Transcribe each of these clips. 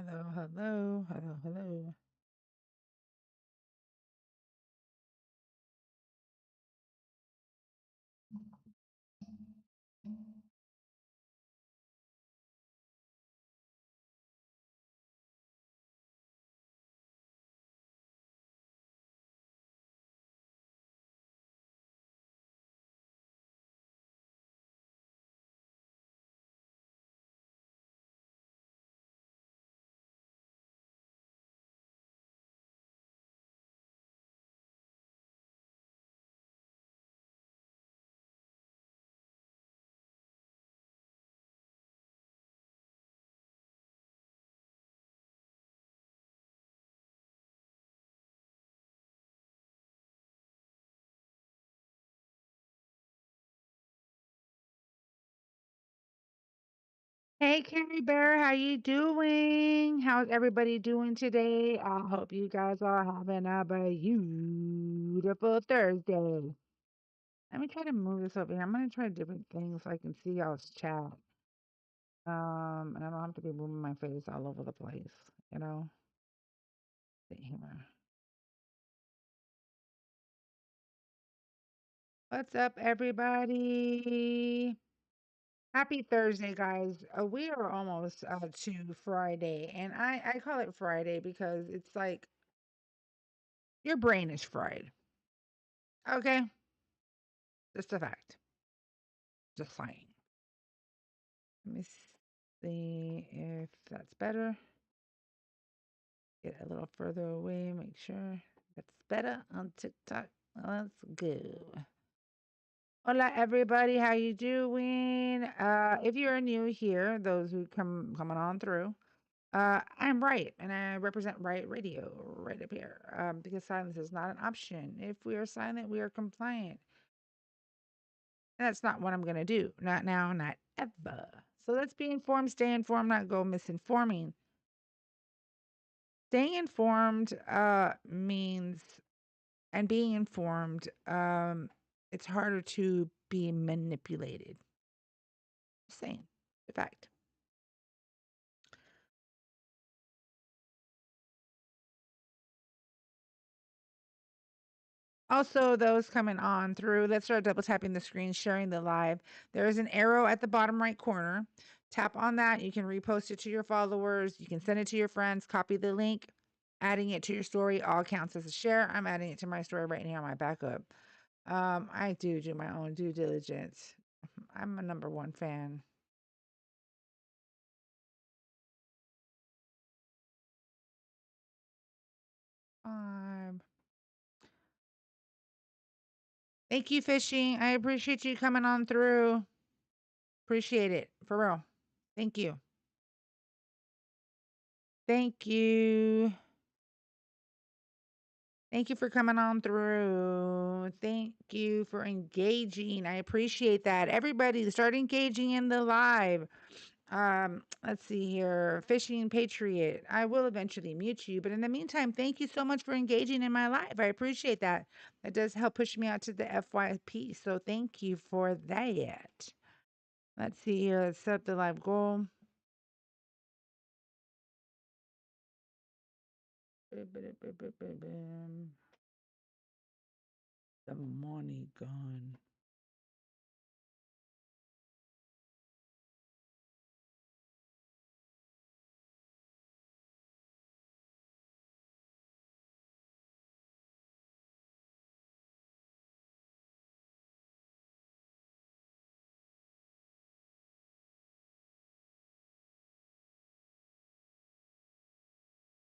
Hello, hello, hello, hello. Hey, Carrie Bear, how you doing? How's everybody doing today? I hope you guys are having a beautiful Thursday. Let me try to move this over here. I'm gonna try different things so I can see y'all's chat. And I don't have to be moving my face all over the place, you know. See here. What's up, everybody? Happy Thursday, guys. We are almost to Friday, and I call it Friday because it's like your brain is fried. Okay, just a fact. Just saying. Let me see if that's better. Get a little further away. Make sure that's better on TikTok. Let's go. Hola, everybody. How you doing? If you're new here, those who coming on through. I'm Riot, and I represent Riot Radio right up here. Because silence is not an option. If we are silent, we are compliant. And that's not what I'm gonna do. Not now, not ever. So let's be informed, stay informed, not go misinforming. Staying informed means and being informed, it's harder to be manipulated. Just saying. The fact. Also, those coming on through, let's start double tapping the screen, sharing the live. There is an arrow at the bottom right corner. Tap on that. You can repost it to your followers. You can send it to your friends, copy the link, adding it to your story all counts as a share. I'm adding it to my story right now, my backup. I do my own due diligence. I'm a number one fan. Um, Thank you, Fishing. I appreciate you coming on through. Appreciate it. For real. Thank you. Thank you. Thank you for coming on through. Thank you for engaging. I appreciate that. Everybody start engaging in the live. Let's see here. Fishing Patriot. I will eventually mute you, but in the meantime, thank you so much for engaging in my live. I appreciate that. That does help push me out to the FYP. So thank you for that. Let's see here. Let's set the live goal. The money gone.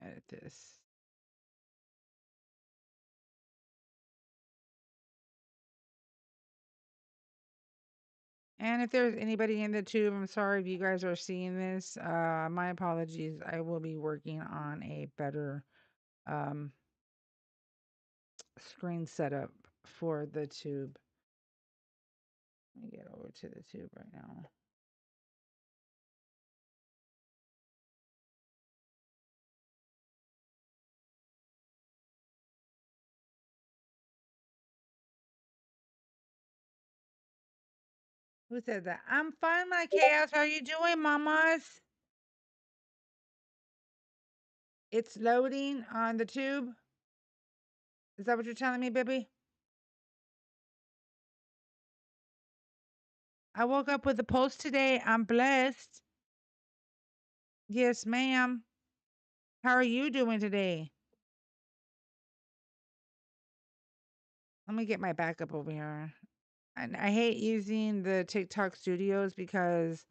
Edit this. And if there's anybody in the tube, I'm sorry if you guys are seeing this. My apologies. I will be working on a better um, screen setup for the tube. Let me get over to the tube right now. Who said that? I'm fine, my chaos. How you doing, mamas? It's loading on the tube. Is that what you're telling me, baby? I woke up with a post today. I'm blessed. Yes, ma'am. How are you doing today? Let me get my backup over here. And I hate using the TikTok studios because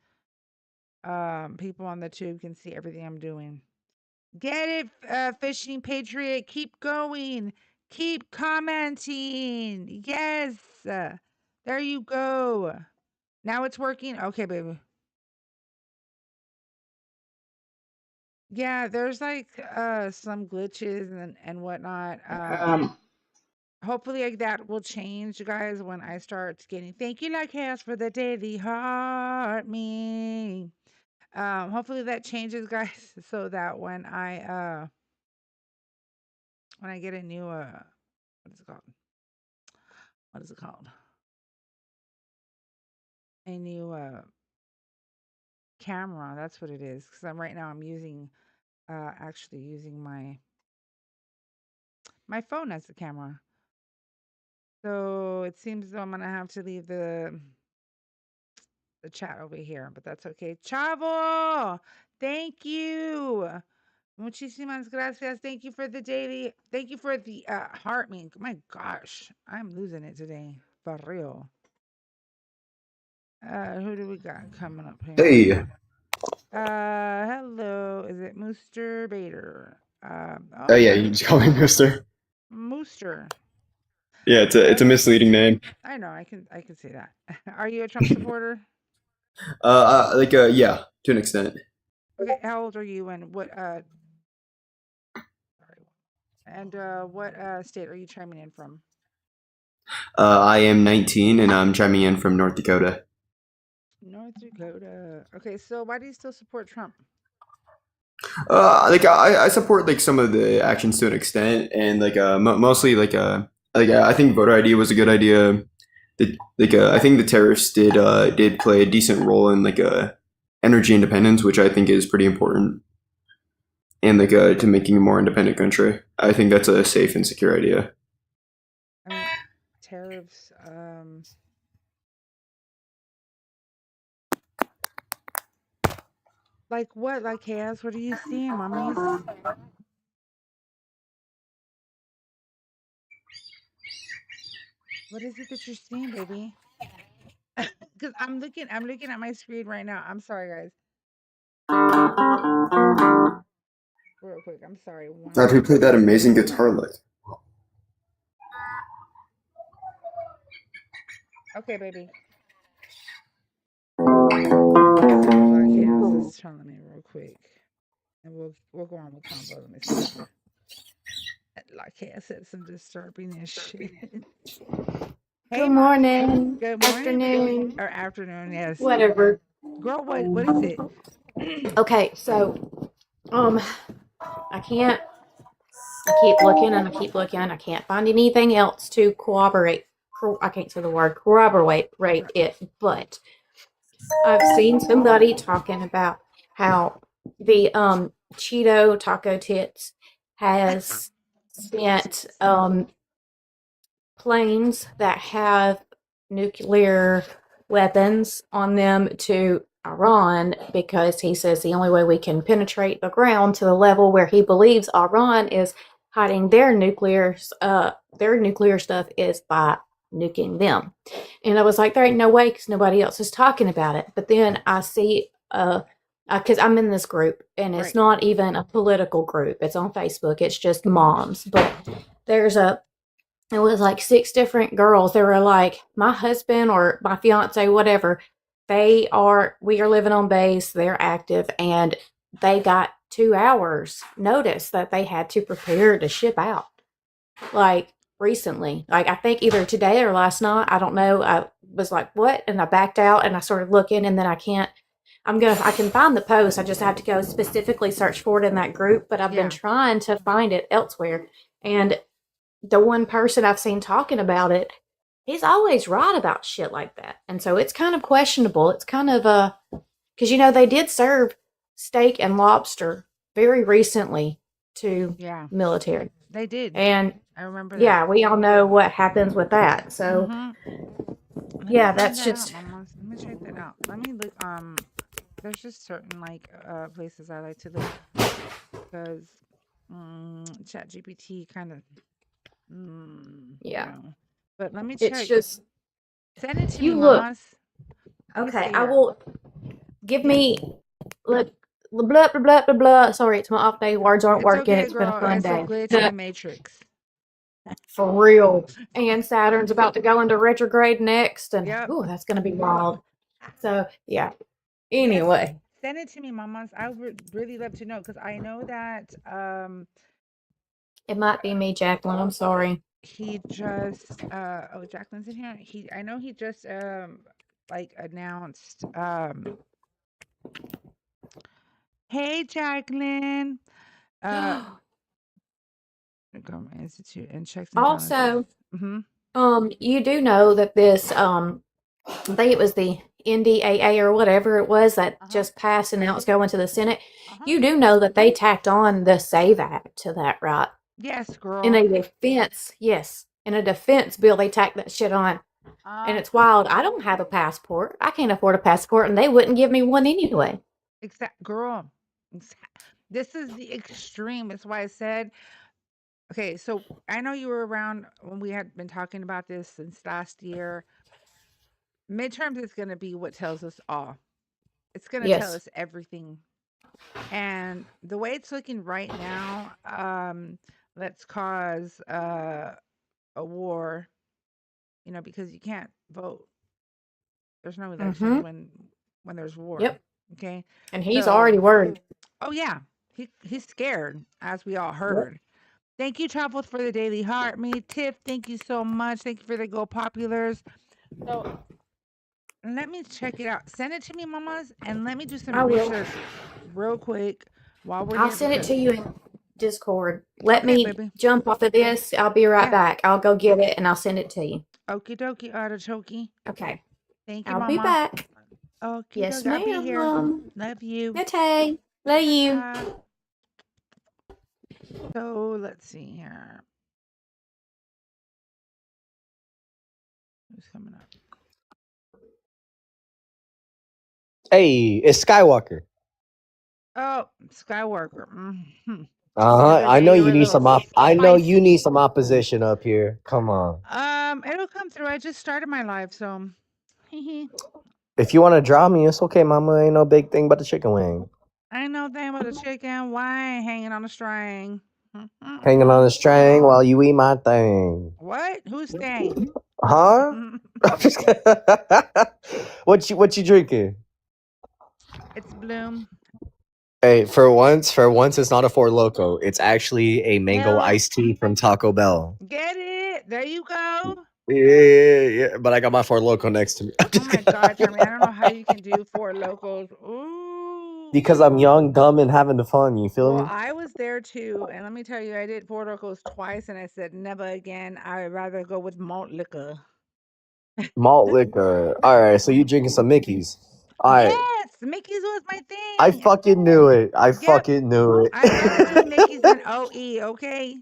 people on the tube can see everything I'm doing. Get it, Fishing Patriot. Keep going. Keep commenting. Yes. There you go. Now it's working. Okay, baby. Yeah, there's like some glitches and whatnot. Hopefully like that will change, you guys, when I start getting thank you like chaos for the daily heart me. Hopefully that changes, guys, so that when I get a new what is it called? What is it called? A new camera. That's what it is. Because right now I'm using actually using my phone as the camera. So it seems though I'm gonna have to leave the chat over here, but that's okay. Chavo, thank you. Muchísimas gracias. Thank you for the daily. Thank you for the heart me. My gosh, I'm losing it today. For real. Who do we got coming up here? Hey. Hello. Is it Mooster Bader? Oh yeah, you just call me Mister. Mooster. Yeah, it's a misleading name. I know. I can say that. Are you a Trump supporter? Yeah, to an extent. Okay. How old are you? And what? Sorry. And what state are you chiming in from? I am 19 and I'm chiming in from North Dakota. North Dakota. Okay. So why do you still support Trump? I support like some of the actions to an extent, and mostly I think voter ID was a good idea. I think the tariffs did play a decent role in energy independence, which I think is pretty important, and to making a more independent country. I think that's a safe and secure idea. I mean, tariffs. Like what? Like chaos? What are you seeing, mummies? What is it that you're seeing, baby? Because I'm looking at my screen right now. I'm sorry, guys. Real quick. I'm sorry. One After you second. play that amazing guitar lick. Okay, baby. Like chaos is telling me real quick, and we'll go on with combo. Let me see. Like chaos said some disturbing and shit. Hey, Good mommy. morning, Good morning, baby. afternoon, Or afternoon, yes. whatever. Girl, what is it? Okay, so I can't. I keep looking and I keep looking. I can't find anything else to corroborate. I can't say the word corroborate it, but I've seen somebody talking about how the Cheeto Taco Tits has sent planes that have nuclear weapons on them to Iran because he says the only way we can penetrate the ground to the level where he believes Iran is hiding their nuclear stuff is by nuking them. And I was like, there ain't no way because nobody else is talking about it. But then I see because I'm in this group and it's Right. not even a political group. It's on Facebook. It's just moms. But it was like 6 different girls. They were like, my husband or my fiance, whatever, we are living on base, they're active, and they got 2 hours notice that they had to prepare to ship out. Like recently, like I think either today or last night, I don't know. I was like, what? And I backed out and I started looking, and then I can find the post. I just have to go specifically search for it in that group, but I've been trying to find it elsewhere. And the one person I've seen talking about it, he's always right about shit like that. And so it's kind of questionable. It's kind of because they did serve steak and lobster very recently to Yeah, military. they did. And I remember that. yeah, we all know what happens with that. So Let me yeah, find that's that out, just Mama. Let me check that out. Let me look. There's just certain like places I like to look because Chat GPT kind of yeah. But let me It's check. just Send it to me, you look Mamas. Let me okay. see I here. will give Yeah, me look blah blah blah blah blah. Blah. Sorry, it's my off day. Words aren't it's working. okay, It's been a girl. fun It's a day. glitch in the matrix. For real. And Saturn's about to go into retrograde next, and Yep. ooh, that's gonna be wild. So yeah. Yes. Anyway, Send it to me, Mamas. I would really love to know because I know that it might be me, Jacqueline. I'm sorry. he just oh, Jacqueline's in here. I know he just like announced hey, Jacqueline. Government Institute and checks and balances. Also, Mm-hmm. you do know that this I think it was the NDAA or whatever it was that Uh-huh. just passed and now it's going to the Senate. Uh-huh. You do know that they tacked on the SAVE Act to that, right? Yes, In girl. a defense, yes. In a defense bill, they tacked that shit on. And it's wild. I don't have a passport. I can't afford a passport, and they wouldn't give me one anyway. Girl. This is the extreme. That's why I said, okay, so I know you were around when we had been talking about this since last year. Midterms is going to be what tells us all. It's going to tell Yes. us everything. And the way it's looking right now, let's cause a war, because you can't vote. There's no elections Mm-hmm. when there's war. Yep. Okay. And he's So, already worried. oh yeah, he's scared, as we all Yep. heard. Thank you, Travels for the Daily Heart. Me, Tiff, thank you so much. Thank you for the Go Populars. So let me check it out. Send it to me, mamas, and let me do some I will. research real quick while we're I'll here send it because to you in Discord. Let okay, me baby. jump off of this. I'll be right Yeah. back. I'll go get it and I'll send it to you. Okie dokie, artichoke. Okay. Thank you, I'll be mama. back. Okie Yes, dokie. I'll be here. ma'am. Love you. Okay. Love you. So let's see here. Who's coming up? Hey, it's Skywalker. Oh, Skywalker. Mm-hmm. Uh The huh. other I day know you were you a need little some I know you spicy. need some opposition up here. Come on. It'll come through. I just started my live, so If you want to draw me, it's okay, Mama. Ain't no big thing but the chicken wing. I ain't no thing about a chicken. Why hanging on a string? Hanging on a string while you eat my thing. What? Who's staying? Huh? What you drinking? It's Bloom. Hey, for once, it's not a Four Loco. It's actually a mango Hell, iced tea from Taco Bell. get it. There you go. Yeah. But I got my Four Loco next to me. I'm Oh just my God, Jeremy. I don't know how you can do four locals. Ooh. because I'm young, dumb, and having the fun. You feel Well, me? I was there too, and let me tell you, I did four locals twice, and I said never again. I'd rather go with malt liquor. Malt liquor. All right, so you drinking some Mickey's? All right, Yes, Mickey's was my I thing. fucking knew it. I Yep, fucking knew I'd rather do it. Mickey's than OE. Okay.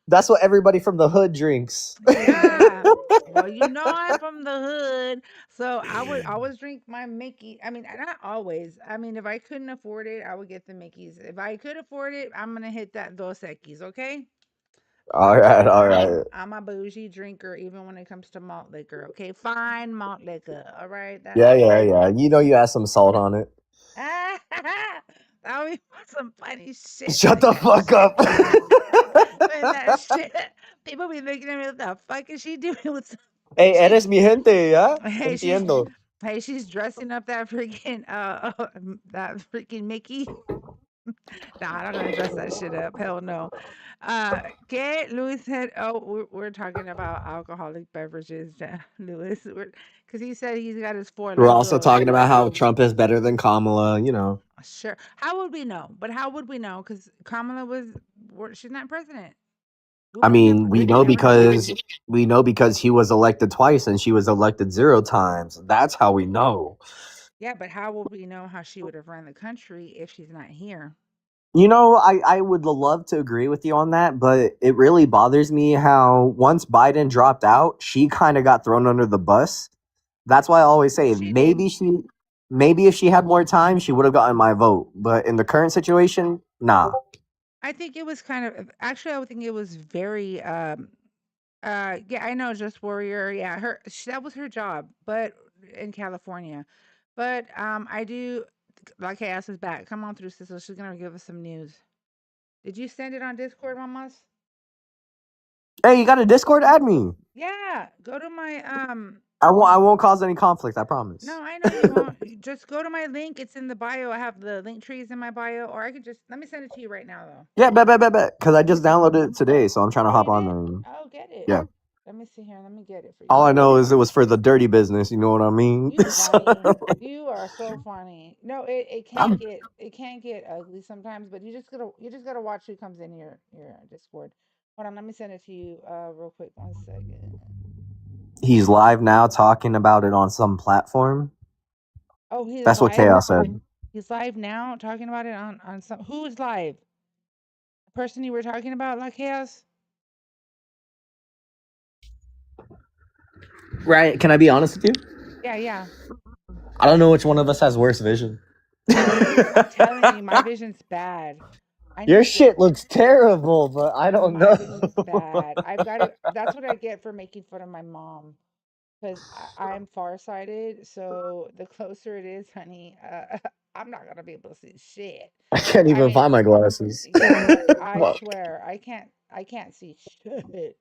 That's what everybody from the hood drinks. Yeah. Well, I'm from the hood, so I would always drink my Mickey. I mean, not always. I mean, if I couldn't afford it, I would get the Mickey's. If I could afford it, I'm gonna hit that Dos Equis, okay? All right, all right. I'm a bougie drinker, even when it comes to malt liquor. Okay, fine malt liquor. All right, that's Yeah, me. yeah, yeah. You know you add some salt on it. That would be some funny shit Shut doing the that fuck shit. up. Doing that shit. People be looking at me, what the fuck is she doing with Hey, she's eres mi gente, ¿ya? hey, Entiendo. she's dressing up that freaking that freaking Mickey. Nah, I'm not gonna dress that shit up. Hell no. Okay, Louis said, "Oh, we're talking about alcoholic beverages, Louis, because he said he's got his four We're also locos." talking about how Trump is better than Kamala, you know. Sure. How would we know? But how would we know? Because Kamala she's not president. We I would have never, mean, we know because he was elected twice and she was elected 0 times. That's how we know. yeah, but how would we know how she would have run the country if she's not here? You know, I would love to agree with you on that, but it really bothers me how once Biden dropped out, she kind of got thrown under the bus. That's why I always say She did. maybe if she had more time, she would have gotten my vote. But in the current situation, nah. I think it was kind of actually, I would think it was very yeah, I know, Just Warrior. Yeah, that was her job, but in California. But I do like Chaos is back. Come on through, sister. She's gonna give us some news. Did you send it on Discord, mamas? Hey, you got a Discord? Add me. Yeah, go to my I won't cause any conflict. I promise. no, I know you won't. Just go to my link. It's in the bio. I have the link trees in my bio, or I could just let me send it to you right now though. Yeah, bet. Because I just downloaded it today, so I'm trying to Oh, hop you on did? there. Oh, get it. Yeah. Let me see here. Let me get it for All you. I know is it was for the dirty business. You know what I mean? You funny. You are so funny. No, it can't I'm- get ugly sometimes, but you just gotta watch who comes in your Discord. Hold on, let me send it to you real quick. 1 second. He's live now talking about it on some platform. Oh, he's That's what live. Chaos said. He's live now, talking about it on some. Who's live? The person you were talking about, like Chaos? Right? Can I be honest with you? Yeah, yeah. I don't know which one of us has worse vision. I'm telling you, my vision's bad. I need Your to get shit looks terrible, but I don't my know. vision's bad. I've got to. That's what I get for making fun of my mom. Because I'm farsighted, so the closer it is, honey, I'm not gonna be able to see shit. I can't I even mean, find my glasses. yeah, I Fuck. swear, I can't see shit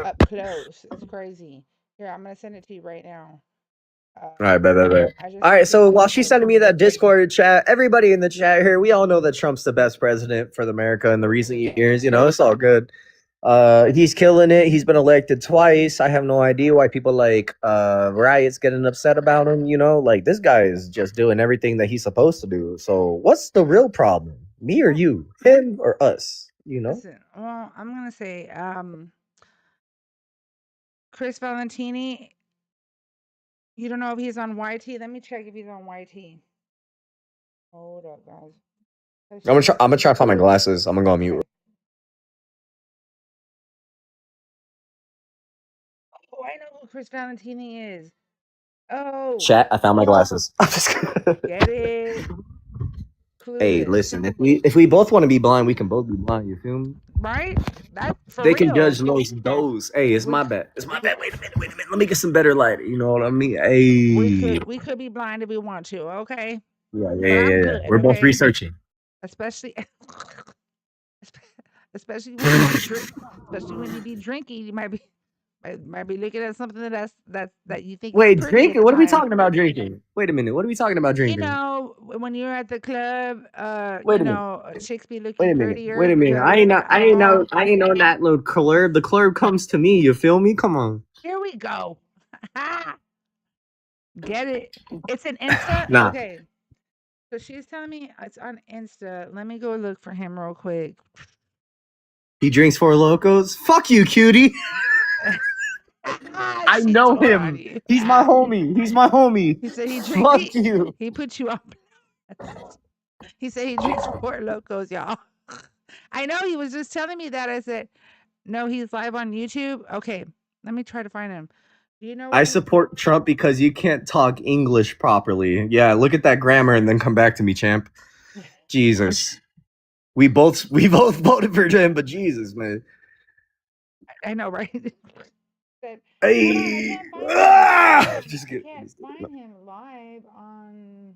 up close. It's crazy. Here, I'm gonna send it to you right now. All right, bet. I just All right, sent it so on while she's Discord. sending me that Discord chat, everybody in the chat here, we all know that Trump's the best president for America in the recent years. You know, it's all good. He's killing it. He's been elected twice. I have no idea why people like Riot's getting upset about him. You know, like this guy is just doing everything that he's supposed to do. So what's the real problem? Me or Well, you? Him or us? You know? listen. Well, I'm gonna say, Chris Valentini. You don't know if he's on YT. Let me check if he's on YT. Hold up, guys. Let's check. I'm gonna try to find my glasses. I'm gonna go on mute. Okay. Oh, I know who Chris Valentini is. Oh, Chat, I found my glasses. I'm just get it? Hey, Clueless, listen, if we both want to be blind, we can both be blind, you feel me? right? That for They can real. judge those. Hey, it's We my c- bad. It's my bad. Wait a minute. Let me get some better light. You know what I mean? Hey. we could be blind if we want to, okay? But I'm Yeah. good, We're both okay? researching. Especially espe- especially when you be especially when you be drinking, you might be looking at something that you think is Wait, pretty at drinking? the What are we time. talking about drinking? Wait a minute. What are we talking about You drinking? know, when you're at the club, Wait a minute. chicks be Wait looking a minute. Wait prettier a minute. because I ain't know that little club. The club comes to me. You feel me? Come on. here we go. Get it? It's an Insta? Nah. Okay. So she's telling me it's on Insta. Let me go look for him real quick. He drinks Four Locos. Fuck you, cutie. I She know told on him. you. He's my homie. He's my homie. He said he drinks. Fuck you. He put you on. He said he drinks Four Locos, y'all. I know he was just telling me that. I said, no, he's live on YouTube. Okay, let me try to find him. Do you know I what he's? support Trump because you can't talk English properly. Yeah, look at that grammar and then come back to me, champ. Jesus. We both voted for him, but Jesus, man. I know, right? Said, hold on, I Hey. can't find him. Just I get can't find him live on.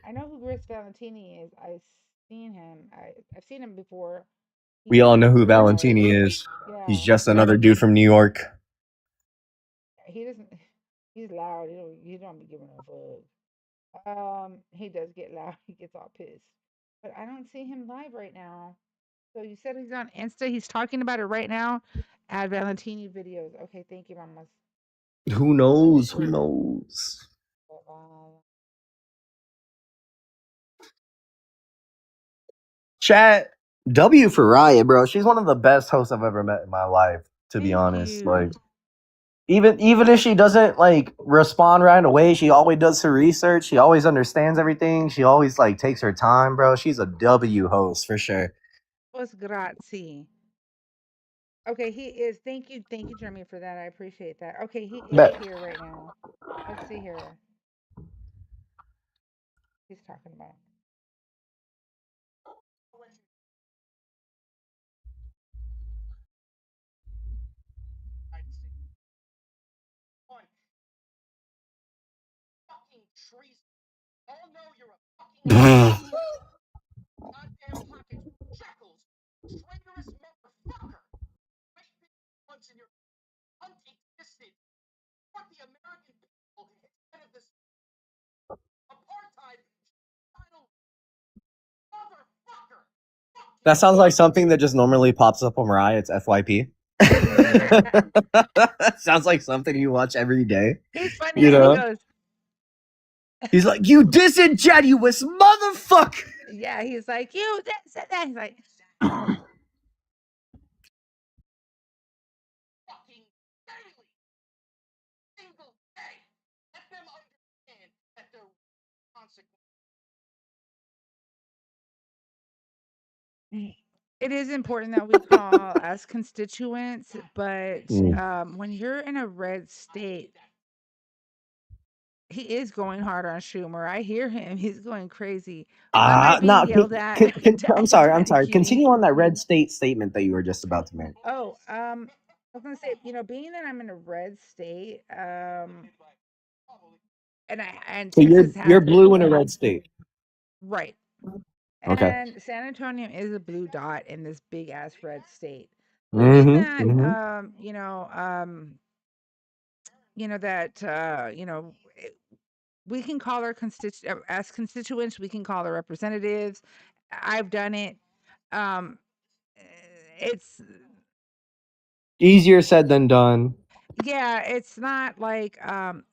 I know who Chris Valentini is. I've seen him. I've seen him before. We He's all know who live. Valentini is. He's Yeah, just another dude from New York. he doesn't. He's loud. He don't be giving a fuck. He does get loud. He gets all pissed. But I don't see him live right now. So you said he's on Insta. He's talking about it right now. Add Valentini videos. Okay, thank you, Mama. Who knows? Who knows? Chat. W for Riot, bro. She's one of the best hosts I've ever met in my life, to be Thank honest. Like, you. Even if she doesn't like respond right away, she always does her research. She always understands everything. She always like takes her time, bro. She's a W host for sure. Was grazie. Okay, he is. Thank you, Jeremy, for that. I appreciate that. Okay, he is But here right now. Let's see here. He's talking about. that sounds like something that just normally pops up on Riot's FYP. Sounds like something you watch every day. He's funny. You And he know? goes, He's like, you disingenuous motherfucker. yeah, he's like, you this and that. He's like, it is important that we call as constituents, but when you're in a red state, he is going hard on Schumer. I hear him. He's going crazy. Why am I being No, yelled at? I'm He's sorry. I'm sorry. panicking. Continue on that red state statement that you were just about to make. Oh, I was gonna say, being that I'm in a red state, and So Texas you're has blue been in a red state. right, Okay. and San Antonio is a blue dot in this big ass red state. Being Mm-hmm. that, Mm-hmm. that we can call our as constituents, we can call our representatives. I've done it. Um, it's Easier said than done. Yeah, it's not like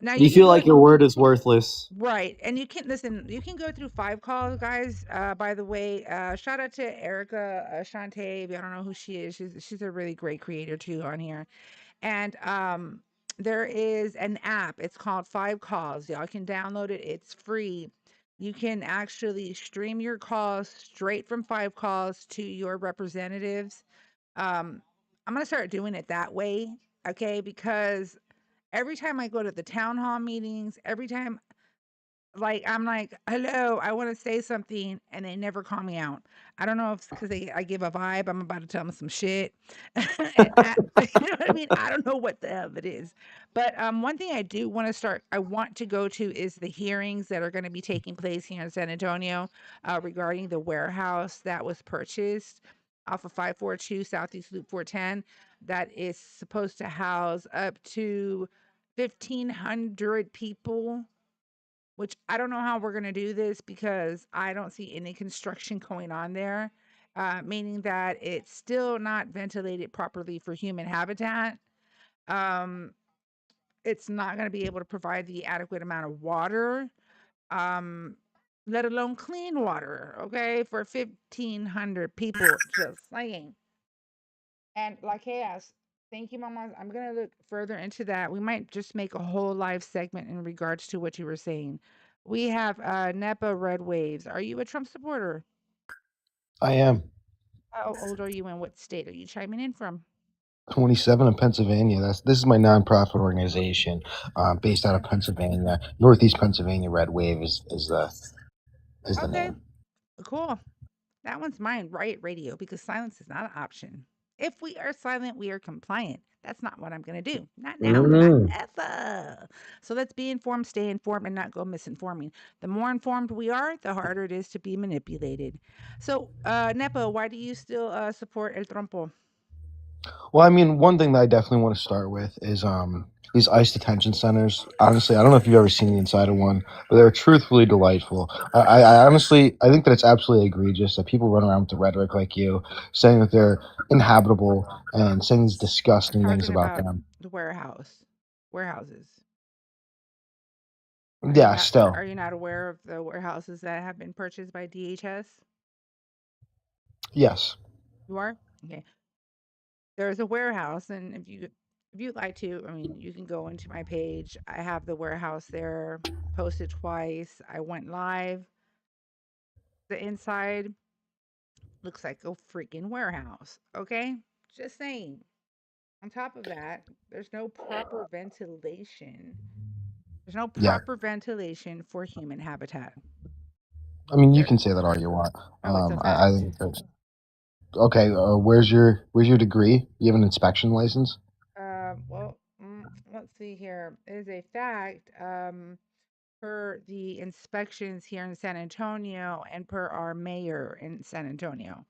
now you You can feel go. like your word is worthless. Right. And you can listen, you can go through 5 calls, guys. By the way, shout out to Erica Shante. I don't know who she is. She's a really great creator too on here. And there is an app. It's called 5 Calls. Y'all can download it. It's free. You can actually stream your calls straight from 5 Calls to your representatives. Um, I'm gonna start doing it that way, okay? Because every time I go to the town hall meetings, every time I'm like, hello, I want to say something, and they never call me out. I don't know if it's because I give a vibe. I'm about to tell them some shit. You know what I mean? I don't know what the hell it is. But one thing I do want to I want to go to is the hearings that are going to be taking place here in San Antonio regarding the warehouse that was purchased off of 542 Southeast Loop 410 that is supposed to house up to 1,500 people, which I don't know how we're going to do this because I don't see any construction going on there, meaning that it's still not ventilated properly for human habitat. Um, it's not going to be able to provide the adequate amount of water, um, let alone clean water, okay, for 1,500 people. Just saying. And like I asked, thank you, Mama. I'm gonna look further into that. We might just make a whole live segment in regards to what you were saying. We have NEPA Red Waves. Are you a Trump supporter? I am How old are you and what state are you chiming in from? 27 in Pennsylvania. This is my nonprofit organization, based out of Pennsylvania, Northeast Pennsylvania. Red Wave is the Okay, name. cool. That one's mine, Riot Radio, because silence is not an option. If we are silent, we are compliant. That's not what I'm going to do. Not now, not Mm. ever. So let's be informed, stay informed, and not go misinforming. The more informed we are, the harder it is to be manipulated. So, Nepo, why do you still support El Trompo? Well, I mean, one thing that I definitely want to start with is these ICE detention centers. Honestly, I don't know if you've ever seen the inside of one, but they're truthfully delightful. I honestly I think that it's absolutely egregious that people run around with the rhetoric like you, saying that they're inhabitable and saying these I'm disgusting things talking about about them. the warehouses. Yeah, still. Are you not aware of the warehouses that have been purchased by DHS? Yes. You are? Okay. There's a warehouse, and if you if you'd like to, I mean, you can go into my page. I have the warehouse there, posted twice. I went live. The inside looks like a freaking warehouse. Okay, just saying. On top of that, there's no proper ventilation. There's no Yeah, proper ventilation for human habitat. I mean, you There. can say that all you want. Oh, it's a I fact. think that's okay. Where's your degree? You have an inspection license? Well, let's see here. It is a fact. Per the inspections here in San Antonio and per our mayor in San Antonio.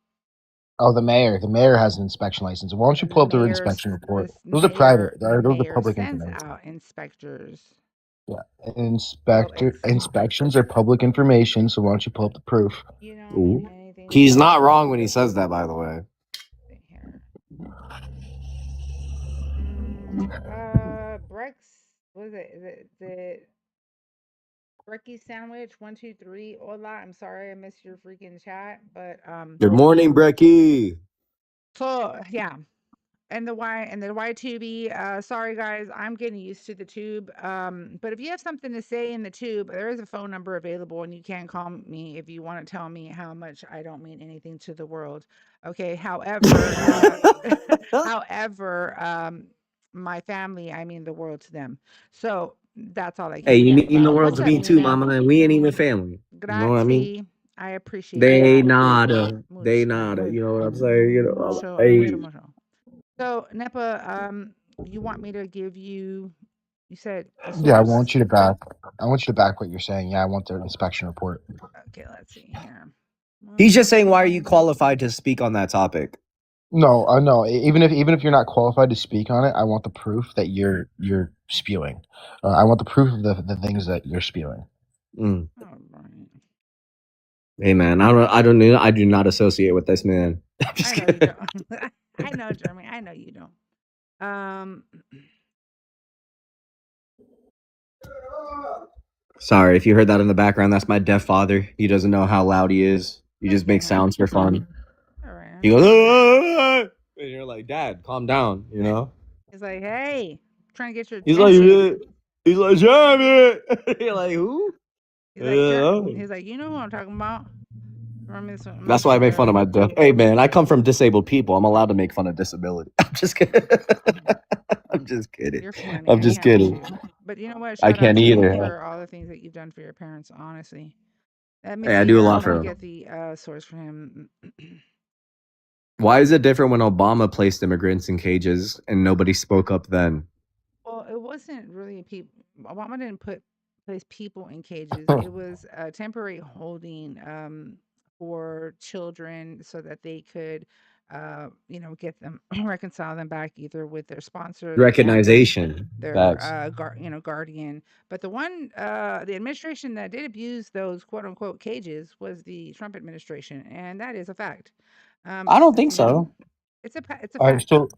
Oh, the mayor. The mayor has an inspection license. Why don't you And the pull up their mayor's inspection report? this Those are private. the Those are mayor public sends information. out inspectors. Yeah, So it's inspections are public information. So why don't you pull up the proof? you don't Ooh. need anything to He's do not with wrong when he says that, by the way. here. Brex, what is it? Is it the Brekkie sandwich? 1, 2, 3. Hola. I'm sorry I missed your freaking chat, but Good morning, Brecky. so yeah. And the Y2B. Sorry guys, I'm getting used to the tube. But if you have something to say in the tube, there is a phone number available, and you can call me if you want to tell me how much I don't mean anything to the world. Okay. However, however, my family, I mean the world to them. So that's all I Hey, can you say. mean the world What's to up, me too, Nina? mama, and we ain't even family. You know what I mean? Grazie. I appreciate They that. nada. They Much, nada. You know what I'm saying? You know, mucho, hey. mucho. So, Nepa, you want me to give you, you said a Yeah, I source? want you to back. I want you to back what you're saying. Yeah, I want their inspection report. Okay, let's see here. He's just saying, why are you qualified to speak on that topic? No, no. Even if you're not qualified to speak on it, I want the proof that you're spewing. I want the proof of the things that you're spewing. Mm. All right. Hey, man, I do not associate with this man. I know you don't. I know, Jeremy. I know you don't. Sorry, if you heard that in the background, that's my deaf father. He doesn't know how loud he is. He just makes sounds for fun. All right. He goes, "Ah!" And you're like, Dad, calm down, you know? He's like, hey, trying to get your He's attention. like, Jeremy. You're like, who? He's like, you know who I'm talking about. That's why I make fun of my deaf. Hey, man, I come from disabled people. I'm allowed to make fun of disability. I'm just kidding. I'm just kidding. You're funny. I'm I just can't with kidding. you. But you know what? I Shout out can't to you either. for all the things that you've done for your parents, honestly. Let me Hey, I see do a here. lot Let for me him. get the source for him. Why is it different when Obama placed immigrants in cages and nobody spoke up then? Well, it wasn't really people. Obama didn't place people in cages. It was a temporary holding for children so that they could, get them reconcile them back either with their sponsor, their family, Recognition. their Facts. guardian. But the administration that did abuse those quote unquote cages was the Trump administration, and that is a fact. I don't think so. It's a All right, fact. so the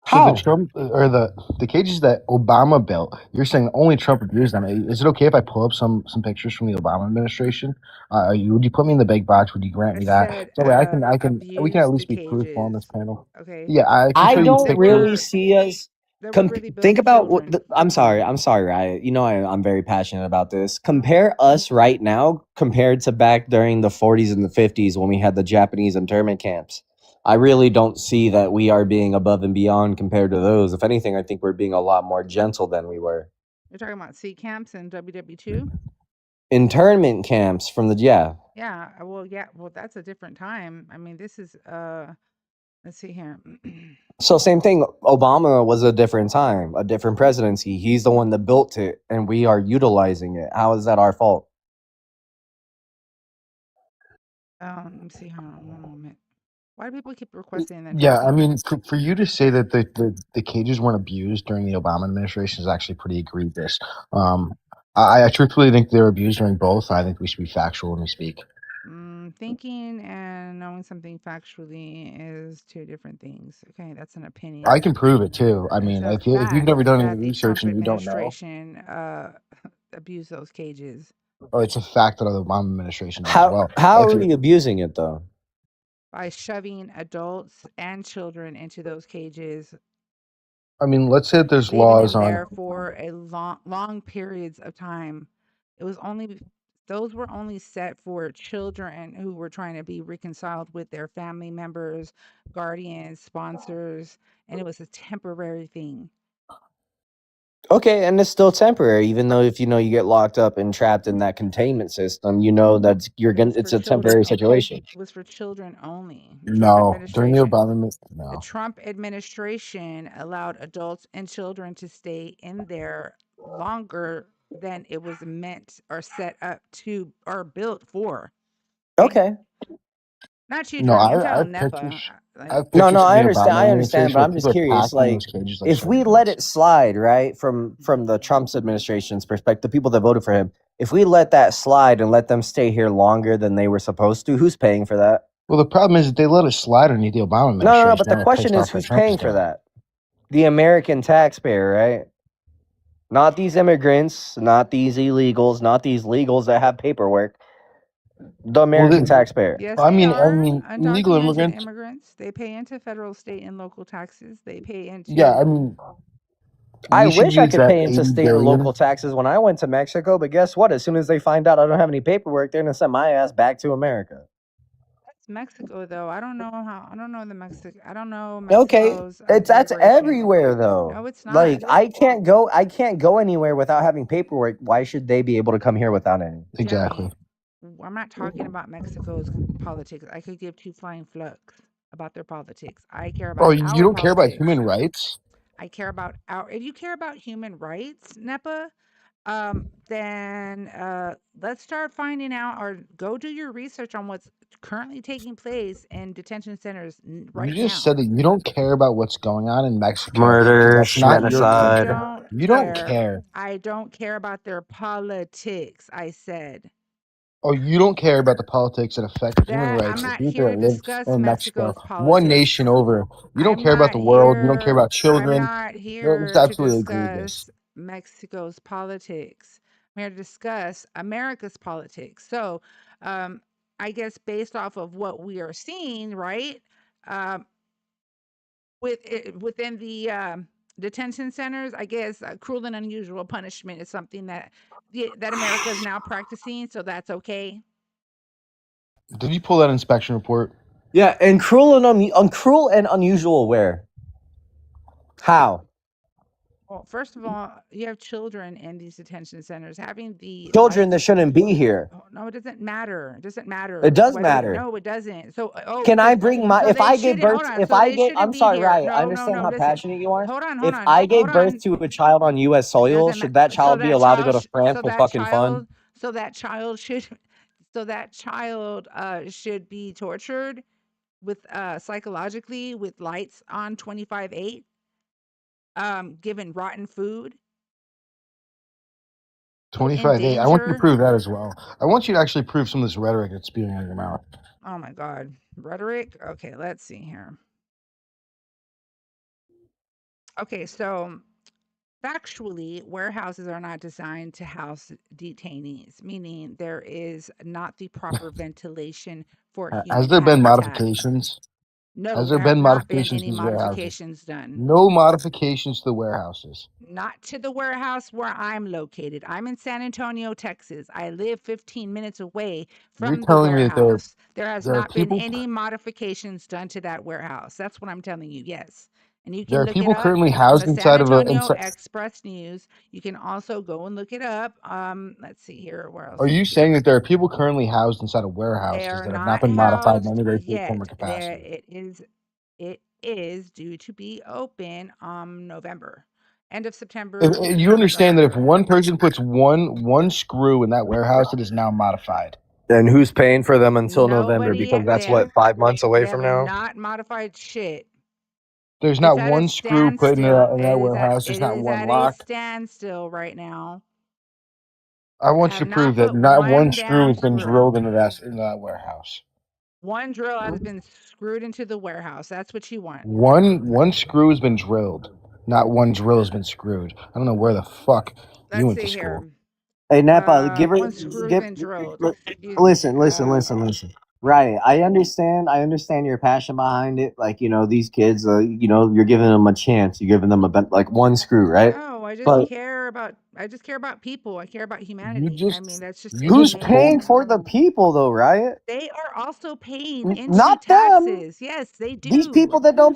How? Trump or the cages that Obama built, you're saying only Trump abused them. Is it okay if I pull up some pictures from the Obama administration? Would you put me in the big box? Would you grant I me that? said So we can at abuse the least be truthful on cages. this panel. Okay. Yeah, I can I show you don't They pictures. really were see us. they were really built Think for about children. I'm sorry, Riot. You know I'm very passionate about this. Compare us right now compared to back during the 40s and the 50s when we had the Japanese internment camps. I really don't see that we are being above and beyond compared to those. If anything, I think we're being a lot more gentle than we were. You're talking about C camps and WW2? Internment camps from the Yeah. Well, that's a different time. I mean, this is let's see here. So same thing. Obama was a different time, a different presidency. He's the one that built it, and we are utilizing it. How is that our fault? Let me see. Hold on one moment. Why do people keep requesting and then Yeah, I talking? mean, for you to say that the cages weren't abused during the Obama administration is actually pretty egregious. I truthfully think they were abused during both. I think we should be factual when we speak. Thinking and knowing something factually is two different things. Okay, that's an opinion. I can prove it too. I It's mean, a if you've fact never done any that the research Trump and you don't know, administration abused those cages it's a fact that the Obama administration did as well. How If are you- we abusing it though? by shoving adults and children into those cages I mean, let's say that there's Leaving laws them on. there for a long periods of time. It was only those were only set for children who were trying to be reconciled with their family members, guardians, sponsors, and it was a temporary thing. Okay, and it's still temporary, even though if you know you get locked up and trapped in that containment system, you know that you're It gonna was for it's a temporary children. situation. It was for children only. The Trump No, during the administration. Obama, The no. Trump administration allowed adults and children to stay in there longer than it was meant or set up to or built for. Okay. Not you, No, Trini. I'm I have telling NEPA. pictures. I Like, have No, no, pictures from I the understand. Obama I understand, administration but where I'm just people are curious. packed in Like, those cages like if we let sardines. it slide, right, from the Trump's administration's perspective, the people that voted for him, if we let that slide and let them stay here longer than they were supposed to, who's paying for that? Well, the problem is that they let it slide underneath the Obama No, no, no. administration. But the Now it question pissed is, off what who's Trump is paying for doing. that? The American taxpayer, right? Not these immigrants, not these illegals, not these legals that have paperwork. The Well, American taxpayer. yes, I they mean, are illegal undocumented immigrants. immigrants. They pay into federal, state, and local taxes. They pay Yeah, I into. mean, I we should wish I use could that pay into 80 state and local billion. taxes when I went to Mexico, but guess what? As soon as they find out I don't have any paperwork, they're gonna send my ass back to America. That's Mexico, though. I don't know how. I don't know the Mexico. I don't know Okay, Mexico's that's immigration. everywhere though. No, it's Like not. I can't go anywhere without having paperwork. Why should they be able to come here without any? Exactly. Jeremy, I'm not talking about Mexico's politics. I could give two flying fucks about their politics. I care Bro, about you our don't care about politics. human rights? I care about our. If you care about human rights, NEPA, then let's start finding out or go do your research on what's currently taking place in detention centers You right just now. said that you don't care about what's going on in Mexico because Murder, that's not your I country. genocide. don't You don't care. care. I don't care about their politics. I said Oh, you don't care about the politics that affect human that rights I'm of not people here that to live discuss in Mexico, Mexico's one politics. nation over. You don't I'm care about not the world. You don't care here. about I'm children. not It's here to absolutely egregious. discuss Mexico's politics. I'm here to discuss America's politics. So, um, I guess based off of what we are seeing, right? Um, within the detention centers, I guess cruel and unusual punishment is something that that America is now practicing. So that's okay. Did you pull that inspection report? Yeah, and cruel and unusual where? How? Well, first of all, you have children in these detention centers having the Children life. that shouldn't be here. Oh, no, it doesn't matter. It doesn't matter It does whether. matter. No, it doesn't. So, Can I because bring my so if they I give shouldn't. Hold birth on. if So I they gave shouldn't I'm be sorry, here. Riot, I No, no, understand no. how Listen. passionate you are. Hold on. Hold If on. I Hold gave birth on. to a child on US soil, Doesn't should matter. that child be allowed to go to France So for that fucking fun? child. So that child should. So that child should be tortured with psychologically with lights on 25/8, given rotten food, put in 25-8. I want you to danger. prove that as well. I want you to actually prove some of this rhetoric that's spewing out of your mouth. Oh my God, rhetoric. Okay, let's see here. Okay, so factually, warehouses are not designed to house detainees, meaning there is not the proper ventilation for Has human there been habitat. modifications? No, Has there there have been not been modifications to any these warehouses? modifications done. No modifications to the warehouses. Not to the warehouse where I'm located. I'm in San Antonio, Texas. I live 15 minutes away You're from the telling me that warehouse. There has there are not been people any modifications done to that warehouse. That's what I'm telling you. Yes. And you there can are look it people up currently on the housed San inside of a Antonio Express News. You can also go and look it up. Let's see here. Where else Are is you it? saying that there are people currently housed inside of They warehouses are that have not not been modified in housed any way, shape, form, or yet. There capacity? it is due to be open November. End of September, If beginning you of understand that if November. one person puts one screw in that warehouse, it is now modified. And who's paying for them until November? Nobody Because that's they what 5 months away they from have now. not modified shit. There's It's not at a one screw put in standstill. that warehouse. There's It not is one at a lock. standstill right now. I They want you have to prove not that put not one one screw damn has been screw. drilled into that warehouse. One drill has been screwed into the warehouse. That's what you want. One screw has been drilled. Not one drill has been screwed. I don't know where the fuck you Let's went to see school. here. Hey Napa, One screw's been drilled. Excuse me. listen. Right. I understand your passion behind it. Like, these kids, you're giving them a chance. You're giving them like one screw, right? No, But I just care about people. I care about You humanity. I mean, just that's just you it. The who's just main paying pulled. for the people though, Riot? they are also paying into Not them. taxes. Yes, they These do. people that don't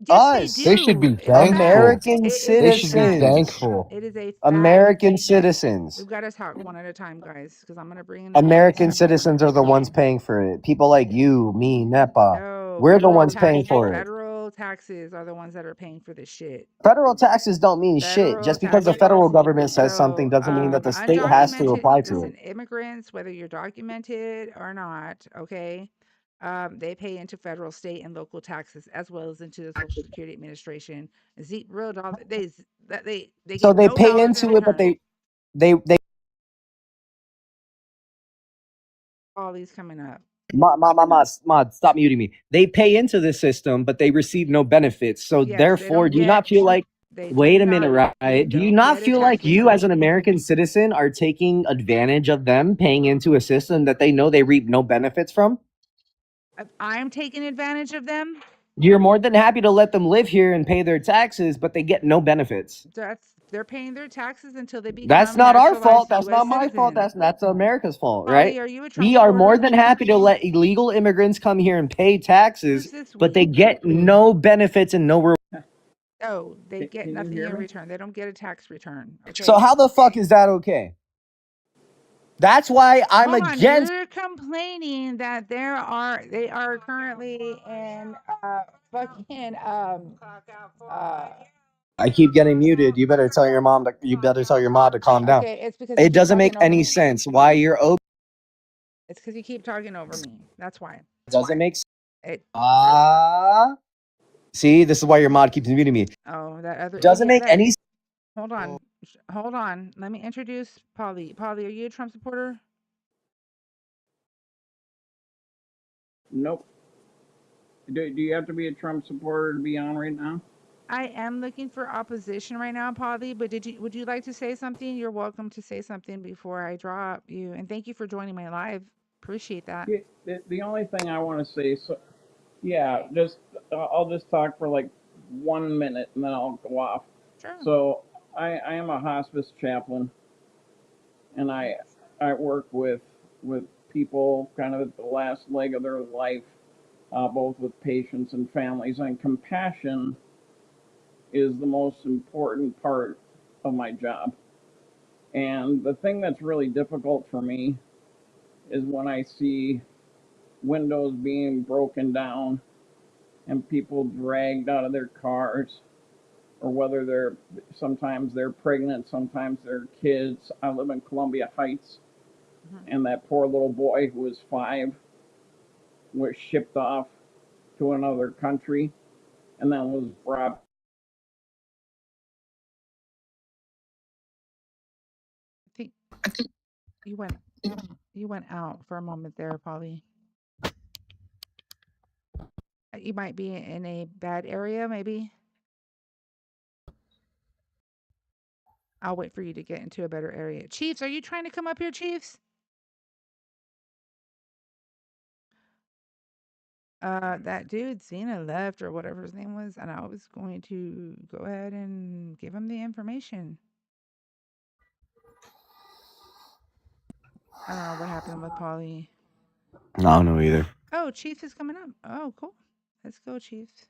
Yes, they They us. should do. be It's thankful. facts. American It is They a should be fact. citizens. thankful. It is a fact. American citizens. We've got to talk one at a time, guys, because I'm gonna bring in the American points. citizens are the ones paying for it. People like you, me, Nepa. No, We're the ones paying for it. federal taxes are the ones that are paying for this shit. Federal taxes don't mean shit. Federal Just because the federal taxes. government says something So, doesn't mean that the state has to apply to listen, it. immigrants, whether you're documented or not, okay, they pay into federal, state, and local taxes as well as into the Social Security Administration. Real dollar, they So get they no pay dollars in into it, but return. they All these coming up. mod, stop muting me. They pay into the system, but they receive no benefits. So Yes, they therefore, don't do you not get. feel like They do wait a minute, not. They right? Do you don't not get a feel tax like you as return. an American citizen are taking advantage of them paying into a system that they know they reap no benefits from? If I'm taking advantage of them, You're more than happy to let them live here and pay their taxes, but they get no benefits. they're paying their taxes until they That's become not our fault. naturalized That's U.S. not my fault. citizens. That's America's fault, Polly, right? are you a Trump We are more supporter? than happy to let illegal immigrants come here and pay Who's taxes, this but they we? get no benefits and no reward. Oh, they get Can you nothing hear in me? return. They don't get a tax return. So Okay. how the fuck is that okay? That's why I'm Hold on. against. You're complaining that they are currently in fucking uh I keep getting muted. You better tell your mom. You better tell your mom to calm down. okay, it's because you It keep doesn't make talking over any me. sense why you're open. It's because you keep talking over me. That's why. Doesn't make sense. It See, this is why your mod keeps muting me. oh, that other Doesn't idiot make left. any. Hold on. Hold on. Let me introduce Polly. Polly, are you a Trump supporter? Nope. Do you have to be a Trump supporter to be on right now? I am looking for opposition right now, Polly, but would you like to say something? You're welcome to say something before I drop you. And thank you for joining my live. Appreciate that. Yeah, the only thing I want to say, so yeah, just I'll just talk for like 1 minute and then I'll go off. Sure. So I am a hospice chaplain, and I work with people kind of at the last leg of their life, both with patients and families. And compassion is the most important part of my job. And the thing that's really difficult for me is when I see windows being broken down and people dragged out of their cars, or whether sometimes they're pregnant, sometimes they're kids. I live in Columbia Heights, and that poor little boy who was 5 was shipped off to another country and then was brought. I think you went out for a moment there, Polly. You might be in a bad area, maybe. I'll wait for you to get into a better area. Chiefs, are you trying to come up here, Chiefs? That dude, Cena left or whatever his name was, and I was going to go ahead and give him the information. I don't know what happened with Polly. I don't know either. Oh, Chiefs is coming up. Oh, cool. Let's go, Chiefs.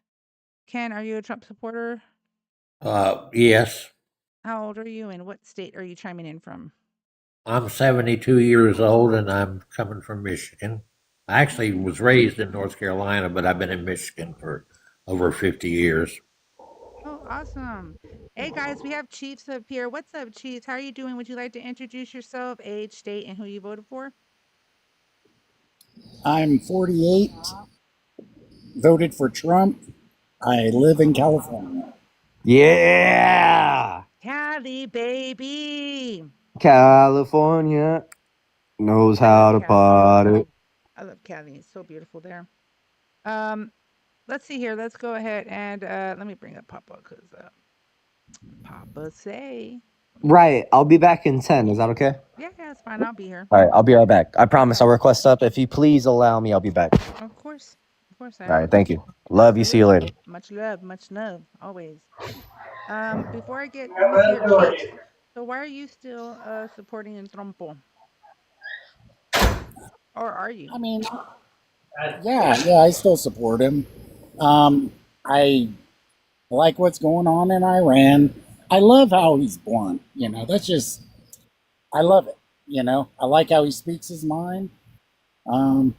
Ken, are you a Trump supporter? Yes, How old are you, and what state are you chiming in from? I'm 72 years old and I'm coming from Michigan. I actually was raised in North Carolina, but I've been in Michigan for over 50 years. Oh, awesome. Hey, guys, we have Chiefs up here. What's up, Chiefs? How are you doing? Would you like to introduce yourself, age, state, and who you voted for? I'm 48, voted for Trump. I live in California. Yeah, Cali, baby. California knows I love how to Cali. party. I love Cali. It's so beautiful there. Let's see here. Let's go ahead and let me bring up Papa because Papa say. Right. I'll be back in 10. Is that okay? Yeah, it's fine. I'll be here. All right. I'll be right back. I promise I'll request up. If you please allow me, I'll be back. Of course. Of course I All right. am. Thank you. Love you. See you later. Absolutely. Much love, always. Before I get, let me see your Chiefs. So why are you still supporting in Trumpo? Or are you? I mean, yeah, I still support him. I like what's going on in Iran. I love how he's blunt. That's just, I love it. I like how he speaks his mind. Um,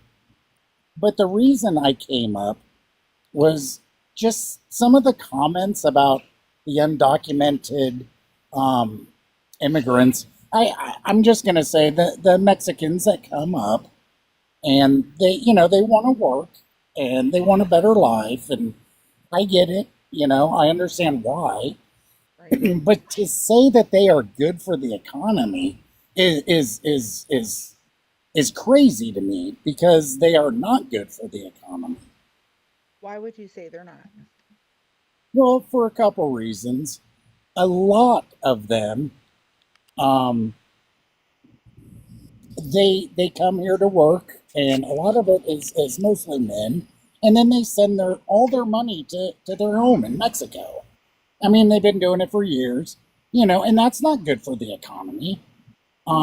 but the reason I came up was just some of the comments about the undocumented um, immigrants. I'm just going to say that the Mexicans that come up and they want to work and they want a better life, and I get it. I understand why. Right. But to say that they are good for the economy is crazy to me, because they are not good for the economy. Why would you say they're not? Well, for a couple reasons. A lot of them, um, they come here to work, and a lot of it is mostly men, and then they send all their money to their home in Mexico. I mean, they've been doing it for years, and that's not good for the economy.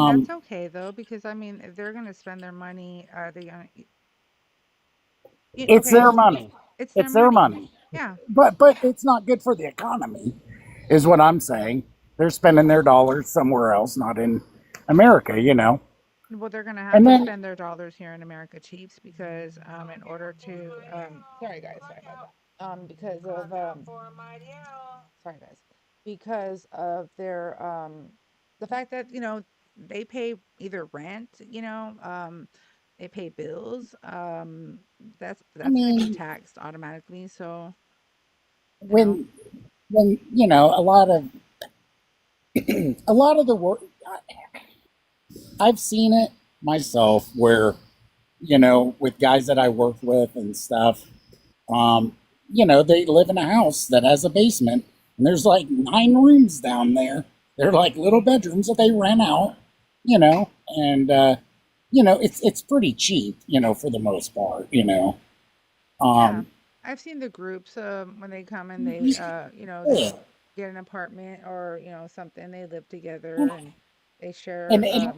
That's Um, okay though, because I mean, if they're gonna spend their money, they gonna. it's Okay, their money. it's their It's their money. money. Yeah. But it's not good for the economy, is what I'm saying. They're spending their dollars somewhere else, not in America. Well, they're gonna have And to then, spend their dollars here in America, Chiefs, because in order to sorry guys, sorry about that. Because of sorry guys, because of their the fact that they pay either rent, they pay bills. I That's gonna be mean, taxed automatically. So you know, when a lot of the work, I've seen it myself, where with guys that I work with and stuff. Um, they live in a house that has a basement, and there's like 9 rooms down there. They're like little bedrooms that they rent out, and it's pretty cheap, for the most part. yeah, Um, I've seen the groups when they come and they yeah. they get an apartment or something. They live together and they and share. it,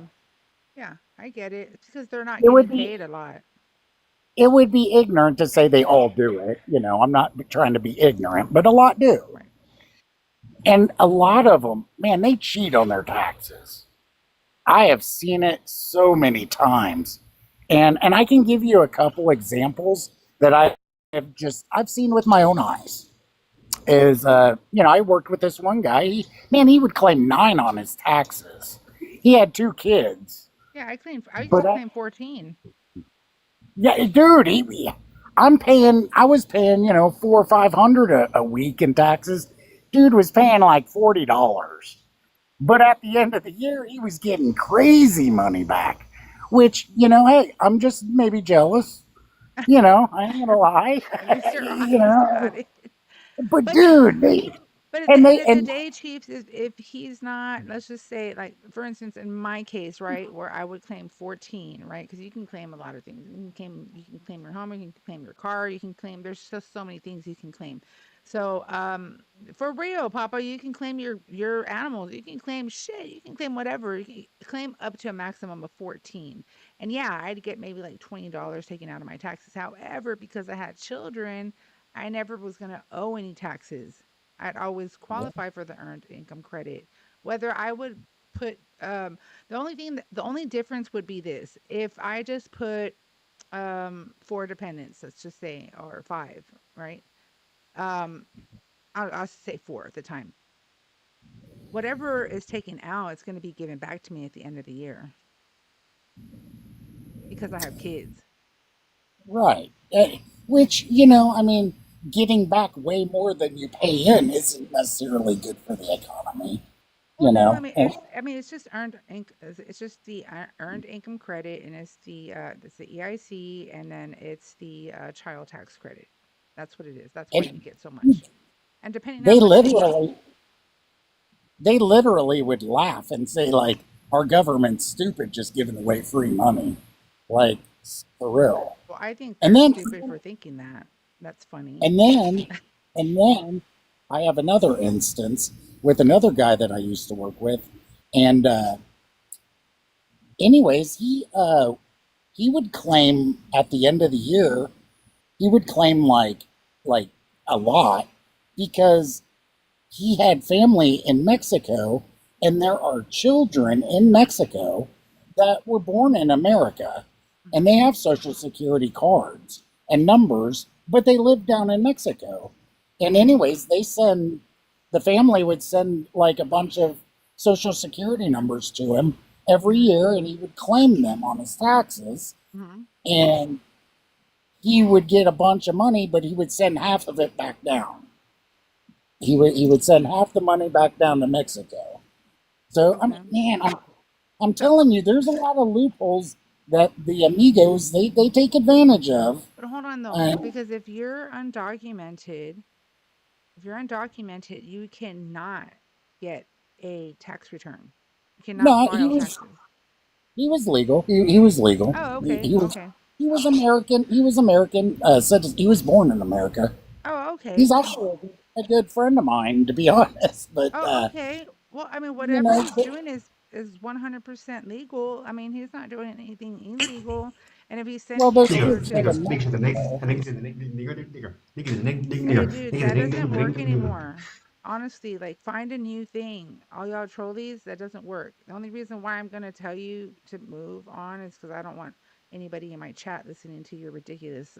Yeah, I get it. It's because they're not it would getting be paid a lot. it would be ignorant to say they all do it. I'm not trying to be ignorant, but a lot do, Right. and a lot of them, man, they cheat on their taxes. I have seen it so many times. And I can give you a couple examples that I've seen with my own eyes. Is I worked with this one guy. He would claim 9 on his taxes. He had 2 kids. Yeah, I used But to claim 14. yeah, dude, I was paying, 400 or 500 a week in taxes. Dude was paying like $40. But at the end of the year, he was getting crazy money back, which, hey, I'm just maybe jealous. I ain't gonna lie. At least you're you honest know, about it. but But dude, they But at and the end they of the and day, Chiefs, is if he's not, let's just say, like for instance, in my case, right, where I would claim 14, right, because you can claim a lot of things. You can claim your home, you can claim your car, you can claim. There's just so many things you can claim. So, for real, Papa, you can claim your animals. You can claim shit. You can claim whatever. You can claim up to a maximum of 14. And yeah, I'd get maybe like $20 taken out of my taxes. However, because I had children, I never was gonna owe any taxes. I'd always qualify for the earned income credit. Whether I would put the only difference would be this. If I just put 4 dependents, let's just say, or 5, right? Um I'll say 4 at the time. Whatever is taken out, it's going to be given back to me at the end of the year because I have kids. right, which I mean, getting back way more than you pay in isn't necessarily good for the economy. Well, no, I mean And it's just it's just the earned income credit, and it's the EIC, and then it's the child tax credit. That's what it is. That's why you and get so much. And depending they on what state you, literally they literally would laugh and say, like, our government's stupid just giving away free money. Like, for real. Well, I think And they're then, stupid for thinking that. That's funny. and then, and then I have another instance with another guy that I used to work with. And, anyways, he would claim at the end of the year, he would claim like a lot because he had family in Mexico and there are children in Mexico that were born in America and they have social security cards and numbers, but they live down in Mexico. And anyways, the family would send like a bunch of social security numbers to him every year and he would claim them on his taxes Hmm. and he would get a bunch of money, but he would send half of it back down. He would send half the money back down to Mexico. So I Okay. mean, man, I'm telling you, there's a lot of loopholes that the amigos they take advantage of. But hold on though, And because if you're undocumented, you cannot get a tax return. You cannot no, file taxes. he was legal. He was legal. Oh, He, okay, he was okay. he was American. He was American. He was born in America. Oh, okay. He's actually a good friend of mine, to be honest. But Oh, okay. Well, I mean, you whatever know, he's doing is 100% legal. I mean, he's not doing anything illegal. And if he's well, sending it there's over proof to that the, in Mexico. hey, dude, that doesn't work anymore. Honestly, like find a new thing. All y'all trolleys, that doesn't work. The only reason why I'm gonna tell you to move on is because I don't want anybody in my chat listening to your ridiculous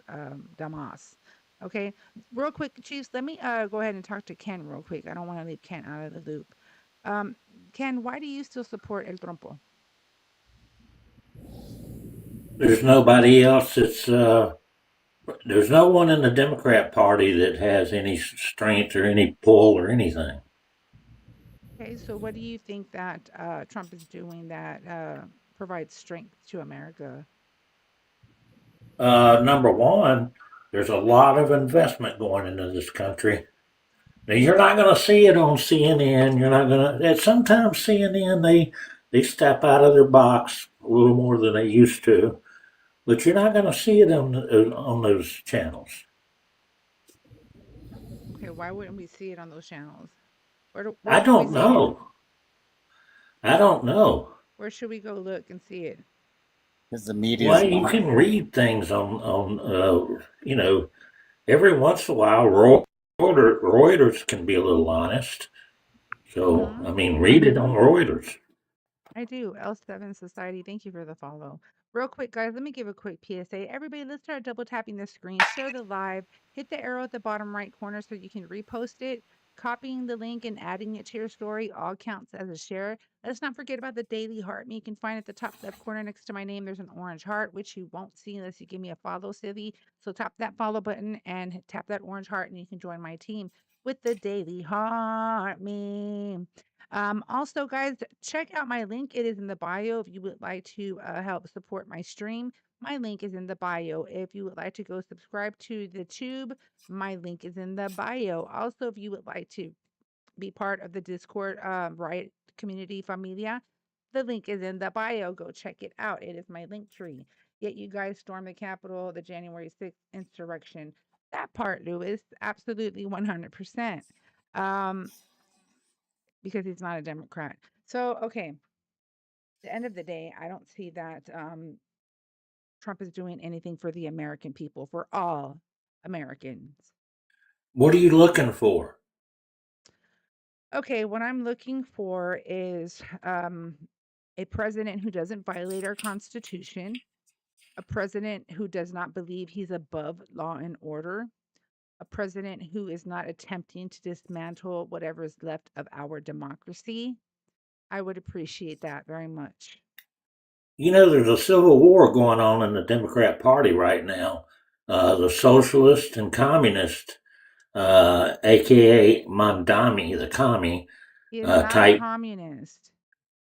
damas. Okay, real quick, Chiefs. Let me go ahead and talk to Ken real quick. I don't want to leave Ken out of the loop. Um, Ken, why do you still support El Trompo? There's nobody else there's no one in the Democrat Party that has any strength or any pull or anything. Okay, so what do you think that Trump is doing that provides strength to America? Number one, there's a lot of investment going into this country. Now you're not going to see it on CNN. You're not going to. Sometimes CNN they step out of their box a little more than they used to, but you're not going to see it on those channels. Okay, why wouldn't we see it on those channels? Where I can we don't see it? know. I don't know. Where should we go look and see it? Because the media Well, is you lying. can read things on every once in a while. Reuters can be a little honest. So Mm-hmm. I mean, read it on Reuters. I do. L7 Society, thank you for the follow. Real quick, guys, let me give a quick PSA. Everybody, let's start double tapping the screen, share the live, hit the arrow at the bottom right corner so you can repost it. Copying the link and adding it to your story all counts as a share. Let's not forget about the daily heart. Me, you can find at the top left corner next to my name. There's an orange heart, which you won't see unless you give me a follow, Civvy. So tap that follow button and tap that orange heart, and you can join my team with the daily heart meme. Also, guys, check out my link. It is in the bio if you would like to help support my stream. My link is in the bio. If you would like to go subscribe to the tube, my link is in the bio. Also, if you would like to be part of the Discord Riot Community Familia, the link is in the bio. Go check it out. It is my link tree. Yet you guys stormed the Capitol, the January 6th insurrection. That part, Lewis, absolutely 100%. Um, because he's not a Democrat. So, okay, at the end of the day, I don't see that Trump is doing anything for the American people, for all Americans. What are you looking for? Okay, what I'm looking for is a president who doesn't violate our Constitution, a president who does not believe he's above law and order, a president who is not attempting to dismantle whatever is left of our democracy. I would appreciate that very much. You know, there's a civil war going on in the Democrat Party right now. The socialist and communist, aka Mamdani, the commie He is not a type. communist.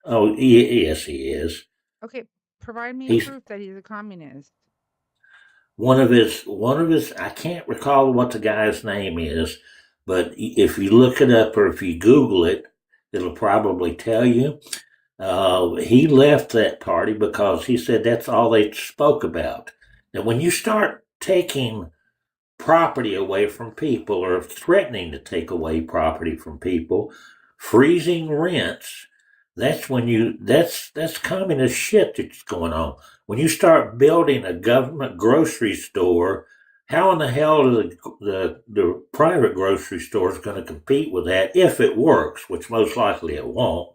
Oh, yes, he is. Okay, provide me a He's proof that he's a communist. one of his. I can't recall what the guy's name is, but if you look it up or if you Google it, that'll probably tell you. He left that party because he said that's all they spoke about. Now, when you start taking property away from people or threatening to take away property from people, freezing rents, that's communist shit that's going on. When you start building a government grocery store, how in the hell are the private grocery stores going to compete with that if it works, which most likely it won't?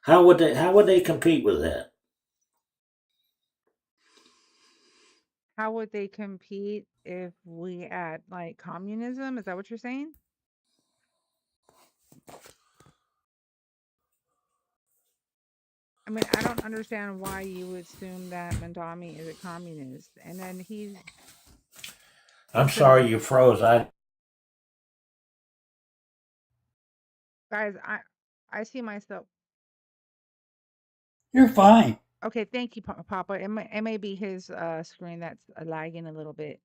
How would they compete with that? How would they compete if we had like communism? Is that what you're saying? I mean, I don't understand why you would assume that Mandami is a communist, and then he's I'm from sorry you froze. guys. I see myself. You're fine. Okay, thank you, Papa. It may be his screen that's lagging a little bit.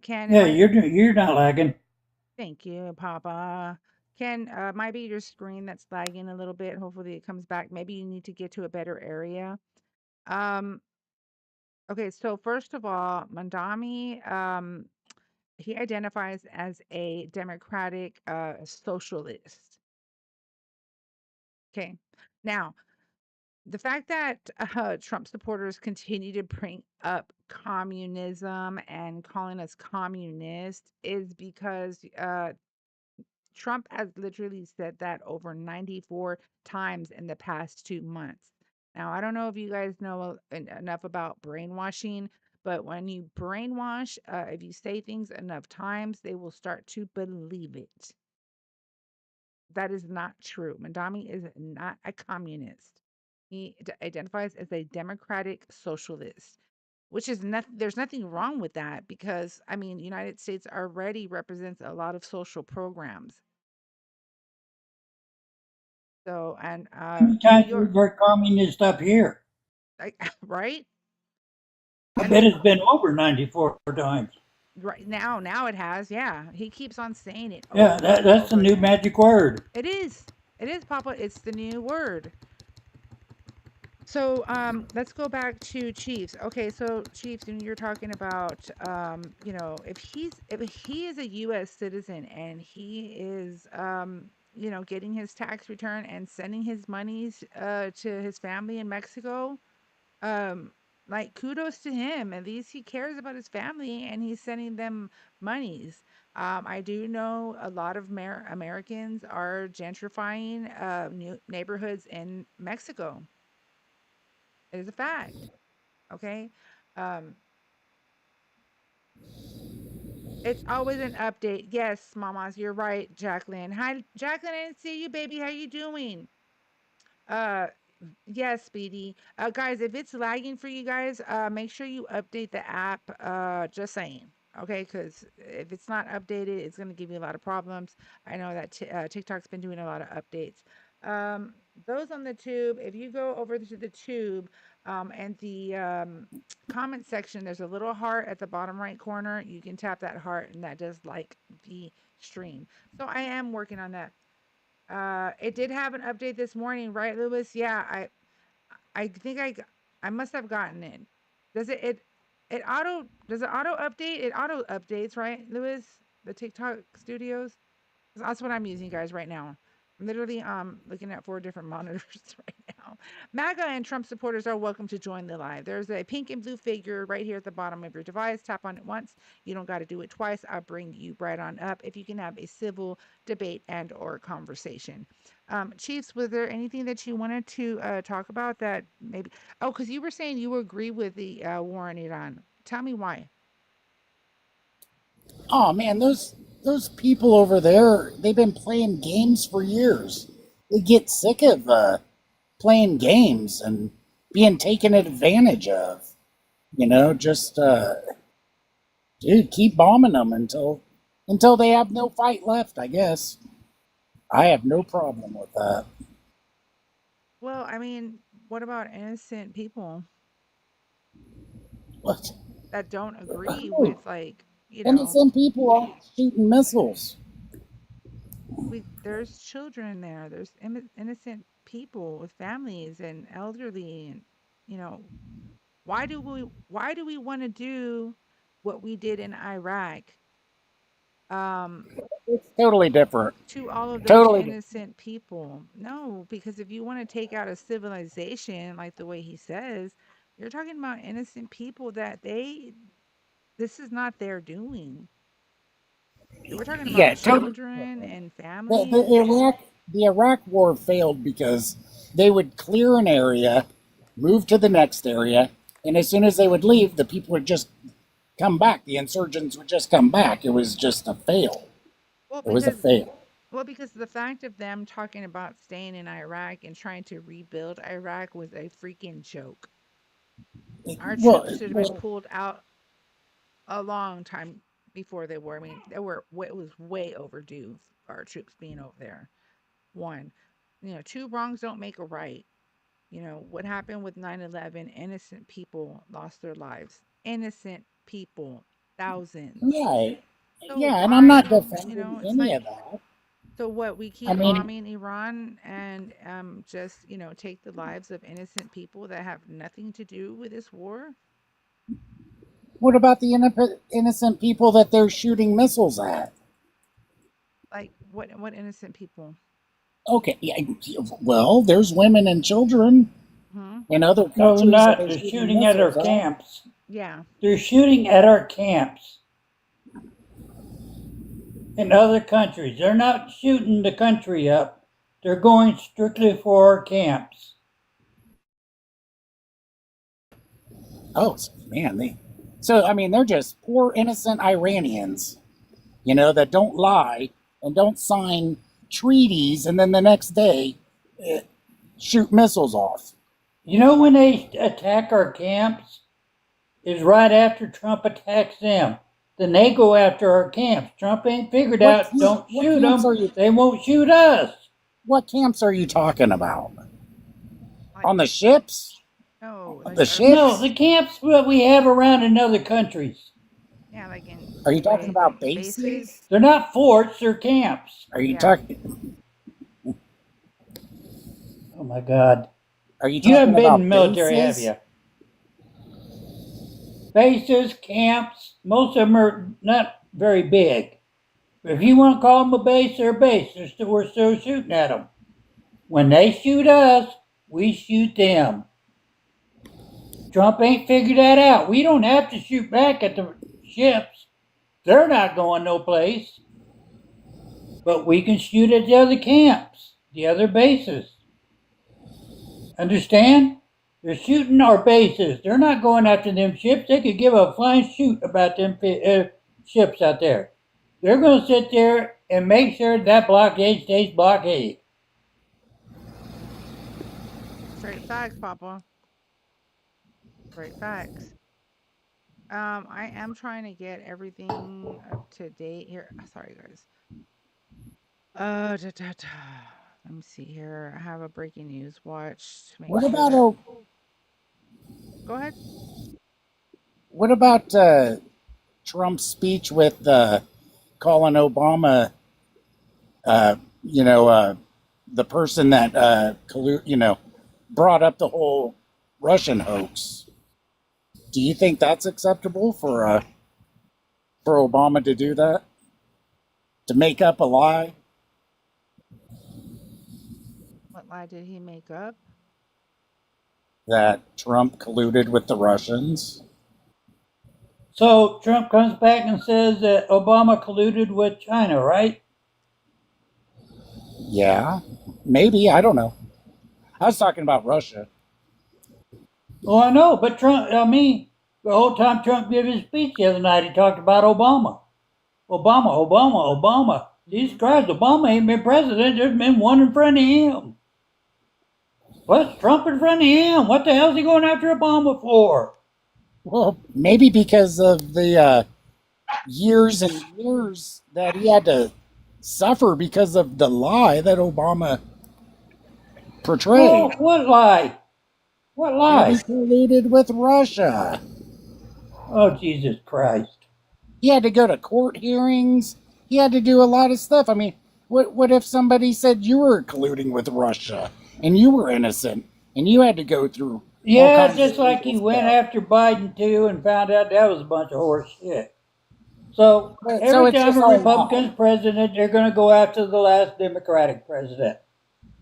Ken, Yeah, you're not lagging. thank you, Papa. Ken, might be your screen that's lagging a little bit. Hopefully, it comes back. Maybe you need to get to a better area. Um, okay, so first of all, Mandami, he identifies as a democratic socialist. Okay, now the fact that Trump supporters continue to bring up communism and calling us communist is because Trump has literally said that over 94 times in the past 2 months. Now, I don't know if you guys know enough about brainwashing, but when you brainwash, if you say things enough times, they will start to believe it. That is not true. Mandami is not a communist. He identifies as a democratic socialist, which is nothing. There's nothing wrong with that because I mean, United States already represents a lot of social programs. So, and How many New times York, were communist up here? like, right? I And bet then it's been over 94 times. right now it has, yeah. He keeps on saying it Yeah, over and that's the over new again. magic word. It is. It is, Papa. It's the new word. So, let's go back to Chiefs. Okay, so Chiefs, and you're talking about, if he is a U.S. citizen and he is, getting his tax return and sending his monies to his family in Mexico, um, like kudos to him. At least he cares about his family and he's sending them monies. I do know a lot of Americans are gentrifying new neighborhoods in Mexico. It is a fact. Okay. Um, it's always an update. Yes, mamas, you're right, Jacqueline. Hi, Jacqueline. I didn't see you, baby. How you doing? Uh, yes, Speedy. Guys, if it's lagging for you guys, make sure you update the app. Just saying. Okay, because if it's not updated, it's going to give you a lot of problems. I know that TikTok's been doing a lot of updates. Um, those on the tube, if you go over to the tube and the comment section, there's a little heart at the bottom right corner. You can tap that heart, and that does like the stream. So I am working on that. It did have an update this morning, right, Lewis? Yeah, I think I must have gotten it. Does it auto update? It auto updates, right, Lewis? The TikTok studios? That's what I'm using, guys, right now. I'm literally looking at 4 different monitors right now. MAGA and Trump supporters are welcome to join the live. There's a pink and blue figure right here at the bottom of your device. Tap on it once. You don't got to do it twice. I'll bring you right on up if you can have a civil debate and or conversation. Chiefs, was there anything that you wanted to talk about that maybe? Oh, because you were saying you agree with the war in Iran. Tell me why. Oh man, those people over there, they've been playing games for years. They get sick of playing games and being taken advantage of. Just dude, keep bombing them until they have no fight left. I guess I have no problem with that. Well, I mean, what about innocent people What? that don't agree Who? with, like, Innocent people aren't shooting missiles. there's children there. There's innocent people with families and elderly, and you know, why do we want to do what we did in Iraq um It's totally different. to all of those Totally different. innocent people? No, because if you want to take out a civilization like the way he says, you're talking about innocent people that this is not their doing. We're talking about Yeah, totally. children and The, families. the Iraq the Iraq War failed because they would clear an area, move to the next area, and as soon as they would leave, the people would just come back. The insurgents would just come back. It was just a fail. Well, It was a because fail. because the fact of them talking about staying in Iraq and trying to rebuild Iraq was a freaking joke. Our Well, troops should have been pulled out a long time before they were. I mean, it was way overdue for our troops being over there. One, two wrongs don't make a right. What happened with 9/11? Innocent people lost their lives. Innocent people, thousands. yeah, So yeah, and I'm not why, defending it's any like, of that. so what, we I keep mean, bombing Iran and just, take the lives of innocent people that have nothing to do with this war? what about the innocent people that they're shooting missiles at? Like what innocent people? Okay, yeah, well, there's women and children Hmm? in other No, countries that not. are They're shooting shooting at our missiles at. camps. Yeah. They're shooting at our camps in other countries. They're not shooting the country up. They're going strictly for our camps. Oh man, so I mean they're just poor innocent Iranians, that don't lie and don't sign treaties, and then the next day shoot missiles off. You know when they attack our camps is right after Trump attacks them. Then they go after our camps. Trump ain't figured out, don't What shoot camps them, are you? they won't shoot us. What camps are you talking about? Like, On the ships? no, The like ships? No, the camps that we have around in other countries. yeah, like in Are you talking wait, about bases. bases? They're not forts, they're camps. Are you Yeah. talking? Oh my God. Are you You haven't talking been about in the military, have bases? you? Bases, camps, most of them are not very big. But if you want to call them a base, they're a base. We're still shooting at them. When they shoot us, we shoot them. Trump ain't figured that out. We don't have to shoot back at the ships. They're not going no place. But we can shoot at the other camps, the other bases. Understand? They're shooting our bases. They're not going after them ships. They could give a flying shoot about them ships out there. They're going to sit there and make sure that blockade stays blockade. Straight facts, Papa. Straight facts. I am trying to get everything up to date here. Sorry, guys. Da, da, da. Let me see here. I have a breaking news watch to make What sure about that. Go ahead. Trump's speech with calling Obama, the person that brought up the whole Russian hoax? Do you think that's acceptable for Obama to do that? To make up a lie? What lie did he make up? That Trump colluded with the Russians? So Trump comes back and says that Obama colluded with China, right? Yeah, maybe. I don't know. I was talking about Russia. Oh, I know, but Trump, the whole time Trump gave his speech the other night, he talked about Obama. Obama. Jesus Christ, Obama ain't been president. There's been one in front of him. What's Trump in front of him? What the hell is he going after Obama for? Well, maybe because of the years and years that he had to suffer because of the lie that Obama portrayed. Oh, what lie? What lie? He colluded with Russia. Oh, Jesus Christ. He had to go to court hearings. He had to do a lot of stuff. I mean, What if somebody said you were colluding with Russia and you were innocent and you had to go through all Yeah, kinds just of like he legal went stuff? after Biden too and found out that was a bunch of horse shit. So So every it's time just a all Republican's president, they're going to go after the last Democratic president.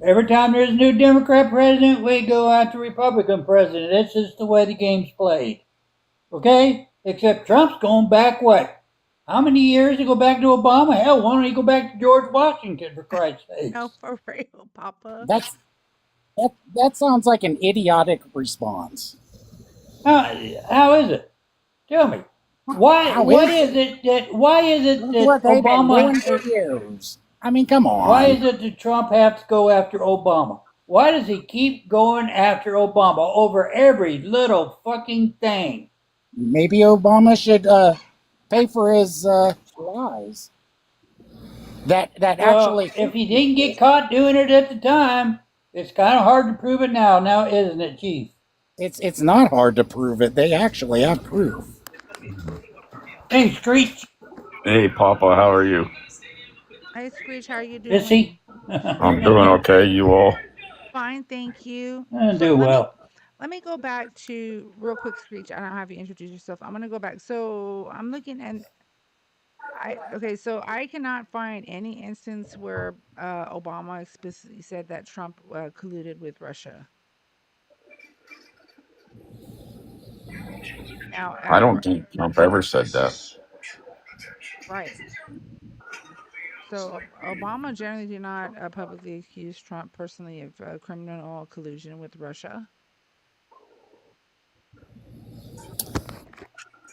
Every time there's a new Democrat president, we go after Republican president. It's just the way the game's played. Okay? Except Trump's going back what? How many years to go back to Obama? Hell, why don't he go back to George Washington, for Christ's sake? No, for real, Papa. That sounds like an idiotic response. How is it? Tell me. Why How is it that what they've been doing Obama for years? I mean, come on. why is it that Trump has to go after Obama? Why does he keep going after Obama over every little fucking thing? Maybe Obama should pay for his lies. That Well, actually. if he didn't get caught doing it at the time, it's kind of hard to prove it now, isn't it, Chief? It's not hard to prove it. They actually have proof. Hey, Screech. Hey, Papa, how are you? Hey, Screech, how are you doing? Is he? I'm doing okay. You all? Fine, thank you. Do well. Let me go back to real quick, Screech. I don't have you introduce yourself. I'm gonna go back. So I'm looking and so I cannot find any instance where Obama explicitly said that Trump colluded with Russia. Now, I don't think Trump ever said that. right. So Obama generally did not publicly accuse Trump personally of criminal collusion with Russia.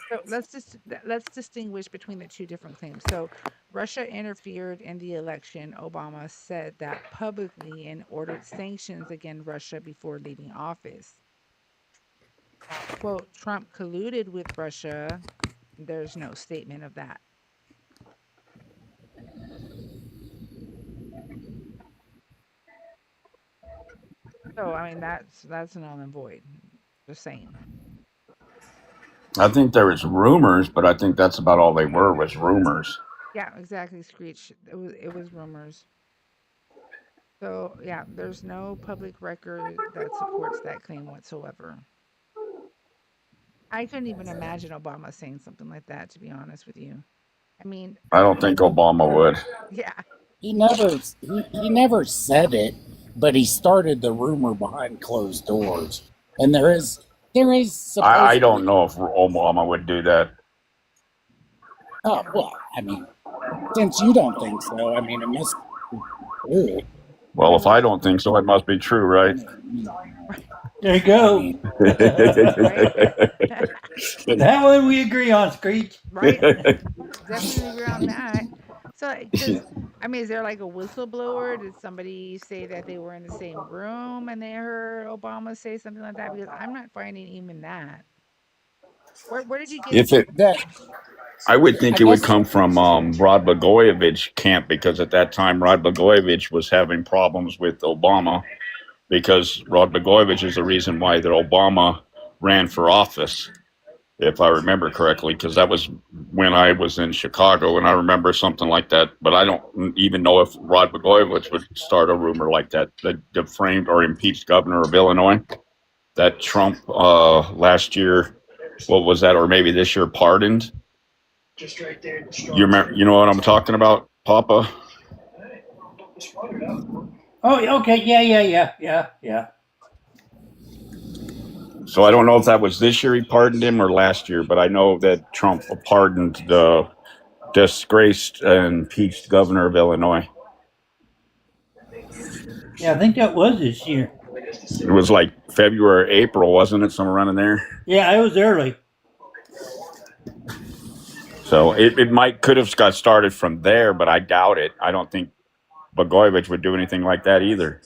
So let's distinguish between the two different claims. So Russia interfered in the election. Obama said that publicly and ordered sanctions against Russia before leaving office. Now, quote, Trump colluded with Russia. There's no statement of that. So I mean that's null and void. Just saying. I think there was rumors, but I think that's about all they were was rumors. Yeah, exactly, Screech. It was rumors. So yeah, there's no public record that supports that claim whatsoever. I couldn't even imagine Obama saying something like that, to be honest with you. I mean, I don't think Obama would. yeah. He never said it, but he started the rumor behind closed doors. And there is I don't know if Obama would do that. Oh, well, I mean, since you don't think so, I mean, it must be true. Well, if I don't think so, it must be true, right? There you go. That one we agree on, Screech. Right? Definitely agree on that. So, I mean, is there like a whistleblower? Did somebody say that they were in the same room and they heard Obama say something like that? Because I'm not finding even that. Where did you get I would think it would come from Rod Blagojevich camp, because at that time Rod Blagojevich was having problems with Obama, because Rod Blagojevich is the reason why that Obama ran for office, if I remember correctly, because that was when I was in Chicago, and I remember something like that. But I don't even know if Rod Blagojevich would start a rumor like that, the framed or impeached governor of Illinois, that Trump last year, what was that, or maybe this year, pardoned. Just right there. You remember? You know what I'm talking about, Papa? Oh, okay. Yeah. So I don't know if that was this year he pardoned him or last year, but I know that Trump pardoned the disgraced and impeached governor of Illinois. Yeah, I think that was this year. It was like February, April, wasn't it? Somewhere around in there. Yeah, it was early. So it could have got started from there, but I doubt it. I don't think Blagojevich would do anything like that either.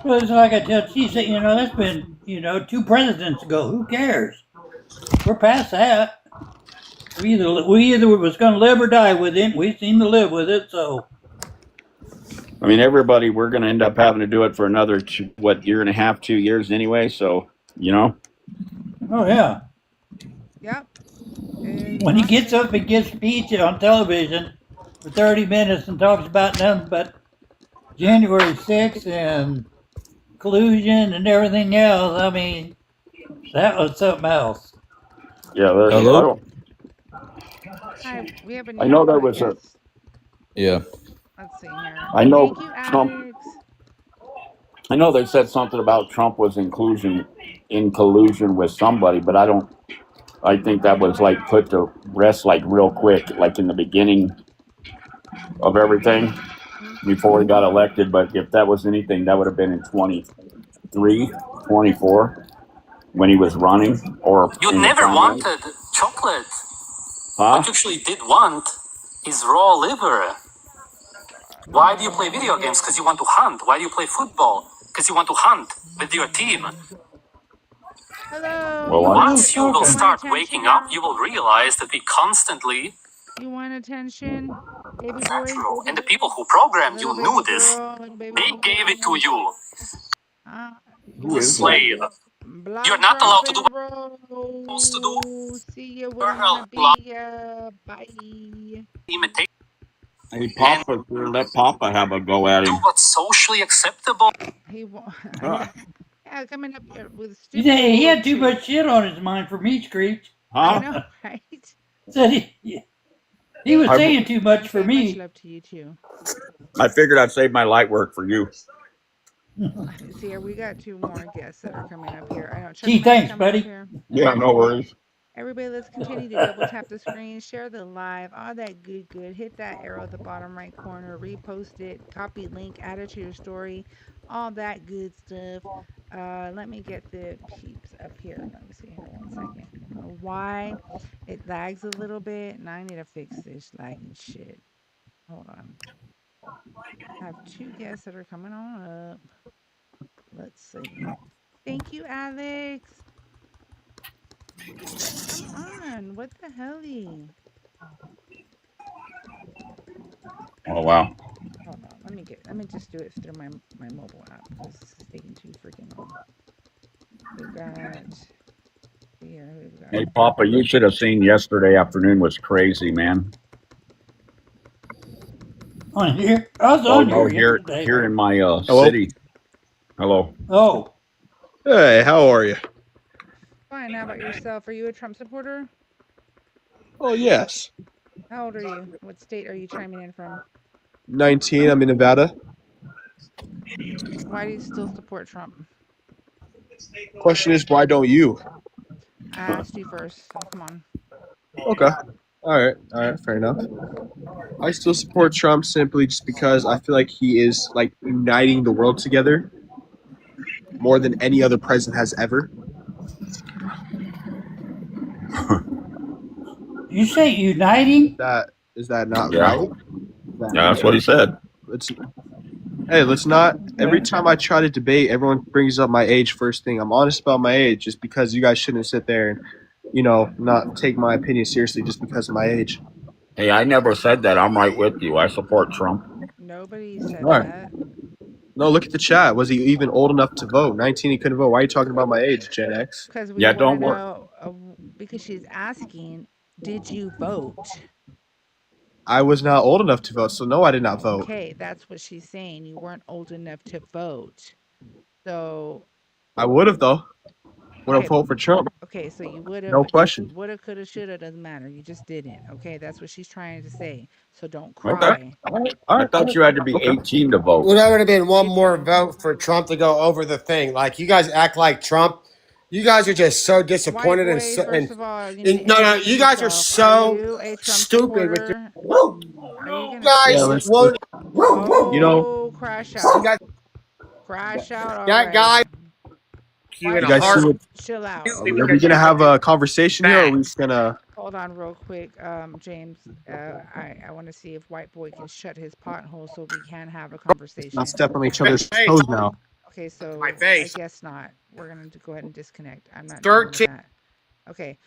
Well, it's like I tell Chief, that's been, 2 presidents ago. Who cares? We're past that. We either was going to live or die with it. We seem to live with it, so. I mean, everybody, we're going to end up having to do it for another, year and a half, 2 years anyway. So, Oh, yeah. Yep. When he gets up and gives speech on television for 30 minutes and talks about nothing but January 6th and collusion and everything else, I mean, that was something else. Yeah, Hello? Hi, we have a I new know there was yes. Yeah. Let's see here. I know Thank you, Trump. Alex. I know they said something about Trump was in collusion with somebody, but I think that was like put to rest like real quick, like in the beginning of everything before he got elected. But if that was anything, that would have been in 23, 24 when he was running or You in the never primary. wanted chocolate. Huh? What you actually did want is raw liver. Why do you play video games? Because you want to hunt. Why do you play football? Because you want to hunt with your team. Hello. Well, Once you will talking? start waking up, you will realize that we constantly. You want attention, baby That's boy? true. And the people who programmed you Little knew baby this. girl, little baby They gave it to you. You Who want is that? Slave. blood You're not allowed to do dropping what you're supposed to roll. do. See you where You're you wanna allowed be. Bye. to imitate Hey, Papa, let Papa have a go at do him. what's socially acceptable. He won't. Huh? Yeah, coming up here with He stupid had too bullshit. much shit on his mind for me, Screech. I know, right? Said he was saying too much for Much me. love to you too. I figured I'd save my light work for you. See here, we got 2 more guests that are coming up here. I know. Gee, thanks, buddy. Yeah, no worries. Everybody, let's continue to double tap the screen, share the live, all that good. Hit that arrow at the bottom right corner, repost it, copy link, add it to your story, all that good stuff. Let me get the peeps up here. Let me see here 1 second. I don't know why it lags a little bit, and I need to fix this lagging shit. Hold on. I have 2 guests that are coming on up. Let's see. Thank you, Alex. Come on. What the helly? Oh wow. Hold on. Let me just do it through my mobile app because this is taking too freaking long. We've got here. We've got. Hey, Papa, you should have seen yesterday afternoon was crazy, man. On here? I was on here yesterday. Here in my Hello? city. Hello. Oh. Hey, how are you? Fine. How about yourself? Are you a Trump supporter? Oh, yes. How old are you? What state are you chiming in from? 19, I'm in Nevada. Why do you still support Trump? Question is, why don't you? I asked you first, so come on. Okay. All right, fair enough. I still support Trump simply just because I feel like he is like uniting the world together more than any other president has ever. You say uniting? Is that not Yeah. right? Yeah, that's what he said. Let's not. Every time I try to debate, everyone brings up my age first thing. I'm honest about my age just because you guys shouldn't sit there and, not take my opinion seriously just because of my age. Hey, I never said that. I'm right with you. I support Trump. Nobody said All right. that. No, look at the chat. Was he even old enough to vote? 19, he couldn't vote. Why are you talking about my age, Gen X? Because we want to know. Because she's asking, did you vote? I was not old enough to vote, so no, I did not vote. Okay, that's what she's saying. You weren't old enough to vote. So. I would have, though. Would have voted for Trump. Okay, so you would have. No question. Woulda, coulda, shoulda, doesn't matter. You just didn't. Okay, that's what she's trying to say. So don't cry. I thought you had to be 18 to vote. Well, that would have been one more vote for Trump to go over the thing. Like, you guys act like Trump. You guys are just so disappointed White boy, first of all, no, you guys are so stupid with your. You guys won't. Crash out. Crash out. All right. Guy. You guys see what? Chill out. Are we gonna have a conversation here, or are we just gonna? Hold on, real quick, James. I want to see if White Boy can shut his pothole so we can have a conversation. Not step on each other's toes now. Okay, so I guess not. We're gonna go ahead and disconnect. I'm not doing that. Okay,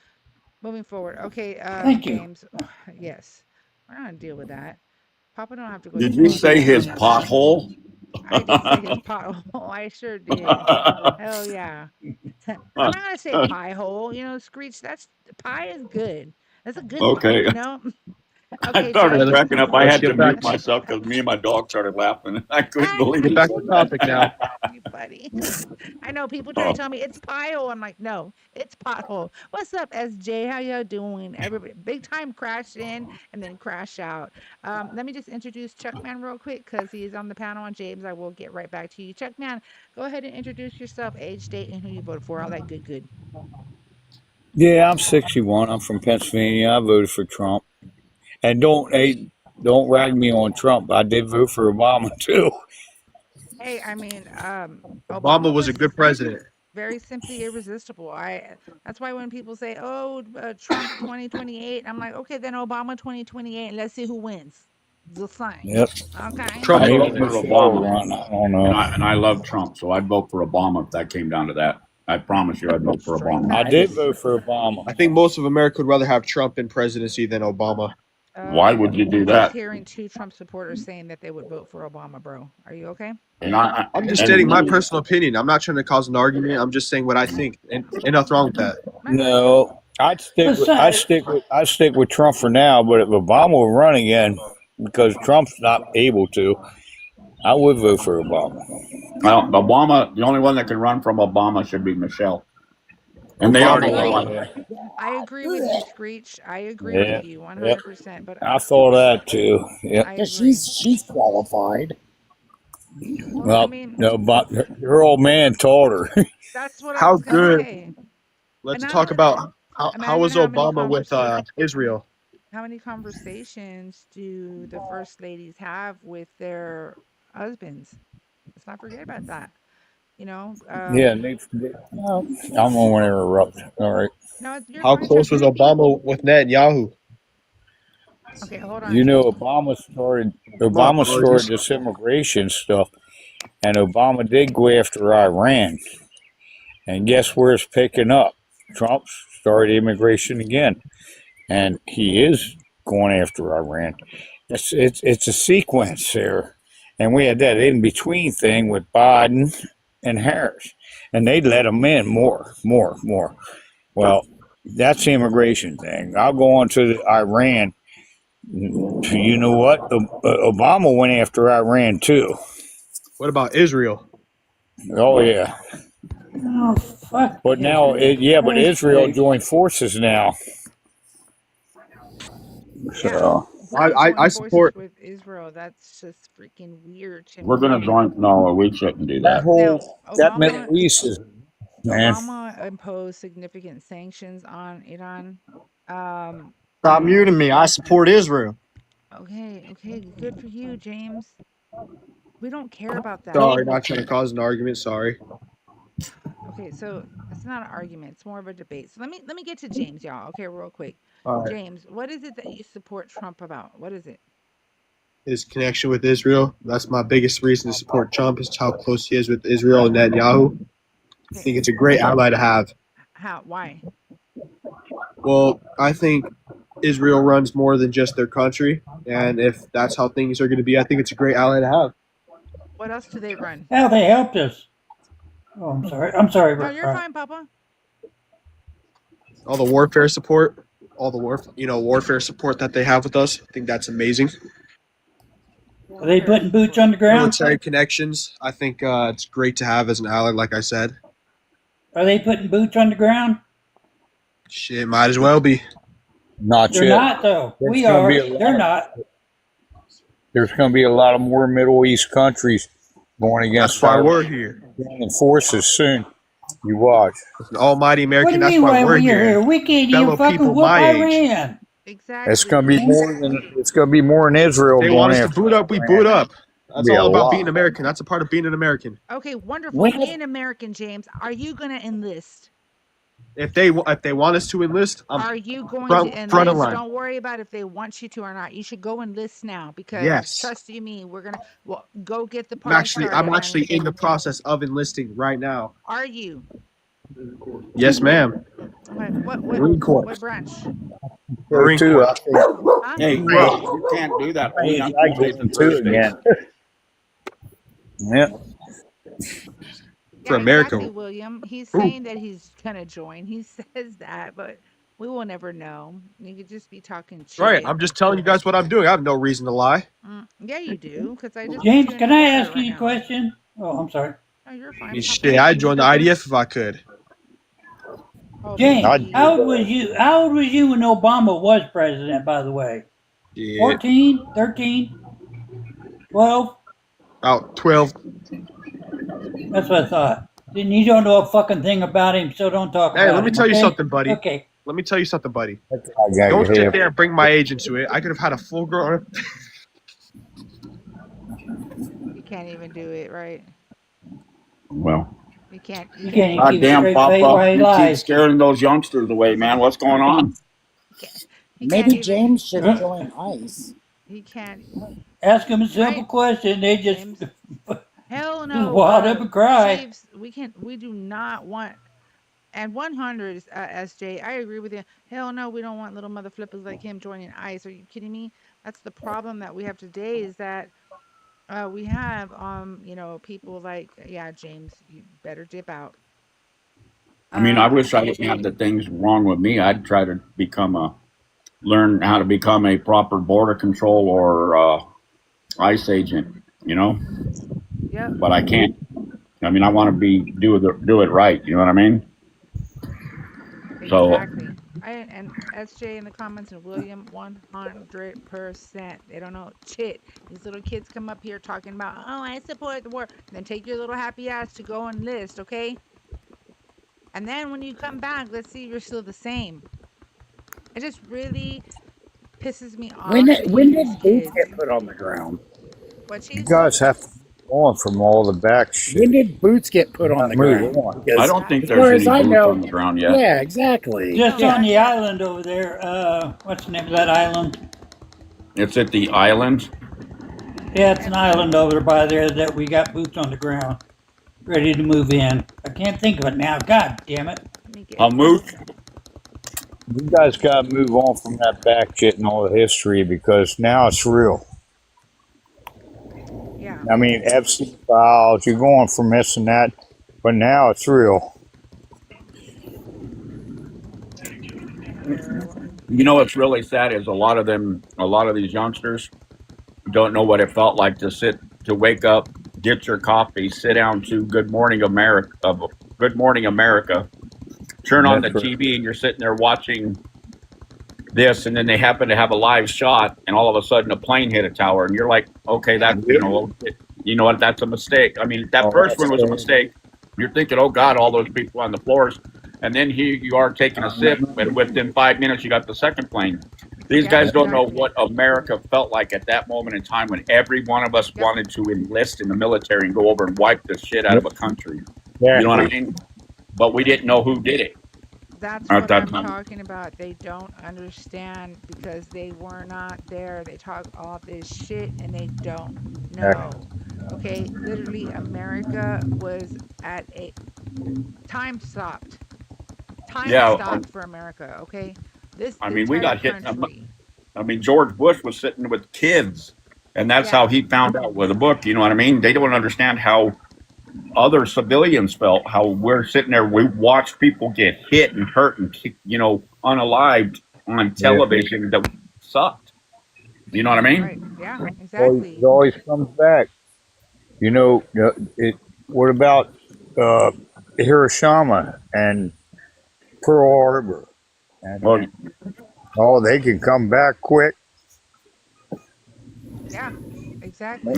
moving forward. Okay, Thank James. Yes, we're not gonna deal with that. Papa don't have to go. Did you say his pothole? I did say his pothole. I sure did. Hell yeah. I'm not gonna say pie hole. Screech. Pie is good. That's a good one, Okay. you know? I Okay, started James. cracking up. I Let's had to get back mute myself because me and my dog started laughing. I couldn't Ah, believe get he back to said topic now. that. you buddy. I know people try to Oh, tell me it's pothole. I'm like, no, it's pothole. What's up, SJ? How y'all doing? Everybody, big time crash in and then crash out. Let me just introduce Chuckman real quick because he is on the panel. And James, I will get right back to you. Chuckman, go ahead and introduce yourself, age, date, and who you voted for. All that good. Yeah, I'm 61. I'm from Pennsylvania. I voted for Trump. And don't rag me on Trump. I did vote for Obama too. Hey, I mean, Obama Obama was a was good president. very simply irresistible. That's why when people say, "Oh, Trump 2028," I'm like, "Okay, then Obama 2028, and let's see who wins." The same. Yep. Okay. Trump I'd Maybe vote voted. for Michelle will Obama, run. I don't and know. I love Trump, so I'd vote for Obama if that came down to that. I promise you, I'd vote for Straight Obama. I facts. did vote for Obama. I think most of America would rather have Trump in presidency than Obama. Why would you do I'm just that? hearing two Trump supporters saying that they would vote for Obama, bro. Are you okay? And I I'm just and stating my personal opinion. I'm not trying to cause an argument. I'm just saying what I think, and ain't nothing wrong with that. No, I stick with Trump for now. But if Obama will run again, because Trump's not able to, I would vote for Obama. well, Obama, the only one that can run from Obama should be Michelle, and they already know. I agree with you, Screech. I agree with Yeah. you Yep. 100%. But I thought that too. Yep. I Because agree. she's qualified. Well, I Well, mean, no, but her old man told her. that's what I How was gonna good? say. Let's talk Imagine, about how imagine was how many Obama with conversations. Israel? How many conversations do the first ladies have with their husbands? Let's not forget about that. You know, Yeah, well, I'm going to interrupt. All right. no, you're How fine, close was Chuckman. Obama with Netanyahu? Okay, hold on, You know, James. Come on, Obama started gorgeous. this immigration stuff, and Obama did go after Iran. And guess where it's picking up? Trump started immigration again, and he is going after Iran. It's a sequence there, and we had that in between thing with Biden and Harris, and they let them in more. Well, that's the immigration thing. I'll go on to Iran. You know what? Obama went after Iran too. What about Israel? Oh yeah, Oh, fuck but now, Israel. but Christ Israel sakes. joined forces now. Yeah, So who would I join forces support. with Israel? That's just freaking weird to We're me. gonna join. No, we shouldn't do that that. Now, that Obama Middle East is, man. Obama imposed significant sanctions on Iran. You Stop know, muting me. I support Israel. okay, good for you, James. We don't care about that. Sorry, not trying to cause an argument. Sorry. Okay, so it's not an argument, it's more of a debate. So let me get to James, y'all. Okay, real quick. All right. James, what is it that you support Trump about? What is it? His connection with Israel. That's my biggest reason to support Trump is how close he is with Israel and Netanyahu. I Okay, think it's a great ally to have. how? Why? Well, I think Israel runs more than just their country, and if that's how things are going to be, I think it's a great ally to have. What else do they run? Hell, they helped us. Oh, I'm sorry. No, you're fine, Papa. All the warfare support, all the warfare support that they have with us. I think that's amazing. Are they putting boots on the ground? Military connections. I think it's great to have as an ally, like I said. Are they putting boots on the ground? Shit, might as well be. Not They're yet. not, though. There's We gonna are. be a lot They're of- not. There's going to be a lot of more Middle East countries going against That's why our we're here. joining forces soon. You watch. As an almighty What do American, you that's mean why why we're we're here. here? We can't even Fellow fucking people whoop my age. Iran. Exactly. It's going to be more than it's going to be more in Israel They going want us to after boot up, we Iran. boot up. That's Be a all about lot. being American. That's a part of being an American. Okay, wonderful. When- Being American, James, are you gonna enlist? If they want us to enlist, Are you going to front of enlist? line. Don't worry about if they want you to or not. You should go enlist now because Yes. trust you me, we're gonna go get the I'm party actually started. in the process of enlisting right now. Are you? Yes, ma'am. Okay, Marine Corps. what branch? Marine Too, Corps. I think. Huh? Hey, you can't do that. Only on I Tuesdays get and too Thursdays. again. Yeah. For Yeah, America. exactly, William. He's saying that he's gonna join. He says that, but We will never know. You could just be talking Right. shit. I'm just telling you guys what I'm doing. I have no reason to lie. Yeah, you do, because I just put James, you in can a I corner ask right you a now. question? Oh, I'm sorry. Oh, you're I fine. mean, Pop shit, in. I'd join the IDF if I could. Oh, James, baby. how old was you? How old was you when Obama was president? By the way, Shit. 14, 13, 12? About 12. That's what I thought. Then you don't know a fucking thing about him, so don't talk Hey, about let me him. tell you Okay? something, buddy. Okay. Let me tell you something, buddy. I gotta Don't get sit here. there and bring my age into it. I could have had a full grown. You can't even do it, right? Well, You can't. You You can't can't even even keep a say goddamn, it. straight face Papa, while he you keep lies. scaring those youngsters away, man. What's going on? He can't Maybe even. James should join ICE. He can't. Ask him a simple Right, question. They just James? Hell just no. wad up and cry. Chiefs. We can. We do not want. And 100 is SJ. I agree with you. Hell no, we don't want little mother flippers like him joining ICE. Are you kidding me? That's the problem that we have today. Is that we have people like James. You better dip out. I mean, I wish I didn't have the things wrong with me. I'd try to learn how to become a proper border control or ICE agent, Yep. but I can't. I mean, I want to do it right. You know what I mean? So, Exactly. And SJ in the comments and William 100%. They don't know shit. These little kids come up here talking about, oh, I support the war. Then take your little happy ass to go enlist, okay? And then when you come back, let's see if you're still the same. It just really pisses me off to When hear did these boots kids. get put on the ground? What, You Chiefs? guys have to move on from all the back shit. When did boots get put on the Move ground? on. I Because don't think as there's far as any I boots on know, the ground yet. yeah, exactly. Just No, on not the yet. island over there. What's the name of that island? It's at the island. Yeah, it's an island over by there that we got boots on the ground, ready to move in. I can't think of it now. God damn it. Let me get Hammock. You guys got to move on from that back shit and all the history because now it's real. Yeah. I mean, Epstein files, you're going from this and that, but now it's real. You know what's really sad is a lot of these youngsters don't know what it felt like to wake up, get your coffee, sit down to Good Morning America, turn on the That's right. TV, and you're sitting there watching this, and then they happen to have a live shot, and all of a sudden a plane hit a tower, and you're like, okay, that's you know what, that's a mistake. I mean, that Oh, first that's one was a good. mistake. You're thinking, oh God, all those people on the floors, and then here you are taking a sip, and within 5 minutes you got the second plane. These Yeah, guys don't know exactly. what America felt like at that moment in time when every one of us Yep. wanted to enlist in the military and go over and wipe the shit out of a country. You know what I mean? But we didn't know who did it That's at what that I'm time. talking about. They don't understand because they were not there. They talk all this shit and they don't know. Okay, literally, America was at a time stopped. Time Yeah, stopped for America. Okay, this I mean, we entire got hit. country. I mean, George Bush was sitting with kids, and that's how Yeah, he found out with a book. You know what I mean? They don't understand how other civilians felt. How we're sitting there, we watch people get hit and hurt and unalived on television that sucked. You know what I mean? right. Yeah, It exactly. always comes back. What about uh, Hiroshima and Pearl Harbor? And Well, they can come back quick. Yeah, exactly.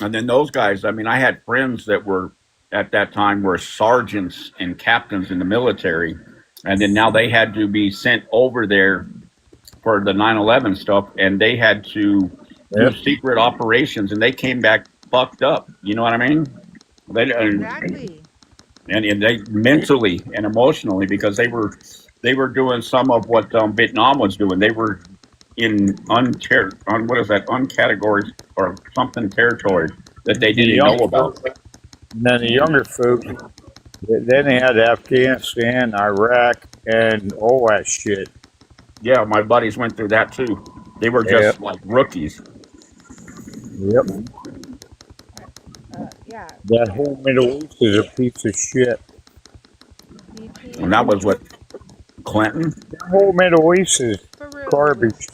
and then those guys. I mean, I had friends that were at that time were sergeants and captains in the military, and then now they had to be sent over there for the 9/11 stuff, and they had to do Yep. secret operations, and they came back fucked up. You know what I mean? They Exactly. and they mentally and emotionally because they were doing some of what Vietnam was doing. They were in what is that uncategories or something territory that they The didn't young know about. folks, and then the younger folks, then they had Afghanistan, Iraq, and all that shit. Yeah, my buddies went through that too. They were just like rookies. Yep. Yeah. That whole Middle East is a piece of shit. And that was what Clinton. The whole Middle East is For real, garbage. Lewis.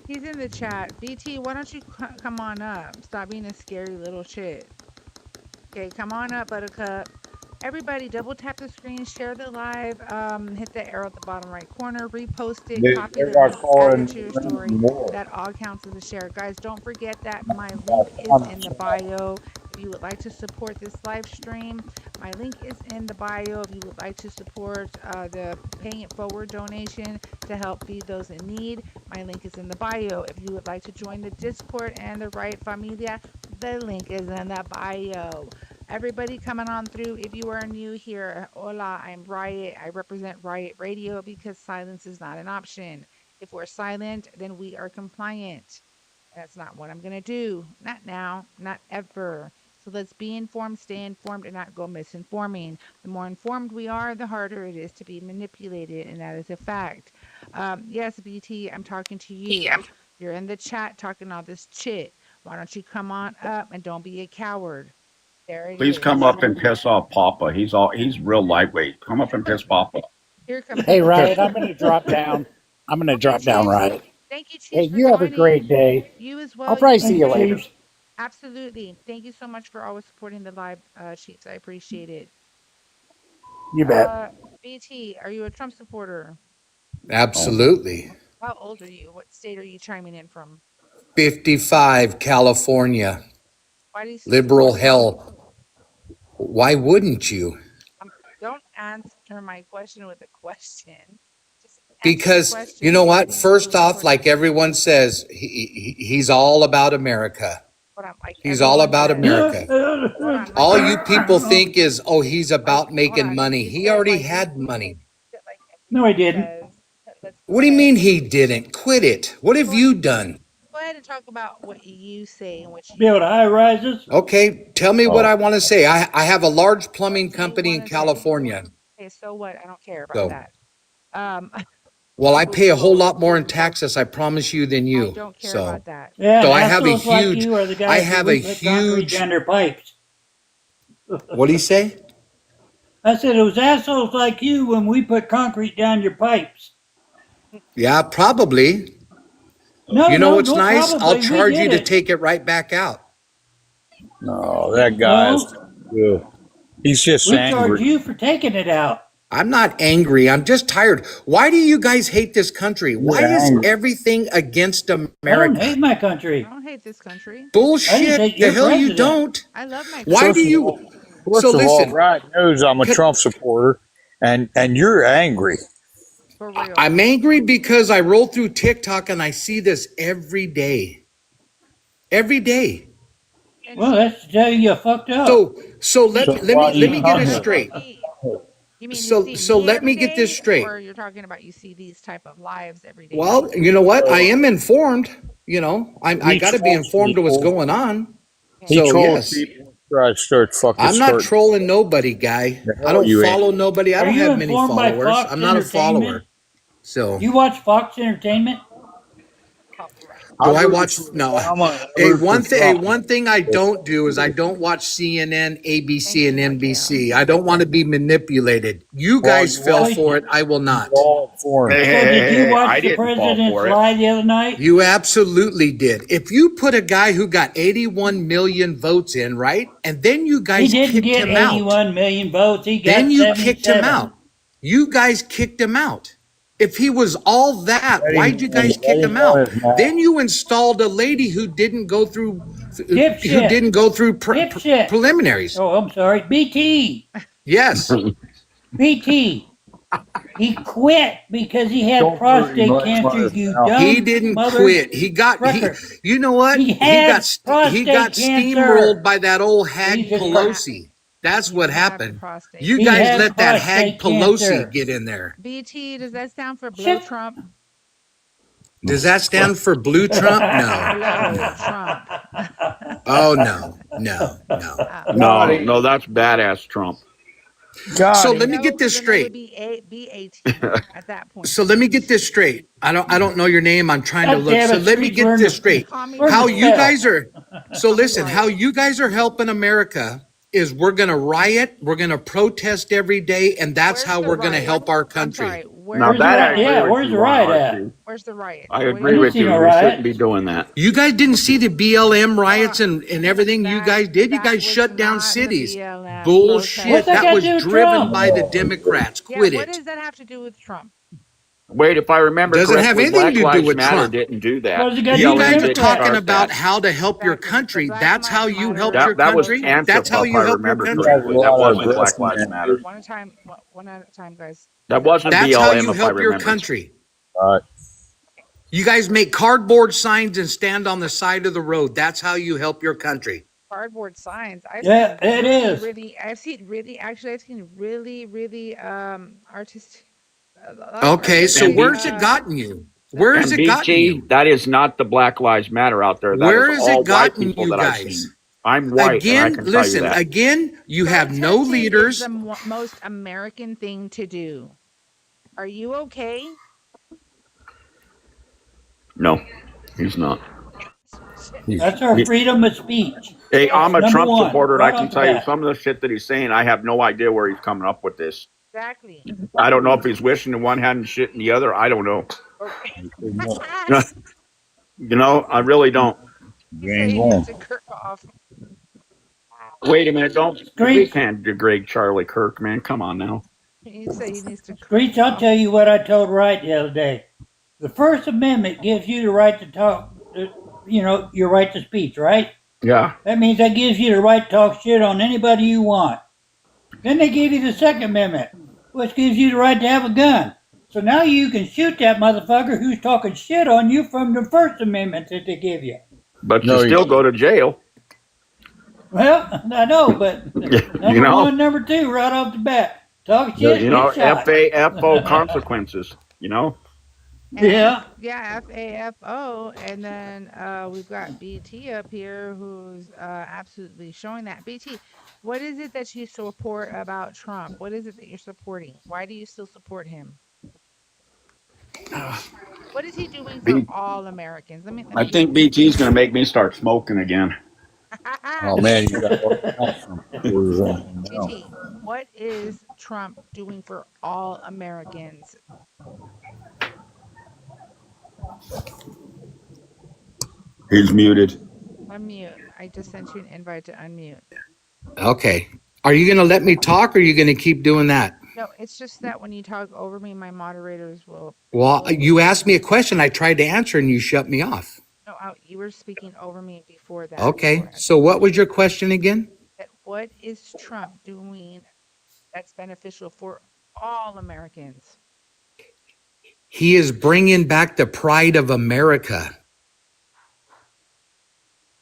He's in the chat. BT, why don't you come on up? Stop being a scary little shit. Okay, come on up, Buttercup. Everybody, double tap the screen, share the live, hit the arrow at the bottom right corner, repost it, They copy the got link, caught add in it to your the story. war. That all counts as a share. Guys, don't forget that my link is in the bio. If you would like to support this live stream, my link is in the bio. If you would like to support the paying it forward donation to help feed those in need, my link is in the bio. If you would like to join the Discord and the Riot Familia, the link is in the bio. Everybody coming on through. If you are new here, hola, I'm Riot. I represent Riot Radio because silence is not an option. If we're silent, then we are compliant. That's not what I'm going to do. Not now, not ever. So let's be informed, stay informed, and not go misinforming. The more informed we are, the harder it is to be manipulated, and that is a fact. Yes, BT, I'm talking to you. You're in the chat talking all this shit. Why don't you come on up and don't be a coward? There it Please is. come up and piss off Papa. He's real lightweight. Come up and piss Papa. Here comes Hey, the Riot, I'm going to drop down. I'm going to drop down, Chiefs. Riot. Thank you, Hey, Chiefs, for you have a joining. great day. You as well. I'll probably You see be you great. later. Chiefs. Absolutely. Thank you so much for always supporting the live, Chiefs. I appreciate it. You bet. BT, are you a Trump supporter? Absolutely. How old are you? What state are you chiming in from? 55, California. Why do you Liberal support him? hell. Why wouldn't you? Don't answer my question with a question. Just answer the Because question. you know what? Why do First you off, support like him? everyone says, he's all about America. Hold on, like He's all everyone about says. America. Hold on, like All you everyone people says. think is, oh, he's about Hold making on. money. You He said already like had money. like No, he everyone didn't. says. Let's go What do you ahead. mean he didn't? Quit it. What have you done? Go ahead and talk about what you say and what you Build high rises. Okay, tell me what I want to say. I have a large plumbing company in wanna say. California. Okay, so what? I don't care about So, that. well, I pay a whole lot more in taxes, I promise you, than you. I don't care So, about that. Yeah, so and I have a assholes like huge. you are the I guys that have we a put concrete huge. down their pipes. What do you say? I said it was assholes like you when we put concrete down your pipes. Yeah, probably. No, You know no, what's no, nice? probably. I'll We charge you did to it. take it right back out. No, that guy is good. He's just We charge angry. you for taking it out. I'm not angry. I'm just tired. Why do you guys hate this country? Why You're is angry. everything against I don't America? hate my country. I don't hate this country. I just Bullshit. hate The your hell you president. don't. I love my Why do First of you? all, So first of all, listen. Riot knows I'm a Could- Trump supporter, and you're angry. For real. I'm angry because I roll through TikTok and I see this every day. Every day. Well, that's to tell you you fucked up. So let So me why let you me get come it here? straight. You mean So you see so me let every me get this day, straight. or you're talking about you see these type of lives every day? Well, you know what? I am informed. You know, I He got to be trolls informed of what's people. going on. He So trolls yes, people. Try to start fucking I'm not starting. trolling nobody, guy. The I hell don't you ain't. follow nobody. I Are don't you have many informed by followers. Fox I'm not a Entertainment? follower. So You watch Fox Entertainment? do I root watch? for No. Obama, I Hey, root for Trump. one thing I don't do is I don't watch CNN, ABC, and NBC. I don't want to be manipulated. You Well, guys you fell watch for it. I will not. all for him. So did you watch I the didn't fall president's for it. lie the other night? You absolutely did. If you put a guy who got 81 million votes in, right? And then you He guys didn't kicked get him out. 81 million votes. He Then got you kicked him 77. out. You guys kicked him out. If he was all that, why'd you guys kick him out? Then you installed a lady who didn't go through Dipshit. preliminaries. Oh, I'm sorry. BT. Yes. BT. He quit because he had prostate cancer, you dumb He didn't mother quit. You know what? He got prostate steamrolled cancer. by that old hag Jesus Pelosi. That's what happened. You He guys had let that hag prostate Pelosi cancer. get in there. BT, does that stand for Blow Trump? Does that stand for blue Trump? No. Blow Trump. Oh no. No. No, that's badass Trump. So let me get this straight. BAT at that point. So let me get this straight. I don't know your name. I'm trying to God look. damn So it, let me Streets, get we're in this the- straight. we're in How the you spell. guys are. So listen, how you guys are helping America is we're going to riot, we're going to protest every day, and that's how we're going to help our country. Now that I agree with where's you the on, riot Archie. at? Where's the riot? I agree with you. We shouldn't be doing that. You guys didn't see the BLM riots and everything you guys did? You guys shut down cities. Bullshit. What's that That got was to do with driven Trump? by the Democrats. Yeah, Quit what it. does that have to do with Trump? Wait, if I remember Doesn't have correctly, anything Black to do Lives with Matter Trump. didn't do that. What's it got to You do with guys are didn't Democrats? talking start about that. how to help your country. That's how you help your That was country. That's how Antifa, if you I help your remember country. correctly. That wasn't Black Lives Matter. One at a time, guys. That wasn't That's how BLM, you if I help your remember. country. All right. You guys make cardboard signs and stand on the side of the road. That's how you help your country. Cardboard signs. Yeah, it is. I've seen really artistic. Okay, so And where's it gotten you? Where has And it gotten BT, you? that is not the Black Lives Matter out there. That Where is has all it white gotten people you that I've guys? seen. I'm white, and I Again, can tell you listen, that. again, you have no Protesting leaders. is the most American thing to do. Are you okay? No, he's not. That's our freedom of speech. Hey, I'm a Number Trump one, supporter, and right I can off the tell you bat. some of the shit that he's saying, I have no idea where he's coming up with this. Exactly. I don't know if he's wishing in one hand and shit in the other. I don't know. You know, I really don't. He said he needs to kirk off. Wait a minute, don't. We Screech. can't degrade Charlie Kirk, man. Come on now. He said he needs to. Screech, I'll tell you what I told Wright the other day. The First Amendment gives you the right to talk, your right to speech, right? Yeah. That means that gives you the right to talk shit on anybody you want. Then they give you the Second Amendment, which gives you the right to have a gun. So now you can shoot that motherfucker who's talking shit on you from the First Amendment that they give you. But you still go to jail. Well, I know, but number one, number two, right off the bat. Talk shit, You know, get shot. FAFO consequences, you know? Yeah. Yeah, FAFO. And then we've got BT up here who's absolutely showing that. BT, what is it that you support about Trump? What is it that you're supporting? Why do you still support him? What is he doing for all Americans? I think BT's going to make me start smoking again. Oh man, you got BT, what is Trump doing for all Americans? He's muted. Unmute. I just sent you an invite to unmute. Okay. Are you going to let me talk or are you going to keep doing that? No, it's just that when you talk over me, my moderators will. Well, you asked me a question. I tried to answer and you shut me off. No, you were speaking over me before that. Okay. So what was your question again? What is Trump doing that's beneficial for all Americans? He is bringing back the pride of America.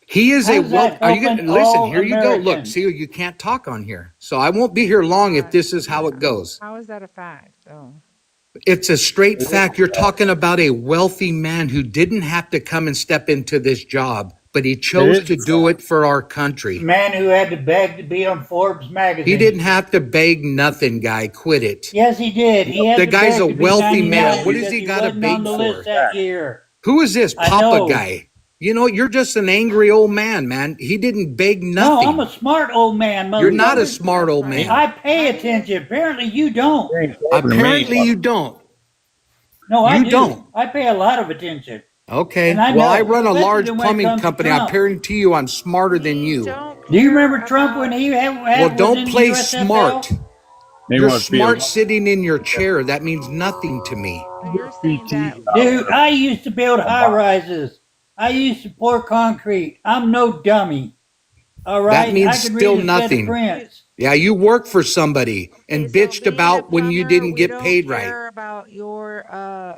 He is How's that are you going to helping listen? all Here you go. Look, Americans? see, you can't talk on here. So I won't be here long if this is how it goes. How is that a fact, though? It's a straight fact. You're talking about a wealthy man who didn't have to come and step into this job, but he chose to do it for our country. Man who had to beg to be on Forbes magazine. He didn't have to beg nothing, guy. Quit it. Yes, he did. He had The to guy's beg a to be wealthy 99 man. What does because he got to wasn't beg on the for? list that year. Who is this I Papa know. guy? You know, you're just an angry old man. He didn't beg No, nothing. I'm a smart old man. You're not a motherfucker. smart old man. I pay attention. Apparently, you don't. Apparently you don't. No, I You do. don't. I pay a lot of attention. Okay. And I Well, know, I run a especially large when it plumbing comes to company. I Trump. guarantee you I'm smarter than you. Do you remember Trump when he Well, was don't in the play USFL? smart. They You're must be smart a- sitting in your chair. That means nothing to me. You're saying that. Dude, I used to build high rises. I used to pour concrete. I'm no dummy. All right, That means I can still read a set of nothing. prints. Yeah, you work for somebody and bitched about when you didn't get paid right. Care about your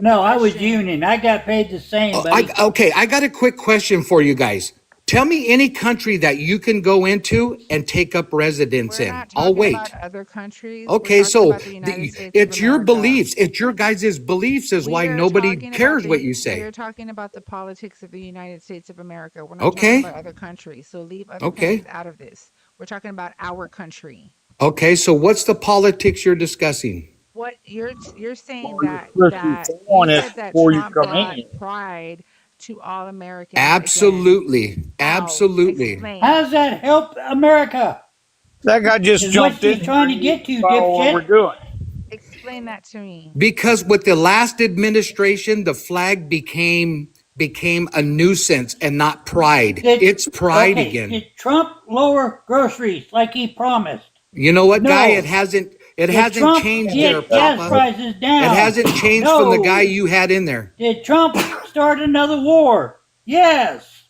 No, I was union. I got paid the same. Buddy. I got a quick question for you guys. Tell me any country that you can go into and take up residence in. I'll wait. Other countries. Okay, so it's your beliefs. It's your guys' beliefs is why nobody cares what you We're say. talking about the politics of the United States of America. We're not Okay. talking about other countries. So leave other Okay. countries out of this. We're talking about our country. Okay, so what's the politics you're discussing? What you're saying that first that and foremost you said that before you Trump come brought in. pride to all Americans. Absolutely. Absolutely. How's that help America? That guy just Is jumped what she's in. trying to get to, Follow what we're dipshit. doing. Explain that to me. Because with the last administration, the flag became a nuisance and not pride. It's pride again. Did Trump lower groceries like he promised? You know what, No. guy? It hasn't Trump changed get there, gas Papa. prices down? It hasn't changed from the guy you had in there. Did Trump start another war? Yes.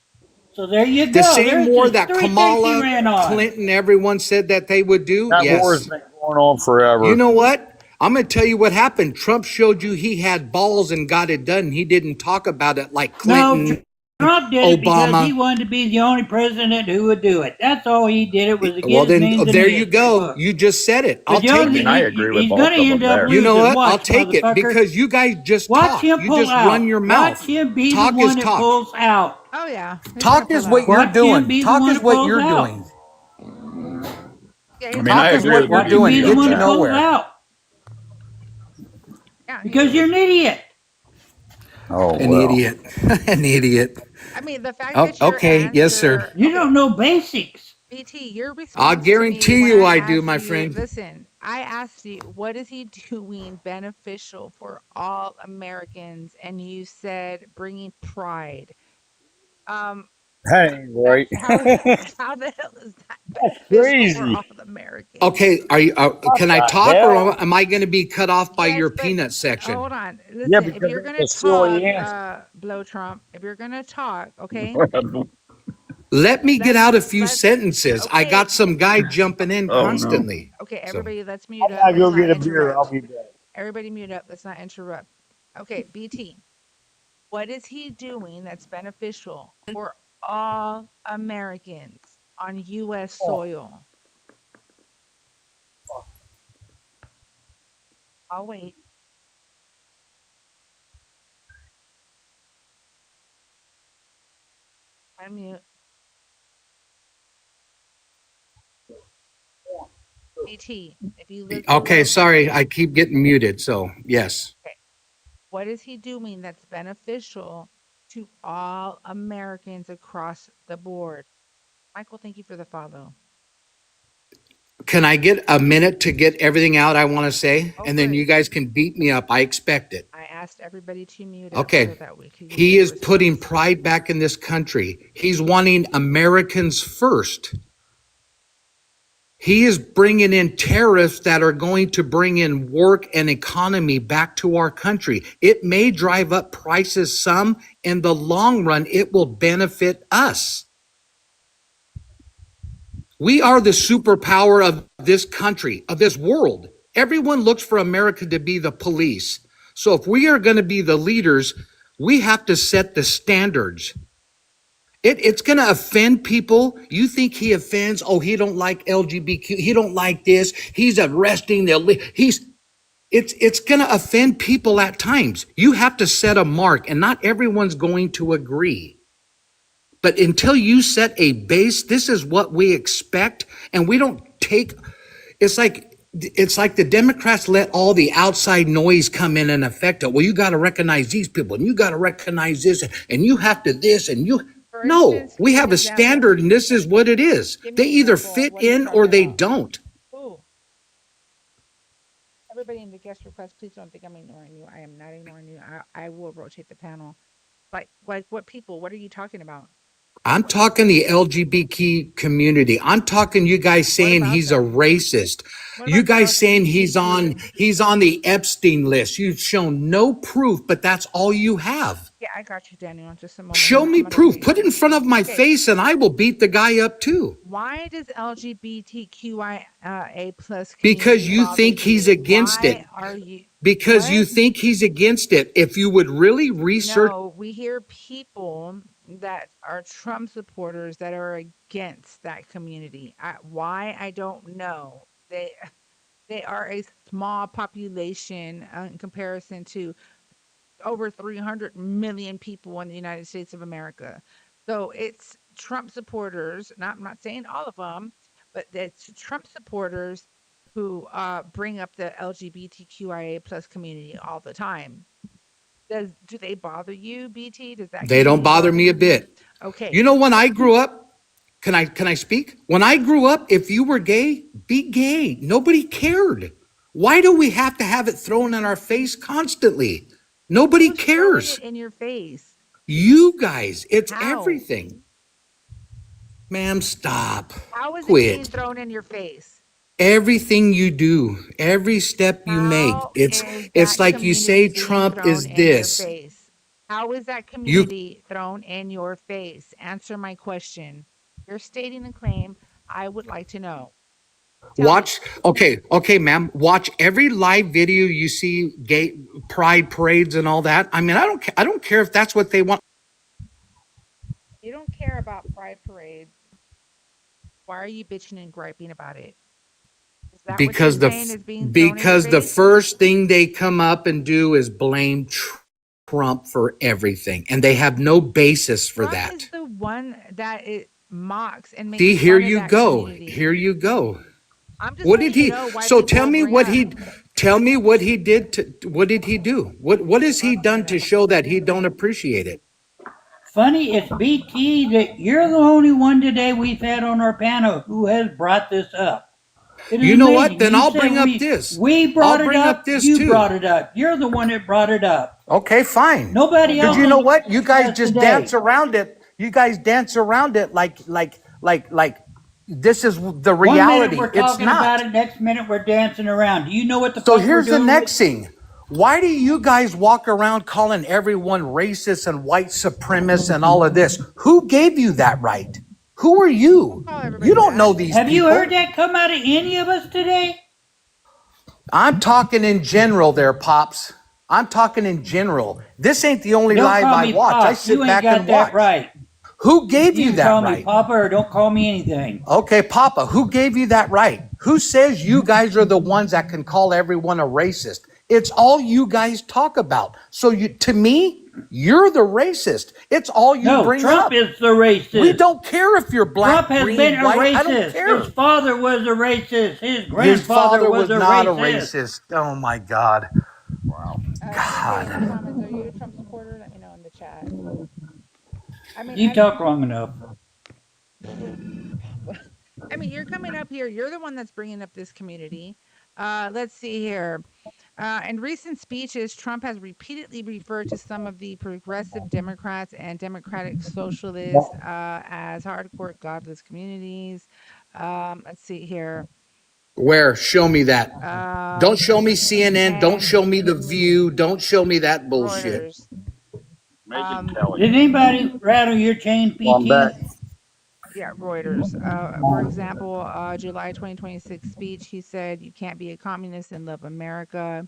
So there you go. The same There's war just that 3 things he Kamala, ran on. Clinton, everyone said that they would do. That Yes. war's been going on forever. You know what? I'm going to tell you what happened. Trump showed you he had balls and got it done. He didn't talk about it like Clinton. No, Trump did it because Obama. he wanted to be the only president who would do it. That's all he did. It was to get Well, his then means there and you ends. go. You just said it. I'll But the take only it. thing I agree with he's both gonna of them end up there. You know losing. what? I'll Watch, take it motherfucker. because you guys just Watch talk. him You pull just out. run your mouth. Watch him be Talk the is one that talk. pulls out. Oh yeah. He's Talk gonna is pull what out. you're Watch him doing. be the Talk one is that what pulls you're out. doing. Yeah, I he's mean, gonna I Talk is agree what with you're what Watch you him doing. be It the gets one you that pulls nowhere. out. yeah, Because you're an idiot. Oh, An well. idiot. An idiot. I mean, the fact Oh, that your okay. Yes, sir. answer, You okay, don't know basics. BT, your I'll response to me guarantee when you I I do, asked my you, friend. listen, I asked you, what is he doing beneficial for all Americans? And you said bringing pride. Um, That ain't right. how the hell is that That's beneficial for crazy. all Americans? Okay, are you? What Can I the talk, hell? or am I going to be cut off by Yes, your but peanut section? hold on. Yeah, Listen, if because you're gonna that's a silly talk, answer. Blow Trump, if you're gonna talk, okay, Let me get out a few let's sentences. I okay, got some guy jumping in Oh no. constantly. okay, So everybody, let's mute I'm up. gonna go Let's not get a beer. I'll interrupt. be back. Everybody mute up. Let's not interrupt. Okay, BT, what is he doing that's beneficial for all Americans on U.S. soil? I'll wait. Unmute. BT, if you listen okay, to, sorry, I keep getting muted. So yes, okay, what is he doing that's beneficial to all Americans across the board? Michael, thank you for the follow. can I get a minute to get everything out I want to say, Go and for then you it. guys can beat me up? I expect it. I asked everybody to mute up so Okay. that we could He get a is putting response. pride back in this country. He's wanting Americans first. He is bringing in tariffs that are going to bring in work and economy back to our country. It may drive up prices some. In the long run, it will benefit us. We are the superpower of this country, of this world. Everyone looks for America to be the police. So if we are going to be the leaders, we have to set the standards. It's going to offend people. You think he offends? Oh, he don't like LGBTQ. He don't like this. He's arresting it's going to offend people at times. You have to set a mark, and not everyone's going to agree. But until you set a base, this is what we expect, and we don't take. It's like the Democrats let all the outside noise come in and affect it. Well, you got to recognize these people, and you got to recognize this, and you have to this, and you. For No, instance, we give me have an a example. standard, and this is what it is. Give me They an either example of fit what he's in talking or they about. don't. Ooh. Everybody in the guest request, please don't think I'm ignoring you. I am not ignoring you. I will rotate the panel. Like what people? What are you talking about? I'm talking the LGBT community. I'm talking you guys saying about he's a them? racist. What You about the guys saying he's LGBTQ? on the Epstein list. You've shown no proof, but that's all you have. Yeah, I got you, Daniel. Just a moment. Show me I'm gonna proof. read. Put it in front of my Okay. face and I will beat the guy up too. Why does LGBTQIA plus Because community you bother think he's you? against it. Why are you? Because you What? think he's against it. If you would really research. No, we hear people that are Trump supporters that are against that community. Why? I don't know. They are a small population in comparison to over 300 million people in the United States of America. So it's Trump supporters, I'm not saying all of them, but it's Trump supporters who bring up the LGBTQIA plus community all the time. Do they bother you, BT? Does that They don't community bother me a you? bit. Okay. You know, when I grew up, can I speak? When I grew up, if you were gay, be gay. Nobody cared. Why do we have to have it thrown in our face constantly? Nobody Who's throwing cares. it in your face? You guys, it's How? everything. Ma'am, stop. How is it being Quit. thrown in your face? Everything you do, every step you make, How it's is that like you say community being Trump thrown is in your this. face? How is that You community thrown in your face? Answer my question. You're stating a claim. I would like to know. Tell me. watch, okay, ma'am, watch every live video you see, gay pride parades and all that. I mean, I don't care if that's what they want. You don't care about pride parades. Why are you bitching and griping about it? Is that what you're Because saying is being thrown in your because the face? first thing they come up and do is blame Trump for everything, and they have no basis for Trump that. is the one that it mocks and makes See, here fun of you that go. community. Here you go. I'm just What letting did you he? know why So people tell me bring what up. he. Tell me what he did. What did he do? What has he done to show that he don't appreciate it? Funny, it's BT that you're the only one today we've had on our panel who has brought this up. It is You know amazing. what? Then You I'll said bring up this. We brought I'll it bring up. up this You too. brought it up. You're the one that brought it up. Okay, fine. Nobody else. Because you know on what? You guys us just today. dance around it. You guys dance around it like this is the 1 minute reality. we're It's talking about not. it. Next minute we're dancing around. Do you know what the So fuck we're here's the doing? next thing. Why do you guys walk around calling everyone racist and white supremacist and all of this? Who gave you that right? Who are you? You don't know these Have you people. heard that come out of any of us today? I'm talking in general there, Pops. I'm talking in general. This ain't the only Don't live call I me watch. Pop. I sit You ain't back got and that watch. right. Who gave You you can that call me right? Papa or don't call me anything. Okay, Papa, who gave you that right? Who says you guys are the ones that can call everyone a racist? It's all you guys talk about. So to me, you're the racist. It's all you No, bring Trump up. is the racist. We don't care if you're black, Trump has green, been a white. I don't racist. care. His father was a racist. His His grandfather father was a not a racist. racist. Oh my God. Wow. CJ in the comments, are you a Trump supporter? Let me know in the chat. I mean, You talk long enough. I mean, you're coming up here. You're the one that's bringing up this community. Let's see here. In recent speeches, Trump has repeatedly referred to some of the progressive Democrats and Democratic Socialists as hardcore godless communities. Let's see here. Where? Show me that. Don't show me CNN. Don't and show me The View. Don't show me that bullshit. Reuters. Megan Kelly. Did anybody rattle your chain, Well, I'm back. PT? Yeah, Reuters. For example, July 2026 speech, he said, "You can't be a communist and love America."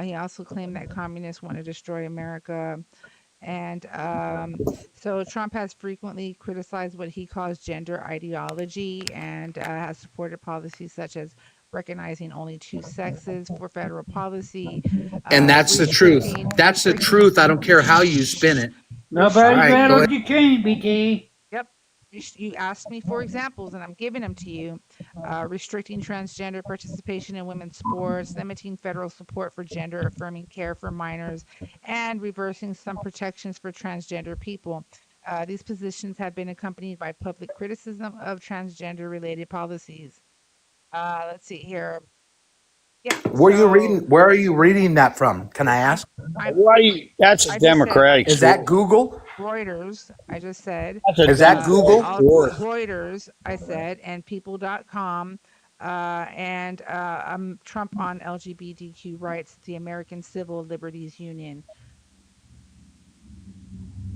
He also claimed that communists want to destroy America. And so Trump has frequently criticized what he calls gender ideology and has supported policies such as recognizing only two sexes for federal policy. And that's the truth. That's the truth. I don't care how you spin it. Nobody All right, go rattled ahead. your chain, BT. Yep. You asked me for examples, and I'm giving them to you. Restricting transgender participation in women's sports, limiting federal support for gender affirming care for minors, and reversing some protections for transgender people. These positions have been accompanied by public criticism of transgender related policies. Let's see here. Yeah. Where are you reading that from? Can I ask? That's a Democratic Is that Google? Reuters, I just said. Is that Google? Reuters, I said, and people.com, and Trump on LGBTQ rights, the American Civil Liberties Union.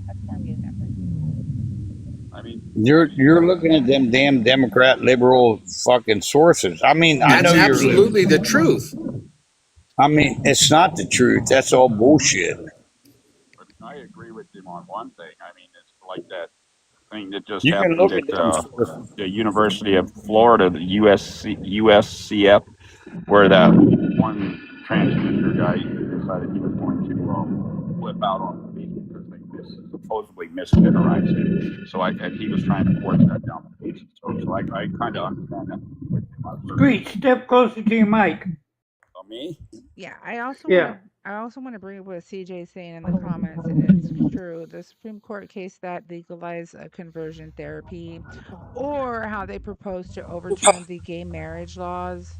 That's where I'm getting that from. I mean, you're looking at them damn Democrat liberal fucking sources. I mean, I know That's you're absolutely the truth. I mean, it's not the truth. That's all bullshit. but I agree with him on one thing. I mean, it's like that thing that just You can happened look at at them sources. the University of Florida, the USCF, where that one transgender guy decided he was going to flip out on the beach because they supposedly misgenderized him. So and he was trying to force that down the beach. So I kind of understand that with him. Screech, step closer to your mic. Oh, me? Yeah, I also Yeah. want to bring up what CJ is saying in the comments, and it's true. The Supreme Court case that legalized conversion therapy, or how they propose to overturn the gay marriage laws.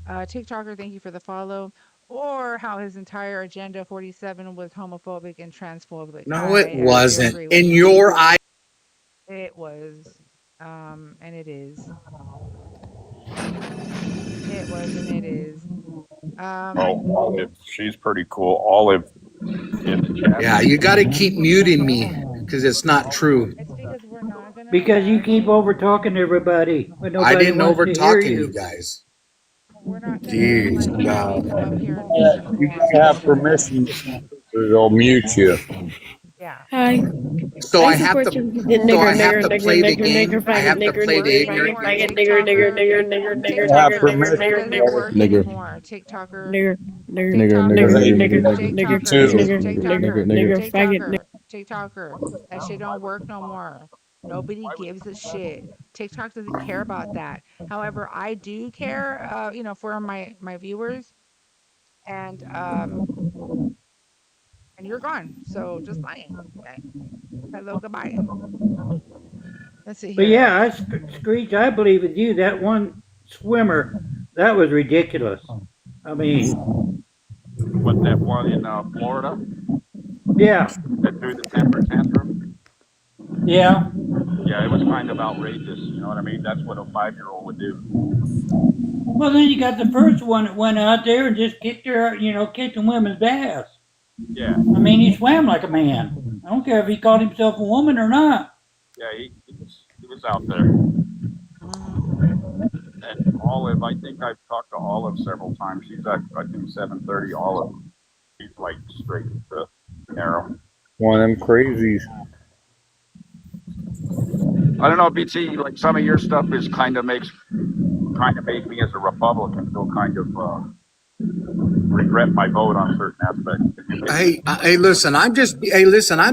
TikToker, thank you for the follow. Or how his entire agenda 47 was homophobic and transphobic. No, it I actually wasn't. agree with In him. your eye. It was. And it is. It was and it is. Olive, she's pretty cool. Olive in the chat. Yeah, you got to keep muting me because it's not true. It's because we're not gonna. Because you keep over talking everybody, but I nobody didn't wants over to hear talking you you. guys. We're not gonna Jeez, let Baby God. come up here and listen to You our gotta have bullshit. permission. They'll mute you. Yeah. Hi. So I have support to. you. So I Nigger, have nigger, to nigger, play the nigger, game. nigger, I faggot, have to nigger, play the nigger, ignorant faggot, game. faggot, nigger, nigger, nigger, nigger, nigger, Have nigger, TikToker, permission. it nigger, doesn't nigger, work Nigger. anymore. TikToker. nigger, nigger, Nigger, nigger, TikToker. They nigger, mute nigger, you TikToker. too. nigger, TikToker. nigger, nigger, faggot, TikToker. TikToker. That shit don't work no more. Nobody gives a shit. TikTok doesn't care about that. However, I do care, for my viewers, and you're gone. So just lying. Okay. Hello, goodbye. Let's see But here. yeah, Screech, I believe with you. That one swimmer, that was ridiculous. I mean, What, that one in Florida yeah, that threw the temper tantrum? yeah. Yeah, it was kind of outrageous. You know what I mean? That's what a 5-year-old would do. Well, then you got the first one that went out there and just kicked the women's ass. Yeah, I mean, he swam like a man. I don't care if he called himself a woman or not. yeah, he was out there. And Olive, I think I've talked to Olive several times. She's at, I think, 7:30. Olive, she's like straight to arrow. One of them crazies. I don't know, BT. Like some of your stuff is kind of made me as a Republican feel kind of regret my vote on certain aspects. Hey, listen. I'm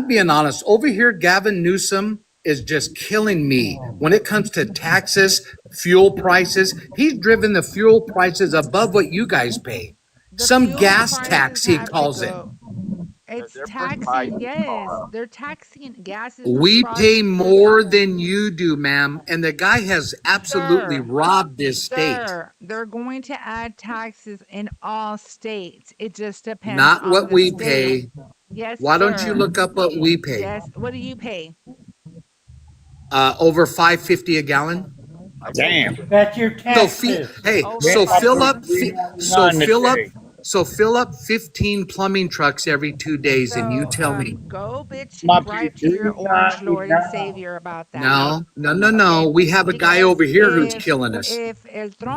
being honest. Over here, Gavin Newsom is just killing me when it comes to taxes, fuel prices. He's driven the fuel prices above what you guys pay. Some fuel gas prices tax, he have to calls it. go. It's They're pretty high. taxing, yes. They're taxing gases We across pay the more board. than you do, ma'am. And the guy has absolutely Sir, robbed this state. Sir, they're going to add taxes in all states. It just depends Not on what the we state. pay. Yes, Why don't you sir. look up what we pay? Yes. What do you pay? Over $5.50 a gallon. Damn. That's your So taxes. fill up 15 plumbing trucks every 2 days, and you tell me. Go bitch and gripe to your orange Lord and Savior about that. No. We have a guy over here who's killing us.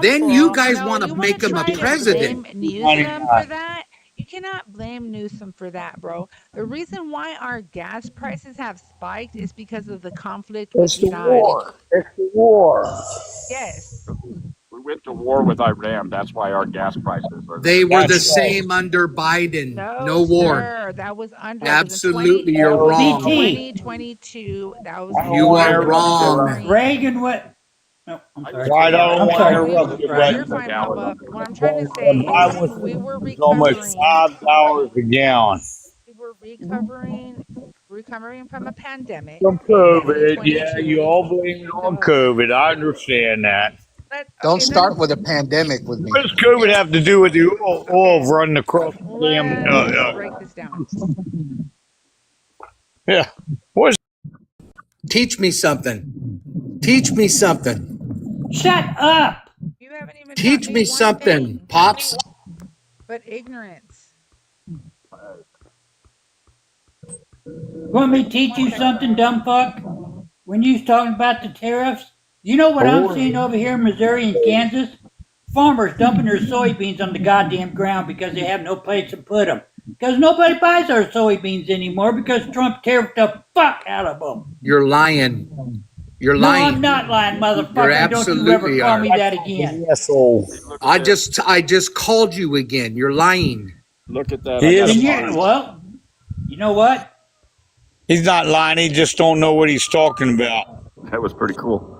Then you guys want to make him a president. Blame Newsom for that? You cannot blame Newsom for that, bro. The reason why our gas prices have spiked is because of the conflict with It's the Iran. war. It's the war. Yes. We went to war with Iran. That's why our gas prices are. They were the same under Biden. No war. Sir, that was under. Absolutely, you're wrong. 2022. That was. You are wrong. Reagan, what? No, I'm sorry. I don't want to interrupt you, but You're fine, Papa. What I'm trying to say is we were it's almost $5 a gallon. We were recovering from a pandemic. From COVID, yeah, you all blame it on COVID. I understand that. Don't start with a pandemic with me. What does COVID have to do with the oil running across the damn? Let's break this down. Yeah. What's Teach me something. Teach me something. Shut up. You haven't even Teach me something, Pops. But ignorance. Want me to teach you something, dumb fuck? When you was talking about the tariffs, you know what I'm seeing over here in Missouri and Kansas? Farmers dumping their soybeans on the goddamn ground because they have no place to put them. Because nobody buys our soybeans anymore because Trump tariffed the fuck out of them. You're lying. You're lying. No, I'm not lying, motherfucker. You Don't you ever absolutely call are. me that again. I just called you again. You're lying. Look at that. Well, you know what? He's not lying. He just don't know what he's talking about. That was pretty cool.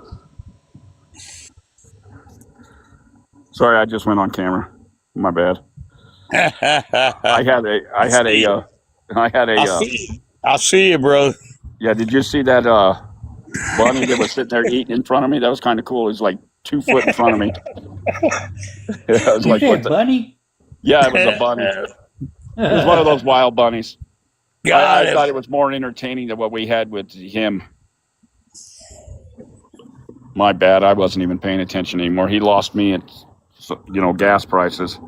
Sorry, I just went on camera. My bad. I had a. I'll see you, bro. Yeah, did you see that bunny that was sitting there eating in front of me? That was kind of cool. It's like 2 foot in front of me. I was You like, say what the? bunny? Yeah, it was a bunny. It was one of those wild bunnies. I thought it was more entertaining than what we had with him. My bad. I wasn't even paying attention anymore. He lost me at, gas prices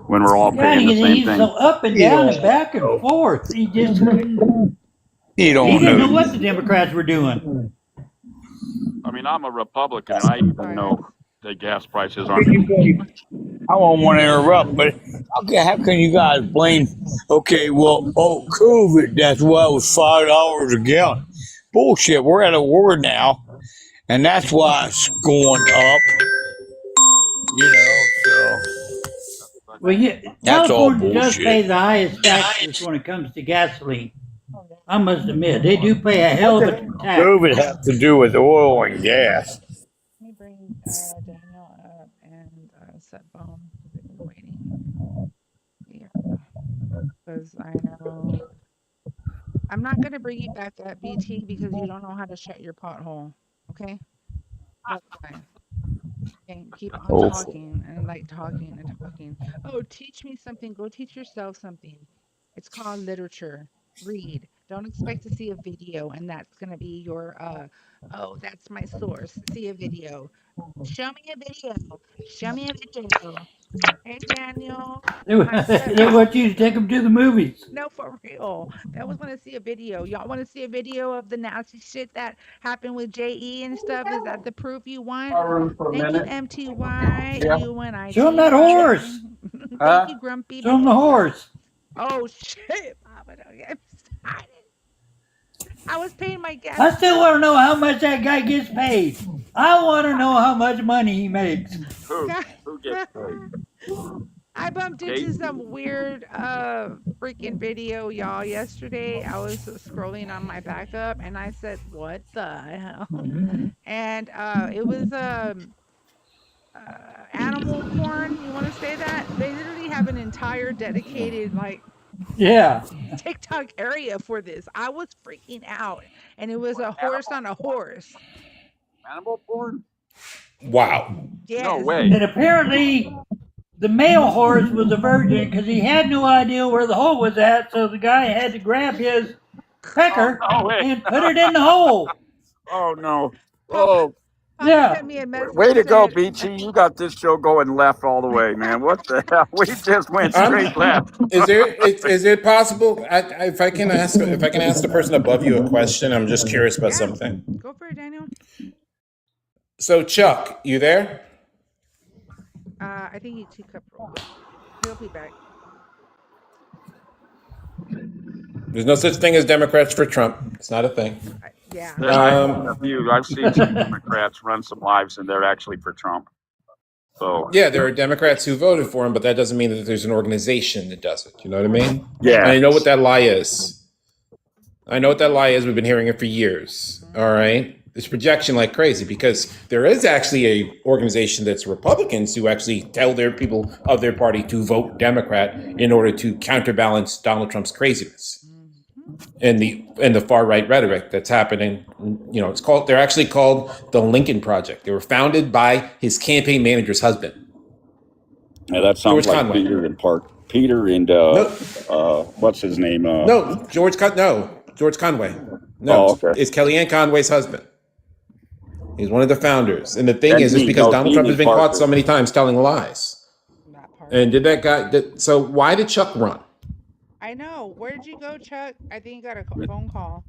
when we're all paying the same He's thing. so up and down and back and forth. He just He don't he didn't know know. what the Democrats were doing. I mean, I'm a Republican, and I even know that gas prices aren't. I don't want to interrupt, but how can you guys blame? Okay, well, COVID. That's why it was $5 a gallon. Bullshit. We're at a war now, and that's why it's going up. So Well, yeah, that's all California does bullshit. pay the highest taxes when it comes to gasoline. I must admit, they do pay a hell of a tax. COVID has to do with oil and gas. Let me bring Daniel up and set phone. They've been waiting. Yeah, because I know I'm not gonna bring you back up, BT, because you don't know how to shut your pothole. Okay, that's fine. And keep on talking and talking and talking. Oh, teach me something. Go teach yourself something. It's called literature. Read. Don't expect to see a video and that's gonna be your oh, that's my source. See a video. Show me a video. Show me a video. Hey Daniel. They I said want you to take them to the movies. no, for real. They always want to see a video. Y'all want to see a video of the nasty shit that happened with JE and stuff? Is that the proof you want? Thank you, MTY. You and I. Show them that horse. Thank you, Grumpy. Show them the horse. Oh shit, Papa, don't get me started. I was paying my gas. I still want to know how much that guy gets paid. I want to know how much money he makes. Who gets paid? I bumped into some weird freaking video, y'all, yesterday. I was scrolling on my backup and I said, what the hell? And it was animal porn. You want to say that? They literally have an entire dedicated TikTok area for this. I was freaking out. And it was a horse on a horse. Animal porn? Wow. Yes. No way. And apparently the male horse was a virgin because he had no idea where the hole was at, so the guy had to grab his pecker and put it in the hole. Oh no. Oh. Yeah. Way to go, BT. You got this show going left all the way, man. What the hell? We just went straight left. Is it possible? If I can ask the person above you a question, I'm just curious about something. Go for it, Daniel. So Chuck, you there? I think he took up real quick. He'll be back. There's no such thing as Democrats for Trump. It's not a thing. Yeah. I've seen some Democrats run some lives, and they're actually for Trump. So yeah, there are Democrats who voted for him, but that doesn't mean that there's an organization that does it. You know what I mean? Yeah. And I know what that lie is. We've been hearing it for years. All right. It's projection like crazy because there is actually a organization that's Republicans who actually tell their people of their party to vote Democrat in order to counterbalance Donald Trump's craziness and the far right rhetoric that's happening. You know, they're actually called the Lincoln Project. They were founded by his campaign manager's husband. Yeah, that sounds George like Conway. Peter and what's his name? George Conway. No, it's Kellyanne Conway's husband. He's one of the founders. And the thing is because Donald Trump has been caught so many times telling lies. And so why did Chuck run? I know. Where did you go, Chuck? I think you got a phone call.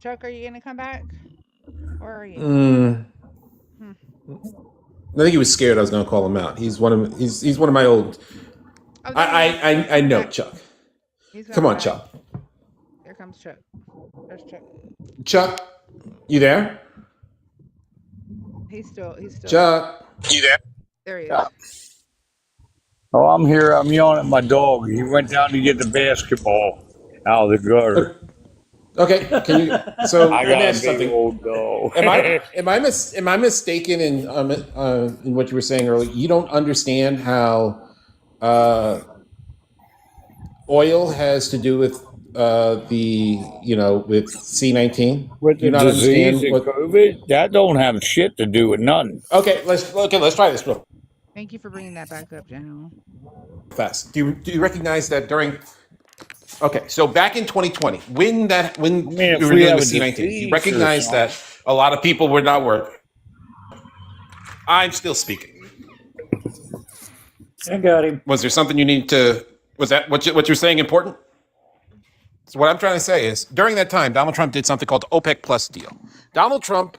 Chuck, are you going to come back? Where are you? I think he was scared I was going to call him out. He's one of my old. I know Chuck. Come on, Chuck. Here comes Chuck. There's Chuck. Chuck, you there? He's still. Chuck, you there? There he is. Oh, I'm here. I'm yelling at my dog. He went down to get the basketball out of the gutter. Okay, can you? So I let got me a ask big something. old dog. Am I mistaken in what you were saying earlier? You don't understand how oil has to do with with C-19? With Do you the not understand disease and what? COVID, that don't have shit to do with nothing. Okay, let's try this real Thank you for bringing that back up, General. fast. Do you recognize that during? Okay, so back in 2020, when I mean, we if were we dealing have a with C-19, you disease or recognize something, that a lot of people were not working. I'm still speaking. I got him. Was there something you need to? Was that what you're saying important? So what I'm trying to say is, during that time, Donald Trump did something called the OPEC Plus deal. Donald Trump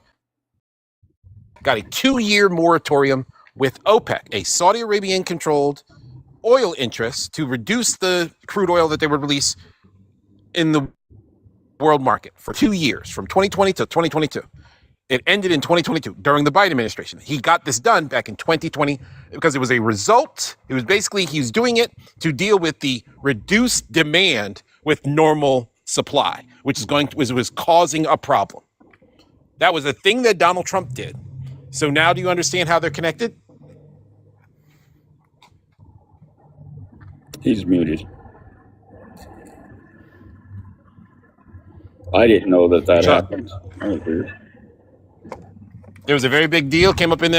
got a 2-year moratorium with OPEC, a Saudi Arabian-controlled oil interest, to reduce the crude oil that they would release in the world market for 2 years, from 2020 to 2022. It ended in 2022 during the Biden administration. He got this done back in 2020 because it was a result. It was basically, he was doing it to deal with the reduced demand with normal supply, which was causing a problem. That was a thing that Donald Trump did. So now do you understand how they're connected? He's muted. I didn't know that happened. That was weird. It was a very big deal. Came up in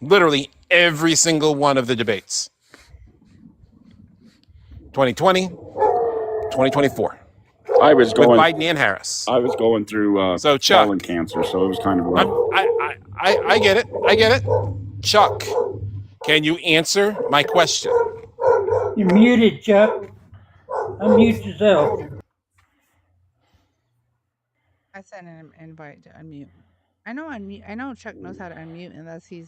literally every single one of the debates. 2020, 2024. I was going with Biden and Harris. I was going through so Chuck, colon cancer, so it was kind of rough. I get it. I get it. Chuck, can you answer my question? You're muted, Chuck. Unmute yourself. I sent an invite to unmute. I know Chuck knows how to unmute unless he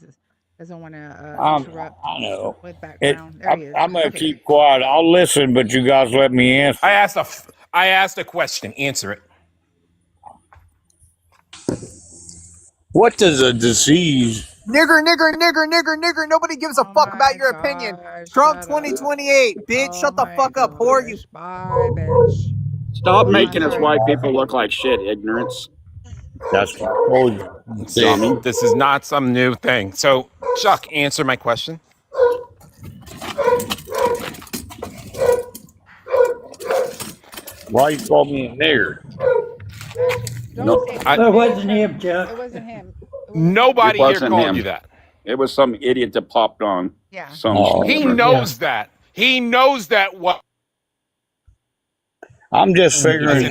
doesn't want to interrupt. I know. With background. There he is. I'm gonna Okay. keep quiet. I'll listen, but you guys let me answer. I asked a question. Answer it. What does a disease? Nigger. Nobody gives a fuck about your opinion. Trump 2028. Bitch, shut the fuck up. Who are you? Bye, bitch. Stop making us white people look like shit, ignorance. That's what I told you. This is not some new thing. So, Chuck, answer my question. Why you call me a nigger? No, It wasn't him, Chuck. It wasn't him. Nobody It here wasn't called him. you that. It was some idiot that popped on. Yeah. He knows that. He knows that. What? I'm just figuring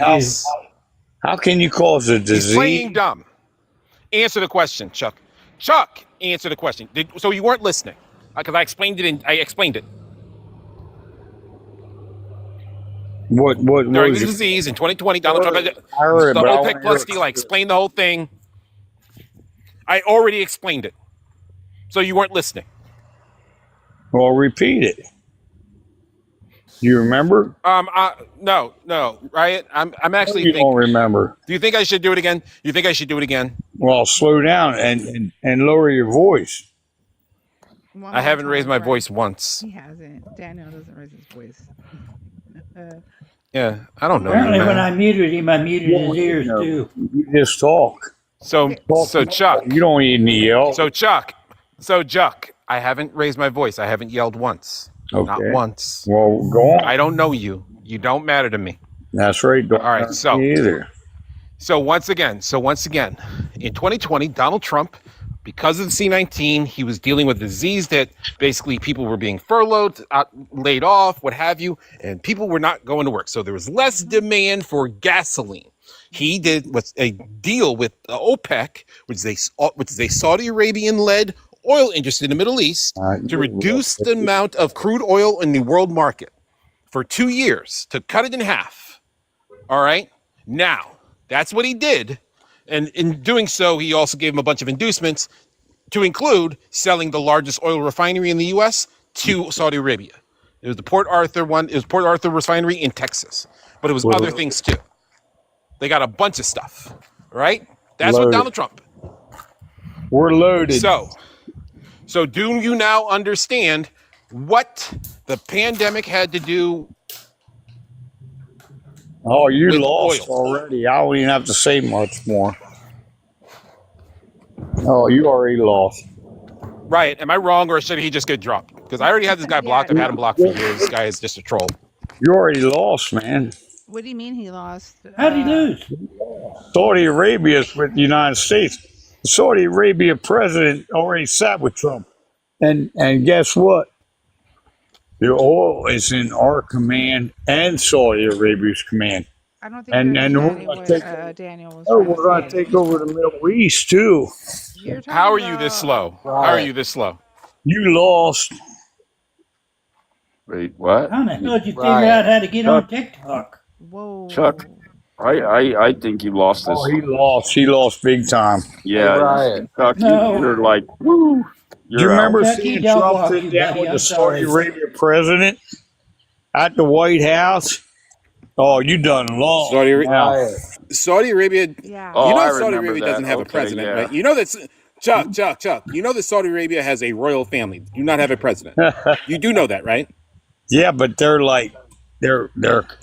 how can you cause a disease? He's playing dumb. Answer the question, Chuck. Chuck, answer the question. So you weren't listening because I explained it. I explained it. What during the disease in 2020, Donald Trump had the OPEC Plus deal. I explained the whole thing. I already explained it. So you weren't listening. Well, repeat it. You remember? No, Riot. I'm actually. You don't remember. Do you think I should do it again? You think I should do it again? Well, slow down and lower your voice. I haven't raised my voice once. He hasn't. Daniel doesn't raise his voice. Yeah, I don't know. Apparently, when I muted him, I muted his ears too. You just talk. So Chuck, you don't even yell. So Chuck, I haven't raised my voice. I haven't yelled once. Okay. Not once. Well, go on. I don't know you. You don't matter to me. That's right. Don't All right. So me either. So once again, in 2020, Donald Trump, because of the C-19, he was dealing with a disease that basically people were being furloughed, laid off, what have you, and people were not going to work. So there was less demand for gasoline. He did a deal with OPEC, which is a Saudi Arabian-led oil industry in the Middle East, to reduce the amount of crude oil in the world market for 2 years, to cut it in half. All right? Now, that's what he did. And in doing so, he also gave him a bunch of inducements, to include selling the largest oil refinery in the U.S. to Saudi Arabia. It was the Port Arthur one. It was Port Arthur refinery in Texas. But it was other things too. They got a bunch of stuff, right? That's what Donald Trump. We're loaded. So do you now understand what the pandemic had to do? Oh, you lost already. I don't even have to say much more. Oh, you already lost. Right. Am I wrong, or should he just get dropped? Because I already had this guy blocked. I've had him blocked for years. This guy is just a troll. You already lost, man. What do you mean he lost? How'd he lose? Saudi Arabia is with the United States. The Saudi Arabia president already sat with Trump. And guess what? The oil is in our command and Saudi Arabia's command. I don't think you're And we're understanding going what to take Daniel was oh, trying we're to going to say. take over the Middle East too. You're talking How are you this about slow? How are you this slow? You lost. Wait, what? How the hell did you figure out how to get on TikTok? Whoa. Chuck, I think you lost this. Oh, he lost. He lost big time. Yeah, Riot. Chuck, No. you're like, woo. Do you remember Chucky, seeing don't Trump walk sit you, down buddy. with I'm the sorry. Saudi Arabia president at the White House? Oh, you done lost. Saudi Arabia. Yeah. Oh, You know I Saudi remember Arabia that. doesn't have a Okay, president, yeah. right? You know that's Chuck. You know that Saudi Arabia has a royal family. Do not have a president. You do know that, right? Yeah, but they're like they're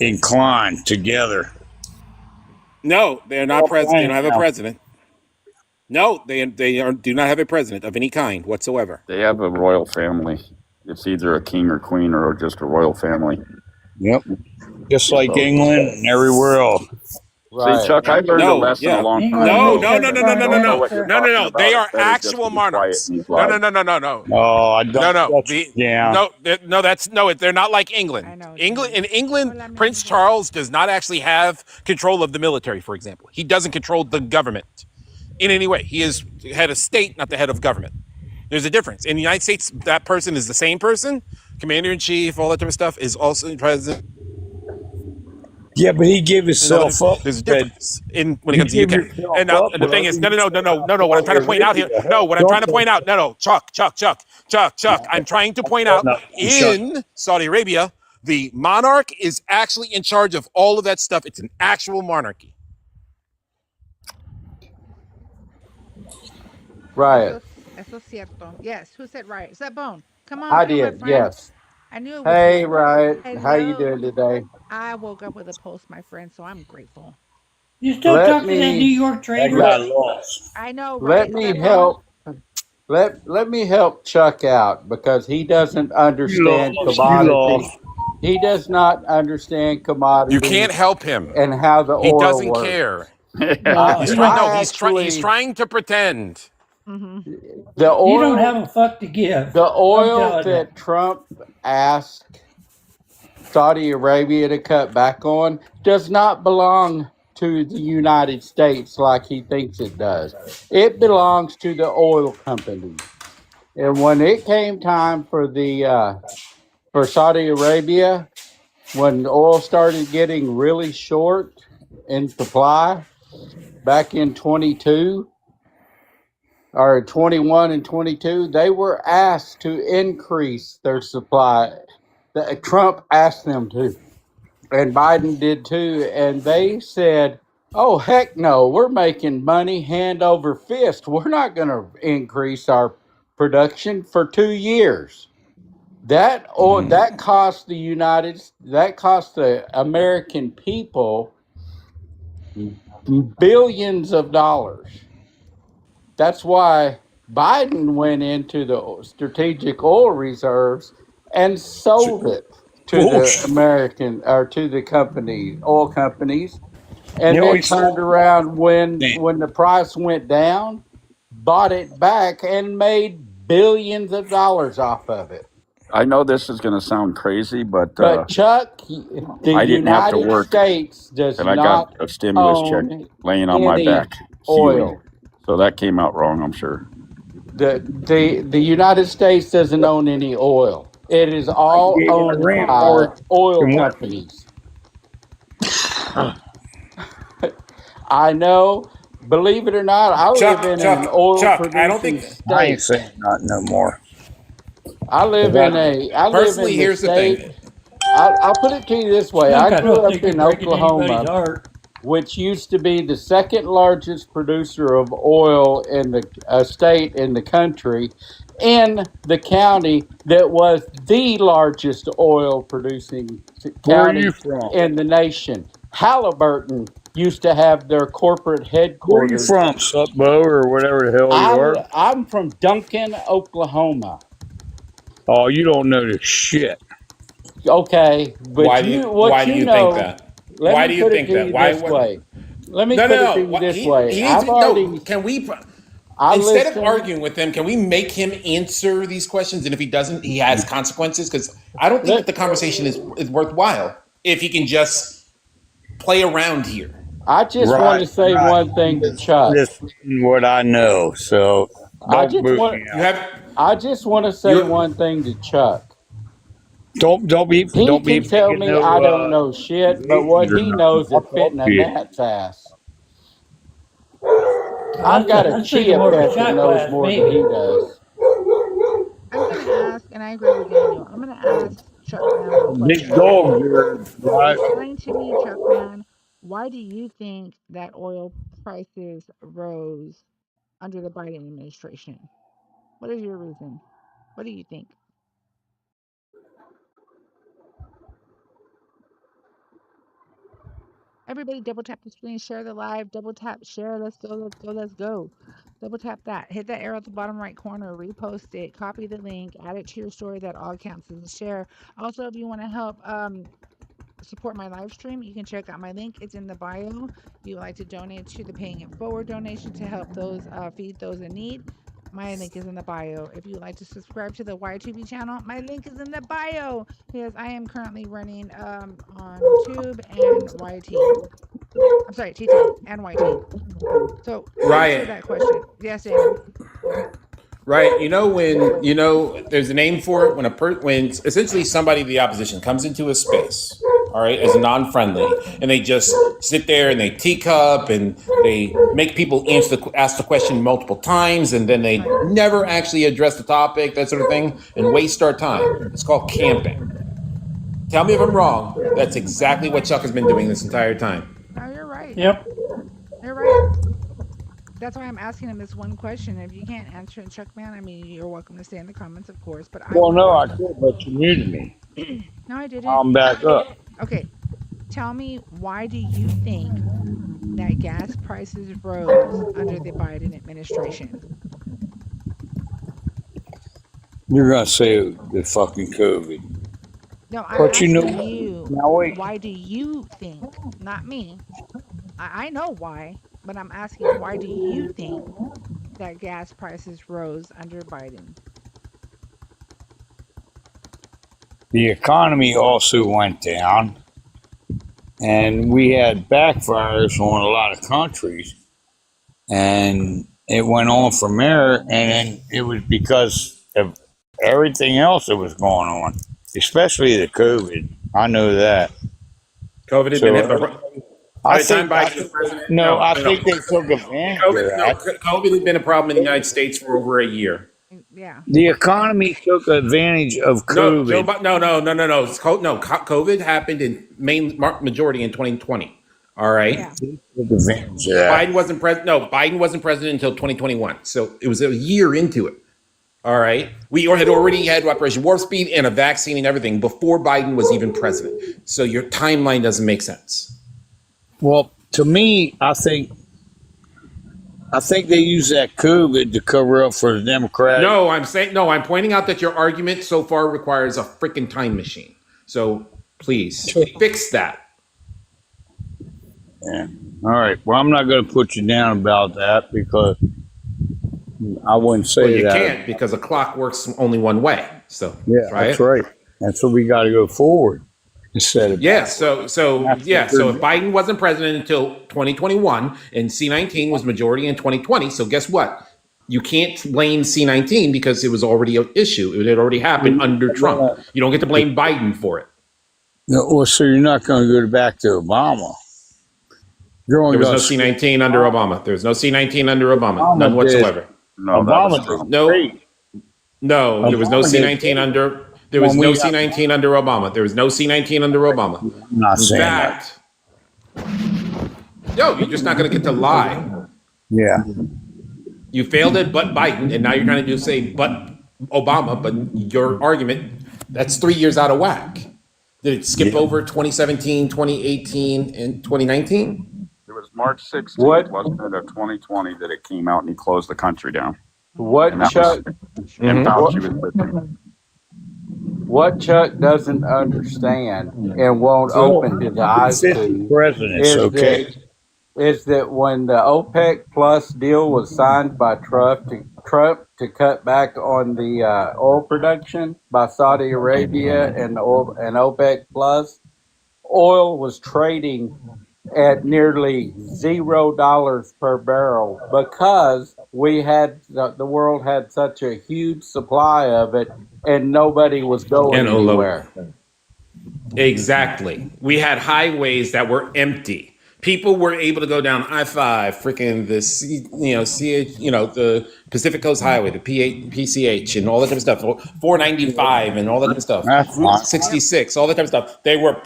inclined together. No, they're not president. They don't have a now. president. No, they do not have a president of any kind whatsoever. They have a royal family. It's either a king or queen or just a royal family. Yep. Just like England and everywhere else. See, Chuck, I learned a lesson a long time No. ago. They are actual monarchs. No. Oh, I don't. They're not like England. In England, Prince Charles does not actually have control of the military, for example. He doesn't control the government in any way. He is head of state, not the head of government. There's a difference. In the United States, that person is the same person. Commander-in-chief, all that type of stuff, is also president. Yeah, but he gave himself up. There's a difference when it comes to UK. And the thing is, no. What I'm trying to point out here, Chuck. I'm trying to point out in Saudi Arabia, the monarch is actually in charge of all of that stuff. It's an actual monarchy. Riot. Eso es cierto. Yes. Who said riot? Is that Bone? Come on. I through, my did. friend. Yes. I knew it was Hey, you. Riot. How you Hello. doing today? I woke up with a post, my friend, so I'm grateful. You still Let talking to that me- New York trader? That guy lost. I know, right? Let me help. Let me help Chuck out because he doesn't understand lost. commodities. He does not understand commodities. You can't help him. And how the He oil doesn't works. care. No, He's trying to pretend. The oil. You don't have a fuck to give. The I'm oil telling you. that Trump asked Saudi Arabia to cut back on does not belong to the United States like he thinks it does. It belongs to the oil companies. And when it came time for for Saudi Arabia, when oil started getting really short in supply back in 22 or 21 and 22, they were asked to increase their supply. Trump asked them to, and Biden did too. And they said, oh, heck no, we're making money hand over fist. We're not going to increase our production for 2 years. That cost the American people billions of dollars. That's why Biden went into the strategic oil reserves and sold it to the American or to the oil companies, and then turned around when the price went down, bought it back and made billions of dollars off of it. I know this is going to sound crazy, but Chuck, the I didn't have to United work, States does and I not got a stimulus check own laying on my any back. oil. So that came out wrong, I'm sure. The United States doesn't own any oil. It is all owned by oil companies. I know. Believe it or not, I live in an oil producing state. I ain't saying not no more. I live in Personally, the here's the state. thing. I'll put it to you this way. Look, I I grew don't up think in you're breaking anybody's Oklahoma, heart. which used to be the second largest producer of oil in the state in the country, in the county that was the largest oil producing Where are county you from? in the nation. Halliburton used to have their corporate Where are you headquarters. from? Sutbo or whatever the hell you are? I'm from Duncan, Oklahoma. Oh, you don't know the shit. Okay, but Why do you think that? Let Why me do you put it think to that? you Why? this way. Let me No, put no, it to no. you this He way. needs I've to, no. already, Can we? I Instead of listened. arguing with him, can we make him answer these questions? And if he doesn't, he has consequences. Because I don't think that the conversation is worthwhile if he can just play around here. I just want to say one thing to Chuck. Just what I know, so I don't just boot want. me You out. have I just want to say one thing to Chuck. Don't be He can tell making me no I don't know shit, but what accusations or he nothing. knows I'll is fitting talk a to you. gnat's ass. I've got a That's chia more of a pet that shot knows glass, more than maybe. he does. I'm gonna ask, and I agree with Daniel. I'm gonna ask Chuckman one Big question. dog here, right? Explain to me, Chuckman, why do you think that oil prices rose under the Biden administration? What is your reason? What do you think? Everybody double tap the screen, share the live, double tap, share, let's go, let's go, let's go. Double tap that. Hit that arrow at the bottom right corner, repost it, copy the link, add it to your story. That all counts as a share. Also, if you want to help support my live stream, you can check out my link. It's in the bio. If you would like to donate to the Paying It Forward donation to help those feed those in need, my link is in the bio. If you would like to subscribe to the YTV channel, my link is in the bio. Because I am currently running on Tube and YT. I'm sorry, TT and YT. So answer Riot. that question. Yes, Daniel. Right. There's a name for it when essentially somebody in the opposition comes into a space, all right, as non-friendly, and they just sit there and they teacup and they make people ask the question multiple times, and then they never actually address the topic, that sort of thing, and waste our time. It's called camping. Tell me if I'm wrong. That's exactly what Chuck has been doing this entire time. No, you're right. Yep. You're right. That's why I'm asking him this one question. If you can't answer it, Chuckman, I mean, you're welcome to stay in the comments, of course. But I Well, want no, I to could, but you muted me. No, I didn't. I'm back up. Okay. Tell me, why do you think that gas prices rose under the Biden administration? You're gonna say the fucking COVID. No, I'm But you know, asking you, now wait. why do you think, not me? I know why, but I'm asking, why do you think that gas prices rose under Biden? The economy also went down, and we had backfires on a lot of countries, and it went on from there. And then it was because of everything else that was going on, especially the COVID. I know that. COVID has been hit by the time Biden was president. I think they took advantage of that. COVID has been a problem in the United States for over a year. Yeah. The economy took advantage of COVID. No. COVID happened in majority in 2020. All right. Yeah. Biden wasn't president. No, Biden wasn't president until 2021. So it was a year into it. All right. We had already had Operation Warp Speed and a vaccine and everything before Biden was even president. So your timeline doesn't make sense. Well, to me, I think they use that COVID to cover up for the Democrats. I'm pointing out that your argument so far requires a freaking time machine. So please fix that. Yeah. All right. Well, I'm not going to put you down about that because I wouldn't say that. You can't, because a clock works only one way. So yeah, that's right. That's what we got to go forward instead of So if Biden wasn't president until 2021 and C-19 was majority in 2020, so guess what? You can't blame C-19 because it was already an issue. It had already happened under Trump. You don't get to blame Biden for it. No, well, so you're not going to go back to Obama. There was no C-19 under Obama. There was no C-19 under Obama. None whatsoever. No, No, there was no C-19 under. There was no C-19 under Obama. There was no C-19 under Obama. I'm not saying that. Yo, you're just not going to get to lie. Yeah. You failed it, but Biden, and now you're trying to say but Obama, but your argument, that's 3 years out of whack. Did it skip over 2017, 2018, and 2019? It was March 16th, wasn't it, of 2020 that it came out and he closed the country down. What, Chuck? And Fauci was with him. what Chuck doesn't understand and won't open his eyes to presidents, okay? Is that when the OPEC Plus deal was signed by Trump to cut back on the oil production by Saudi Arabia and OPEC Plus, oil was trading at nearly $0 per barrel because we had the world had such a huge supply of it and nobody was going And anywhere. Exactly. We had highways that were empty. People were able to go down I-5, freaking the the Pacific Coast Highway, the PCH, and all that type of stuff. 495 and all that type of stuff. Route 66, all that type of stuff. They were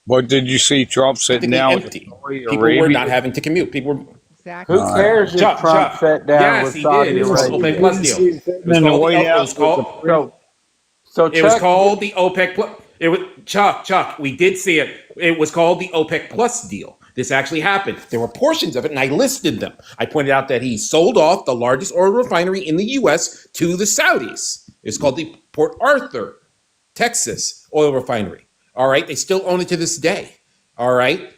What did you see Trump sitting down empty. People were not having to commute. People were. Exactly. Who cares if Trump sat down with Saudi It was Arabia? OPEC Plus deal. It was called the OPEC Plus. It was Chuck. We did see it. It was called the OPEC Plus deal. This actually happened. There were portions of it, and I listed them. I pointed out that he sold off the largest oil refinery in the U.S. to the Saudis. It's called the Port Arthur, Texas oil refinery. All right, they still own it to this day. All right,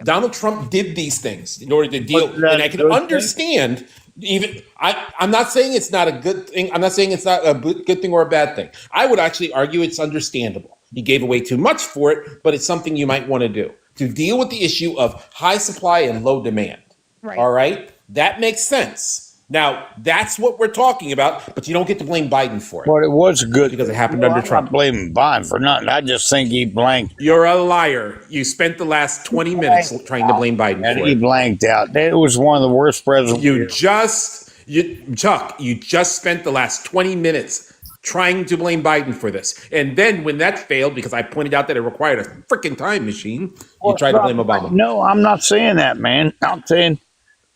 Donald Trump did these things in order to deal, and I can understand. Even I'm not saying it's not a good thing. I'm not saying it's not a good thing or a bad thing. I would actually argue it's understandable. He gave away too much for it, but it's something you might want to do to deal with the issue of high supply and low demand. Right. All right, that makes sense. Now that's what we're talking about, but you don't get to blame Biden for it. But it was good because it happened under Trump. I'm not blaming Biden for nothing. I just think he blanked. You're a liar. You spent the last 20 minutes trying to blame Biden And for he it. blanked out. It was one of the worst presidents. Chuck, you just spent the last 20 minutes trying to blame Biden for this. And then when that failed, because I pointed out that it required a freaking time machine, you tried to blame Obama. No, I'm not saying that, man. I'm saying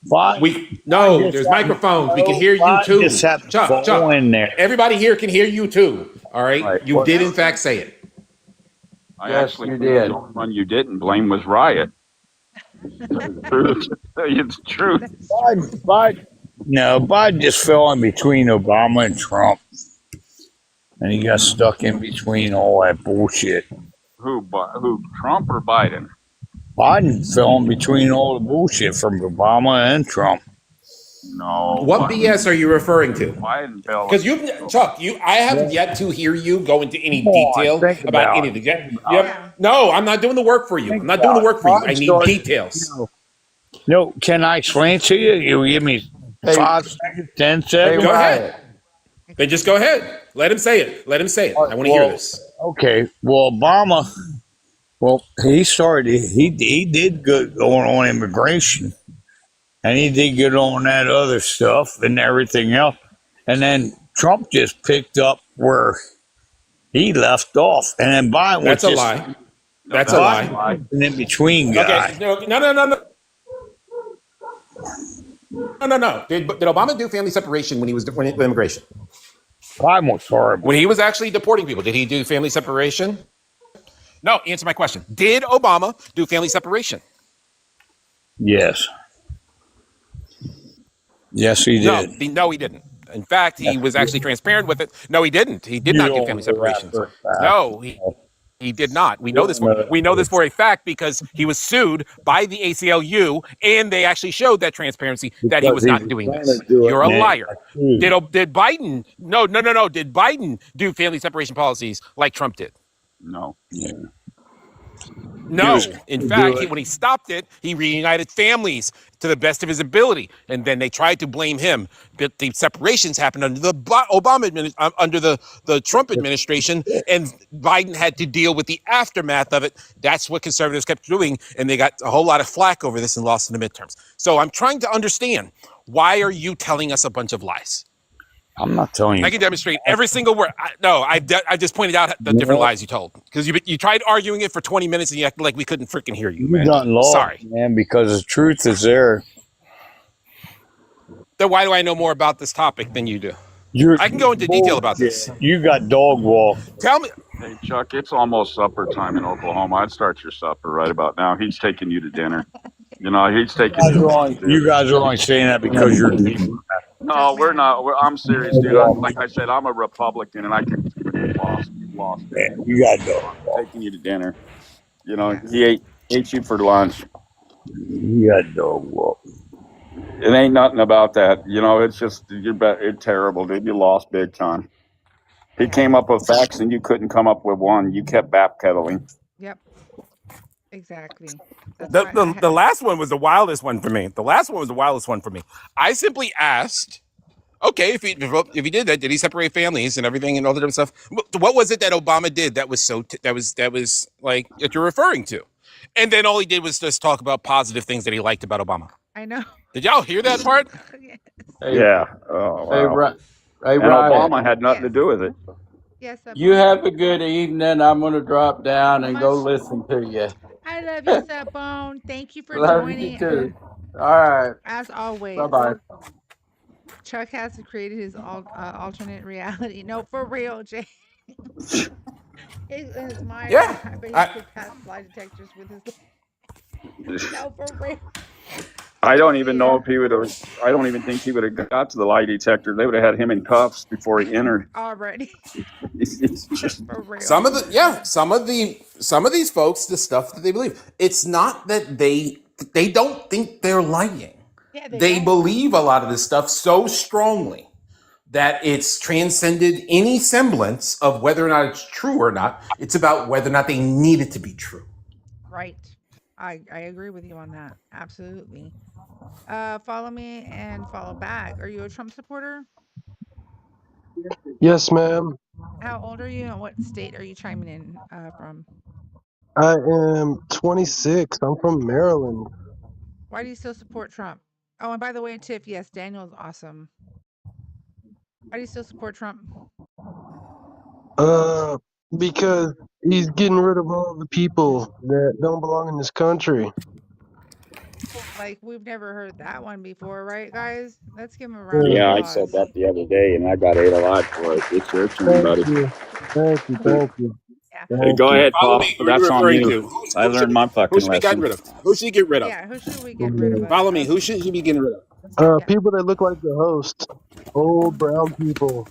there's microphones. We can hear you too. Chuck, in there. Everybody here can hear you too. All right. You did in fact say it. I actually think the only one you didn't blame was Riot. It's true. Biden just fell in between Obama and Trump. And he got stuck in between all that bullshit. Who, Trump or Biden? Biden fell in between all the bullshit from Obama and Trump. No. What BS are you referring to? Biden fell. Because I haven't yet to hear you go into any detail about anything. No, I'm not doing the work for you. I'm not doing the work for you. I need details. No, can I explain it to you? You give me 5 seconds, 10 seconds? Go ahead. Then just go ahead. Let him say it. I want to hear this. Okay. Well, Obama, he did good going on immigration. And he did good on that other stuff and everything else. And then Trump just picked up where he left off. And then Biden was a lie. That's a lie. An in-between guy. Okay. No. No. Did Obama do family separation when he was deporting immigration? Biden was horrible. When he was actually deporting people, did he do family separation? No, answer my question. Did Obama do family separation? Yes. Yes, he did. No, he didn't. In fact, he was actually transparent with it. No, he didn't. He did not do family separations. No, he did not. We know this. We know this for a fact because he was sued by the ACLU, and they actually showed that transparency that he was not doing this. You're a liar. Did Biden? No. Did Biden do family separation policies like Trump did? No. Yeah. No. In fact, when he stopped it, he reunited families to the best of his ability, and then they tried to blame him. But the separations happened under the under the Trump administration, and Biden had to deal with the aftermath of it. That's what conservatives kept doing, and they got a whole lot of flack over this and lost in the midterms. So I'm trying to understand, why are you telling us a bunch of lies? I'm not telling you. I can demonstrate every single word. I just pointed out the different lies you told, because you tried arguing it for 20 minutes and you acted like we couldn't freaking hear you, man. Sorry, man, because the truth is there. Then why do I know more about this topic than you do? I can go into detail about this. You got dog walk. Tell me. Hey, Chuck, it's almost supper time in Oklahoma. I'd start your supper right about now. He's taking you to dinner. He's taking you guys are only saying that because you're. No, we're not. I'm serious, dude. Like I said, I'm a Republican, and I can lost. lost Man, big. you got dog walk. Taking you to dinner. You know, he ate you for lunch. You got dog walk. It ain't nothing about that. You know, it's just it's terrible, dude. You lost big time. He came up with facts and you couldn't come up with one. You kept backpedaling. Yep. Exactly. That's The, why the the last one was the wildest one for me. The last one was the wildest one for me. I simply asked, okay, if he did that, did he separate families and everything and all that other stuff? What was it that Obama did that was that was like that you're referring to? And then all he did was just talk about positive things that he liked about Obama. I know. Did y'all hear that part? Yeah. Oh, wow. Hey, And Riot. Obama had nothing to do with it. Yes, You have a good evening. I'm going to drop down and go listen to you. I love you, Subbone. Thank you for Love you joining. too. All right. As always. Bye-bye. Chuck has created his alternate reality. No, for real, Jay. His mind. Yeah. I bet he could pass lie detectors with his. No, for real. I don't even know if he would have. I don't even think he would have got to the lie detector. They would have had him in cuffs before he entered. Already. It's just for real. Some of these folks, the stuff that they believe, it's not that they don't think they're lying. Yeah, they believe a lot of this stuff so strongly that it's transcended any semblance of whether or not it's true or not. It's about whether or not they need it to be true. Right. I agree with you on that. Absolutely. Follow me and follow back. Are you a Trump supporter? Yes, ma'am. How old are you and what state are you chiming in from? I am 26. I'm from Maryland. Why do you still support Trump? Oh, and by the way, Tiff, yes, Daniel's awesome. Why do you still support Trump? Because he's getting rid of all the people that don't belong in this country. Like, we've never heard that one before, right, guys? Let's give him a round of Yeah, I applause. said that the other day, and I got ate alive for it. It's your turn, buddy. Thank you. Hey, go ahead, Follow Paul. me. Who are you That's on referring you. to? I learned my Who fucking should be gotten lesson. rid of? Who should he get rid of? Yeah, who should we get rid of? Follow me. Who should he be getting rid of? People that look like the host. Old brown people.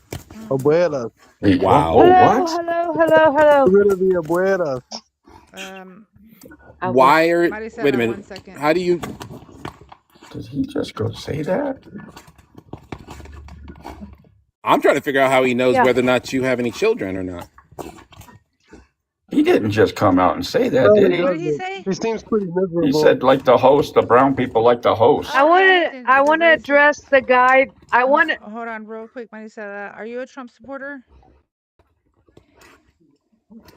Abuelas. Wow. Hello. Get rid of the abuelas. Why are? Marisela, Wait a minute. 1 second. How do you? Did he just go say that? I'm trying to figure out how he knows Yeah. whether or not you have any children or not. He didn't just come out and say that, did he? What did he say? He seems pretty miserable. He said, like the host, the brown people like the host. I want to address the guy. I want to. Hold on, real quick, Marisela. Are you a Trump supporter?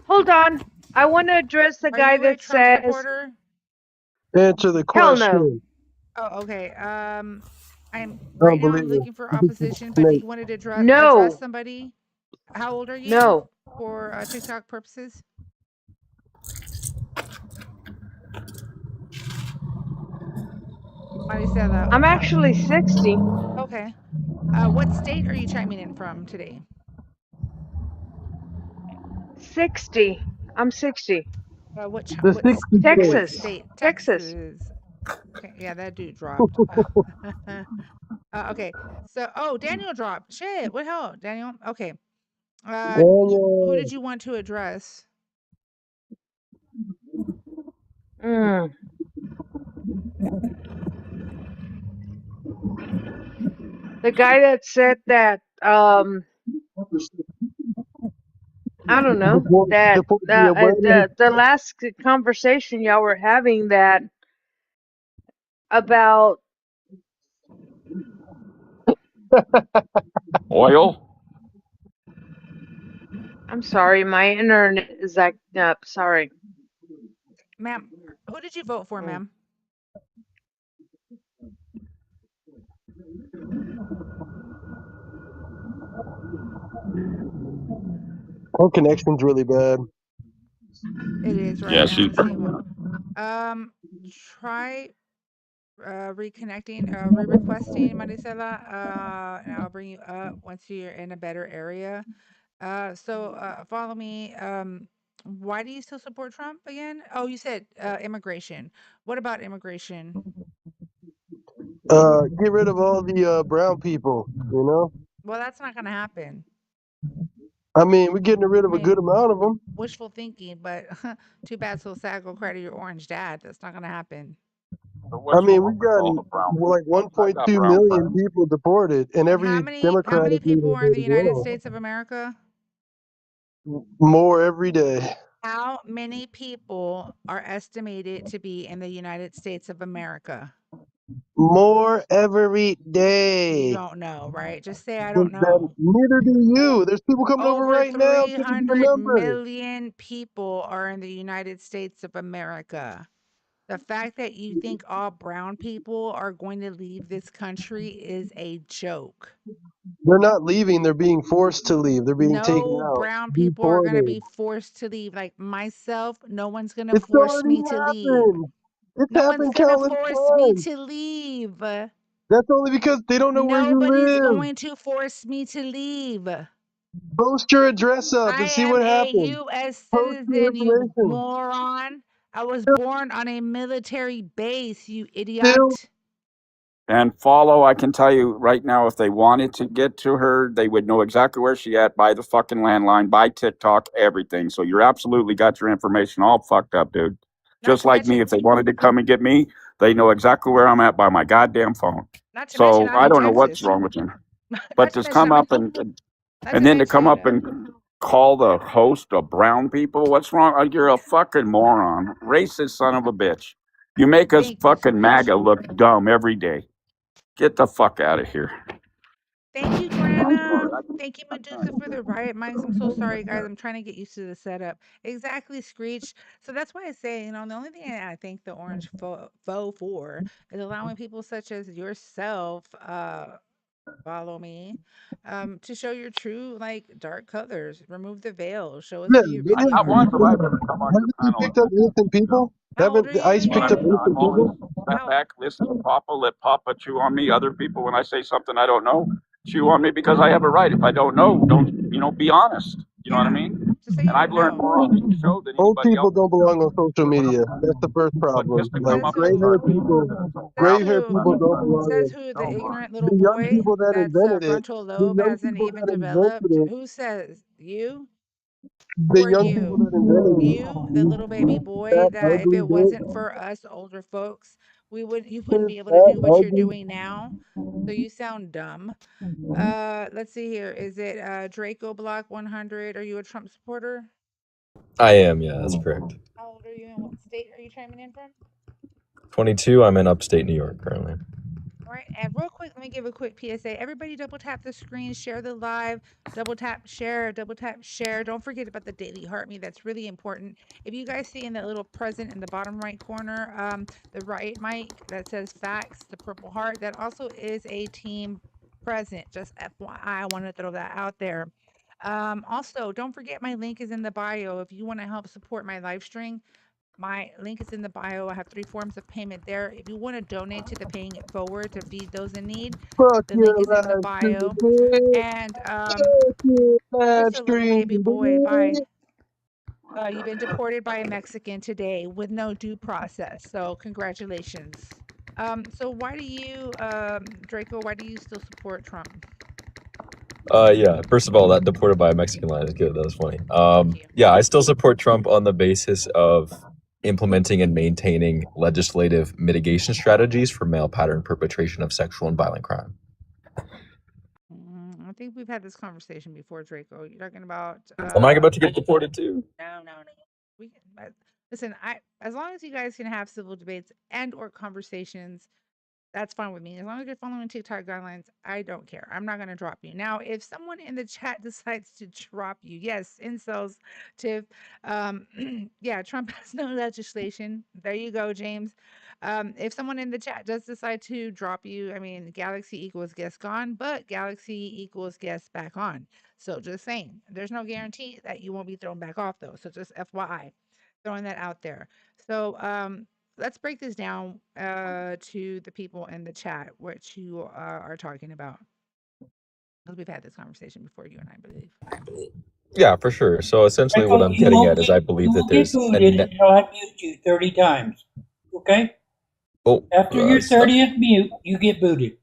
Hold on. I want to address the guy you a that Trump says. supporter? Answer the Hell question. no. Oh, okay. I'm right now. I'm Unbelievable. looking for opposition, but he wanted to address No. somebody. How old are you? No. For TikTok purposes. Marisela. I'm actually 60. Okay. What state are you chiming in from today? 60. I'm 60. What Texas. state? Texas. Okay, yeah, that dude dropped. Okay, so Daniel dropped. Shit, what hell, Daniel? Okay. Who did you want to address? The guy that said that. I don't know that the last conversation y'all were having that about Oil? I'm sorry, my internet is acting up. Sorry. Ma'am, who did you vote for, ma'am? Our connection's really bad. It is right Yeah, now. she's Try reconnecting, re-requesting Marisela, and I'll bring you up once you're in a better area. Follow me. Why do you still support Trump again? Oh, you said immigration. What about immigration? Get rid of all the brown people, you know? Well, that's not going to happen. I mean, we're getting rid of a good amount of them. Wishful thinking, but too bad, so sad. Go cry to your orange dad. That's not gonna happen. I mean, we've gotten like 1.2 million people deported, and How every many Democratic leader people are in the did United well. States of America? More every day. How many people are estimated to be in the United States of America? More every You day. don't know, right? Just say I don't Then know. neither do you. There's people coming over Over right now to give you the 300 number. million people are in the United States of America. The fact that you think all brown people are going to leave this country is a joke. They're not leaving. They're being forced to leave. They're being taken No out, brown people are going to deported. be forced to leave. Like myself, no one's going to It's force already me to leave. happened. It's No one's happened going to countless force me times. to leave. That's only because they don't know where you Nobody's live. going to force me to leave. Post your address up I and see am what a happens. U.S. Post your citizen, you information. moron. I was born on a military base, you Still, idiot. And follow, I can tell you right now, if they wanted to get to her, they would know exactly where she at by the fucking landline, by TikTok, everything. So you're absolutely got your information all fucked up, dude. Not Just to like me, mention, if they wanted to come and get me, they know exactly where I'm at by my goddamn phone. not to mention, So I'm I in don't know what's Texas. wrong with you. Not But to to mention, come up not to and then to come up mention, and call the host of brown people, what's wrong? You're a fucking moron, racist son of a bitch. You make us thank you, fucking Screech. MAGA look dumb every day. Get the fuck out of here. Thank you, Grana. Thank you, Medusa, for the riot mics. I'm so sorry, guys. I'm trying to get used to the setup. Exactly, Screech. So that's why I say, the only thing I thank the Orange Foe for is allowing people such as yourself, follow me, to show your true, like, dark colors. Remove the veil. Show us yeah, who you they really Not are. once have I ever come on your haven't they panel. picked up innocent people? How old are Haven't the you ICE picked up again? I'm innocent always people? step back, listen to Papa, let Papa chew on me. Other people, when I say something I don't know, chew on me because I have a right. If I don't know, don't be honest. You know what I Yeah, mean? just say you And I've don't learned know. more on this show than Old anybody people else. don't belong on social media. That's the first But problem. just to come Like Says up and who? gray-haired start people, Says gray-haired who? people don't belong Says on. who? The ignorant little The young boy people that that's invented it, frontal the lobe young hasn't people even that invented developed. it, Who says you? Who the are young people you? that invented it, You, the little baby these boy, fat, that if ugly, it wasn't for us older folks, you wouldn't be able to fat, do what you're ugly. doing now. So you sound dumb. Let's see here. Is it Draco Block 100? Are you a Trump supporter? I am, yeah, that's correct. How old are you and what state are you chiming in from? 22, I'm in upstate New York currently. All right, and real quick, let me give a quick PSA. Everybody double tap the screen, share the live, double tap share, double tap share. Don't forget about the daily heart me. That's really important. If you guys see in that little present in the bottom right corner, the right mic that says facts, the purple heart, that also is a team present. Just FYI, I want to throw that out there. Also, don't forget my link is in the bio. If you want to help support my live stream, my link is in the bio. I have 3 forms of payment there. If you want to donate to the Paying It Forward to feed those in need, Fuck the link your is in the live stream, bio. bitch. And Fuck your live just a little stream, baby boy, bitch. bye. You've been deported by a Mexican today with no due process. So congratulations. So why do you, Draco? Why do you still support Trump? Yeah, first of all, that deported by a Mexican line is good. That was funny. Thank you. Yeah, I still support Trump on the basis of implementing and maintaining legislative mitigation strategies for male pattern perpetration of sexual and violent crime. I think we've had this conversation before, Draco. You're talking about. Am I about to get deported too? No. We can, listen. As long as you guys can have civil debates and or conversations, that's fine with me. As long as you're following TikTok guidelines, I don't care. I'm not gonna drop you. Now, if someone in the chat decides to drop you, yes, incels, Tiff. Yeah, Trump has no legislation. There you go, James. If someone in the chat does decide to drop you, I mean, Galaxy equals guest gone, but Galaxy equals guest back on. So just saying, there's no guarantee that you won't be thrown back off though. So just FYI, throwing that out there. So let's break this down to the people in the chat, what you are talking about. Because we've had this conversation before, you and I believe. Yeah, for sure. So essentially, what I'm getting at is I believe that there's booted until I mute you 30 times. Okay? Oh, After your 30th mute, you get booted.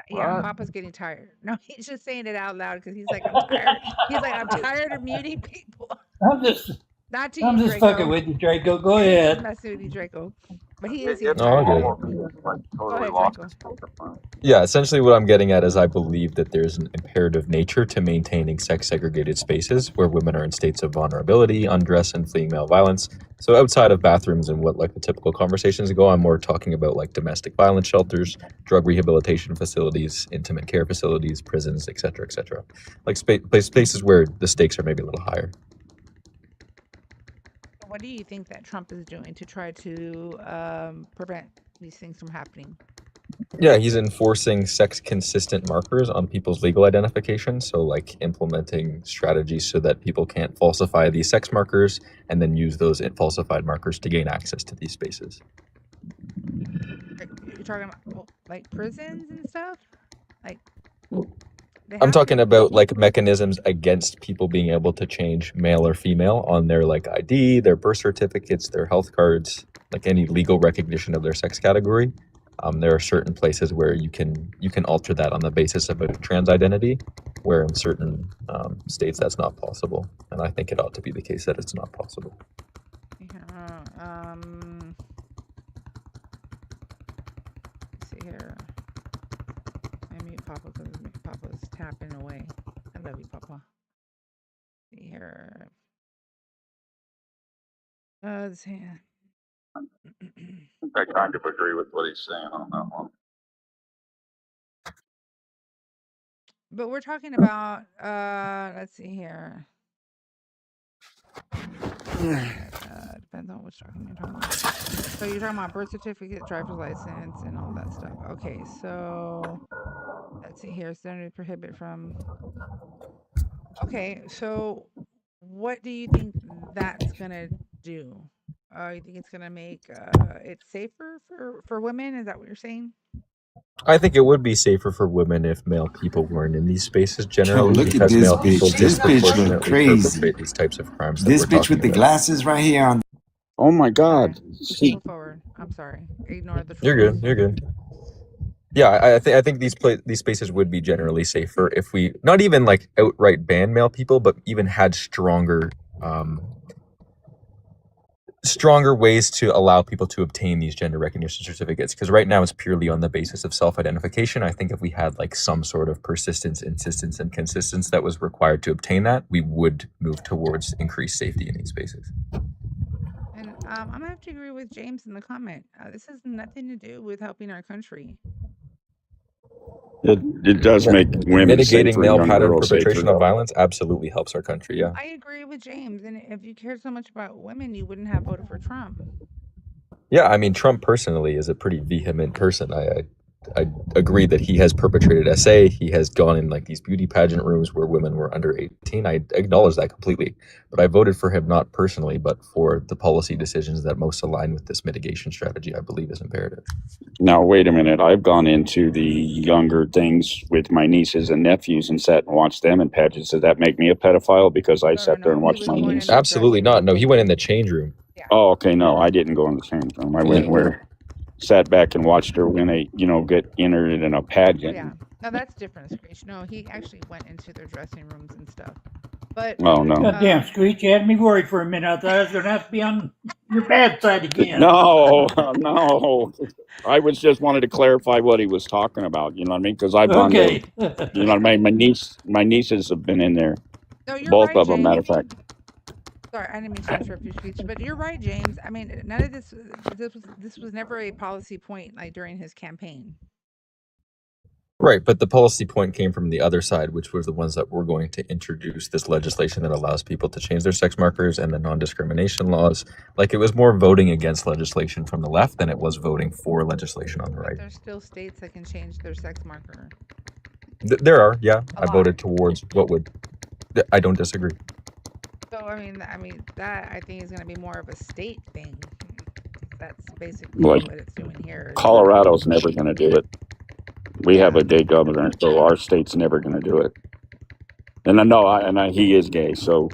Yeah, What? Papa's getting tired. No, he's just saying it out loud because he's like, I'm tired. He's like, I'm tired of muting people. I'm just Not to I'm you, just fucking Draco. with you, Draco. Go Yeah, he's just ahead. messing with you, Draco. But he is It's getting No, all tired of good. it. Go totally ahead, lost. Draco. Yeah, essentially what I'm getting at is I believe that there's an imperative nature to maintaining sex-segregated spaces where women are in states of vulnerability, undress, and fleeing male violence. So outside of bathrooms and what like the typical conversations go, I'm more talking about like domestic violence shelters, drug rehabilitation facilities, intimate care facilities, prisons, etc., etc. Like spaces where the stakes are maybe a little higher. What do you think that Trump is doing to try to prevent these things from happening? Yeah, he's enforcing sex-consistent markers on people's legal identification, so like implementing strategies so that people can't falsify these sex markers and then use those falsified markers to gain access to these spaces. You're talking about like prisons and stuff? Like I'm talking about like mechanisms against people being able to change male or female on their like ID, their birth certificates, their health cards, like any legal recognition of their sex category. There are certain places where you can alter that on the basis of a trans identity, where in certain states that's not possible, and I think it ought to be the case that it's not possible. Let's see here. I mute Papa because Papa's tapping away. I love you, Papa. See here. Let's see. I kind of agree with what he's saying on that one. But we're talking about let's see here. Depends on which document you're talking about. So you're talking about birth certificate, driver's license, and all that stuff. Okay, so let's see here. Senator prohibit from. Okay, so what do you think that's gonna do? You think it's gonna make it safer for women? Is that what you're saying? I think it would be safer for women if male people weren't in these spaces generally, look at because this male people bitch. This bitch look disproportionately crazy. perpetrate these types of crimes. This that we're bitch with the talking about. glasses right here on. Oh my God. Go forward. I'm sorry. Ignore the. You're good. You're good. Yeah, I think these spaces would be generally safer if we not even like outright ban male people, but even had stronger ways to allow people to obtain these gender recognition certificates. Because right now it's purely on the basis of self-identification. I think if we had like some sort of persistence, insistence, and consistency that was required to obtain that, we would move towards increased safety in these spaces. And I'm gonna have to agree with James in the comment. This has nothing to do with helping our country. It does make women mitigating safer, male young pattern girls perpetration safer. of violence absolutely helps our country. Yeah. I agree with James. And if you cared so much about women, you wouldn't have voted for Trump. Yeah, I mean, Trump personally is a pretty vehement person. I agree that he has perpetrated SA. He has gone in like these beauty pageant rooms where women were under 18. I acknowledge that completely. But I voted for him not personally, but for the policy decisions that most align with this mitigation strategy I believe is imperative. Now, wait a minute. I've gone into the younger things with my nieces and nephews and sat and watched them in pageants. Does that make me a pedophile because I sat there and watched my niece? Absolutely not. No, he went in the change room. Oh, okay. No, I didn't go in the change room. I went where sat back and watched her when they, get entered in a pageant. Yeah. No, that's different, Screech. No, he actually went into their dressing rooms and stuff. But Oh, no. Goddamn, Screech, you had me worried for a minute. I thought I was going to have to be on your bad side again. No, no. I was just wanted to clarify what he was talking about. You know what I mean? Because I've gone Okay. to, you know what I mean? My nieces have been in there. No, you're Both right, of them, James. matter of fact. Sorry, I didn't mean to interrupt you, Screech, but you're right, James. I mean, none of this was never a policy point like during his campaign. Right, but the policy point came from the other side, which was the ones that were going to introduce this legislation that allows people to change their sex markers and the non-discrimination laws. Like, it was more voting against legislation from the left than it was voting for legislation on the right. There's still states that can change their sex marker. There are, yeah. I voted towards what would. I don't disagree. So I mean that I think is going to be more of a state thing. That's basically Like, what it's doing here. Colorado's never going to do it. We have a gay governor, so our state's never going to do it. And I know, he is gay. So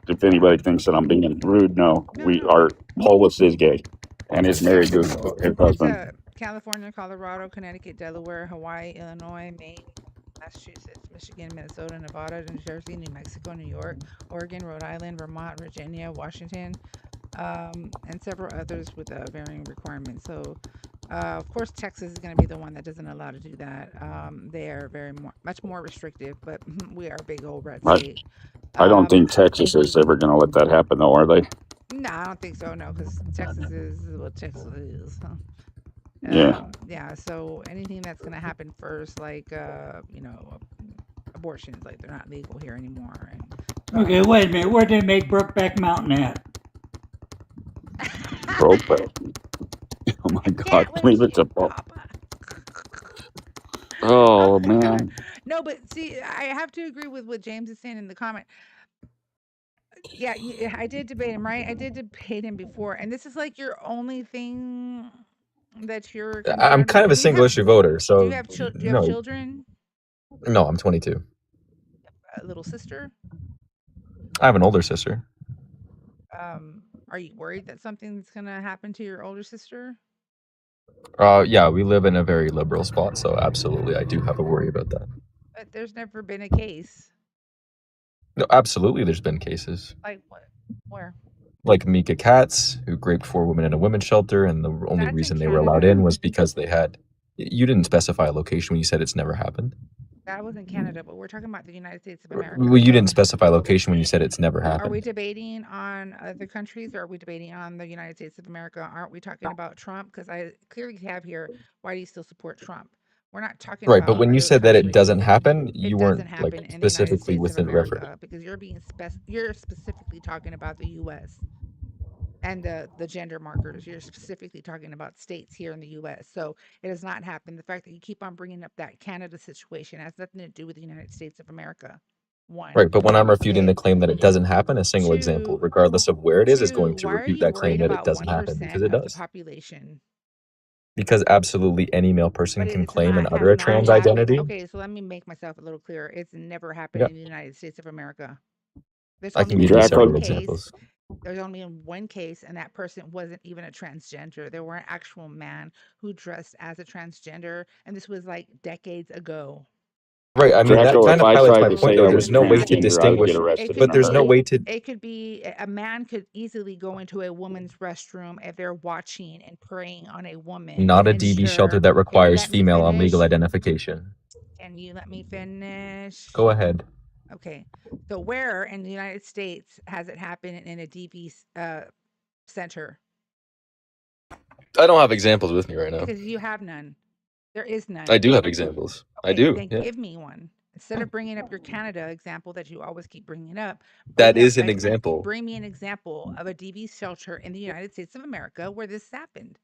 if anybody thinks that I'm being rude, no, our Polis is gay and is married to his husband. California, Colorado, Connecticut, Delaware, Hawaii, Illinois, Maine, Massachusetts, Michigan, Minnesota, Nevada, New Jersey, New Mexico, New York, Oregon, Rhode Island, Vermont, Virginia, Washington, and several others with varying requirements. So, of course, Texas is going to be the one that doesn't allow to do that. They are much more restrictive, but we are a big old red I, state. I don't think Texas is ever going to let that happen, though, are they? No, I don't think so. No, because Texas is what Texas is. Huh? Yeah. Yeah. So anything that's going to happen first, like abortions, like they're not legal here anymore. And Okay, wait a minute. Where did they make Brokeback Mountain at? Brokeback. Oh my God! Believe it's a book. Oh man. No, but see, I have to agree with what James is saying in the comment. Yeah, I did debate him, right? I did debate him before, and this is like your only thing that you're I'm concerned kind with. of a Do you single issue voter, so do you have no, children? no, I'm 22. A little sister? I have an older sister. Are you worried that something's gonna happen to your older sister? Yeah, we live in a very liberal spot, so absolutely, I do have a worry about that. But there's never been a case. No, absolutely, there's been cases Like what? Where? like Mika Katz, who raped 4 women in a women's shelter, and the only That's in reason they were allowed in Canada. was because they had. You didn't specify a location when you said it's never happened. That was in Canada, but we're talking about the United States of Well, America. you didn't So, specify a location when you said it's never are we happened. debating on other countries or are we debating on the United States of America? Aren't we talking about Trump? Because I clearly have here, why do you still support Trump? We're not talking Right, but about when you other said that it countries. doesn't happen, It you doesn't weren't like happen in the United specifically States of within reference. America because you're specifically talking about the U.S. and the gender markers. You're specifically talking about states here in the U.S. So it has not happened. The fact that you keep on bringing up that Canada situation has nothing to do with the United States of America. One. Right, but when I'm refuting the Okay. claim that it doesn't happen, a single example, Two. regardless of where it is Two. going to Why are refute you that claim worried that it about doesn't happen, because 1% it of the does. population? Because absolutely any male person But can it's claim and not utter has a not trans happened. identity. Okay, so let me make myself a little clearer. It's never happened Yeah, in the United States of America. There's I only can give been you one several Draco. case. examples. There's only been one case, and that person wasn't even a transgender. They were an actual man who dressed as a transgender, and this was like decades ago. Right, I mean, that Draco, kind if of I highlights tried my to point, say though. I There's was no way to transgender, I would get distinguish, arrested in but a there's no hurry. way to. It could be a man could easily go into a woman's restroom if they're watching and preying on a woman Not and a DV shelter ensure. that Can you requires let me female on legal finish? identification. Can you let me finish? Go ahead. Okay. So where in the United States has it happened in a DV center? I don't have examples with me right now. Because you have none. There is I none. do have examples. I Okay, do. then Yeah, give me one. Instead of bringing up your Canada example that you always keep bringing up, that is an example. bring me an example of a DV shelter in the United States of America where this happened.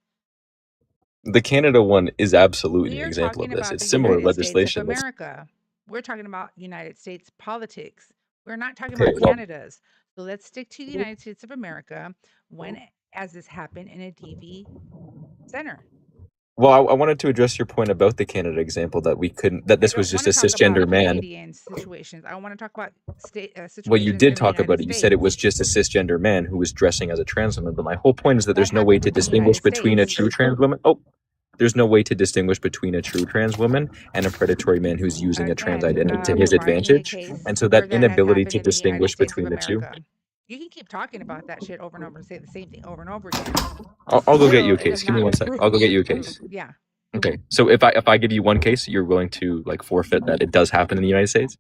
The Canada one is absolutely We an are example of talking this. about It's the similar United States of legislation. That's America. We're talking about United States politics. We're not talking okay. about Well, Canada's. So let's stick to the United States of America when as this happened in a DV center. I wanted to address your point about the Canada example that we couldn't. That I this was don't want just a to talk about cisgender man. Canadian situations. I want to talk about state Well, you situations did in the talk about United it. You said it was States. just a cisgender man who was dressing as a trans woman. But my whole point is that That there's no way happened to in the distinguish United between a States. true trans woman. Oh, there's no way to distinguish between a true trans woman and a predatory man who's using a trans Again, identity to his provide me a advantage. case And so where that that has inability happened to in the United distinguish States of between the two. America. You can keep talking about that shit over and over and say the same thing over and over again. I'll go get you Still, a it case. has Give me not one been sec. I'll go get proven. you a case. Yeah. Okay. So if I give you one case, you're willing to like forfeit that it does happen in the United States?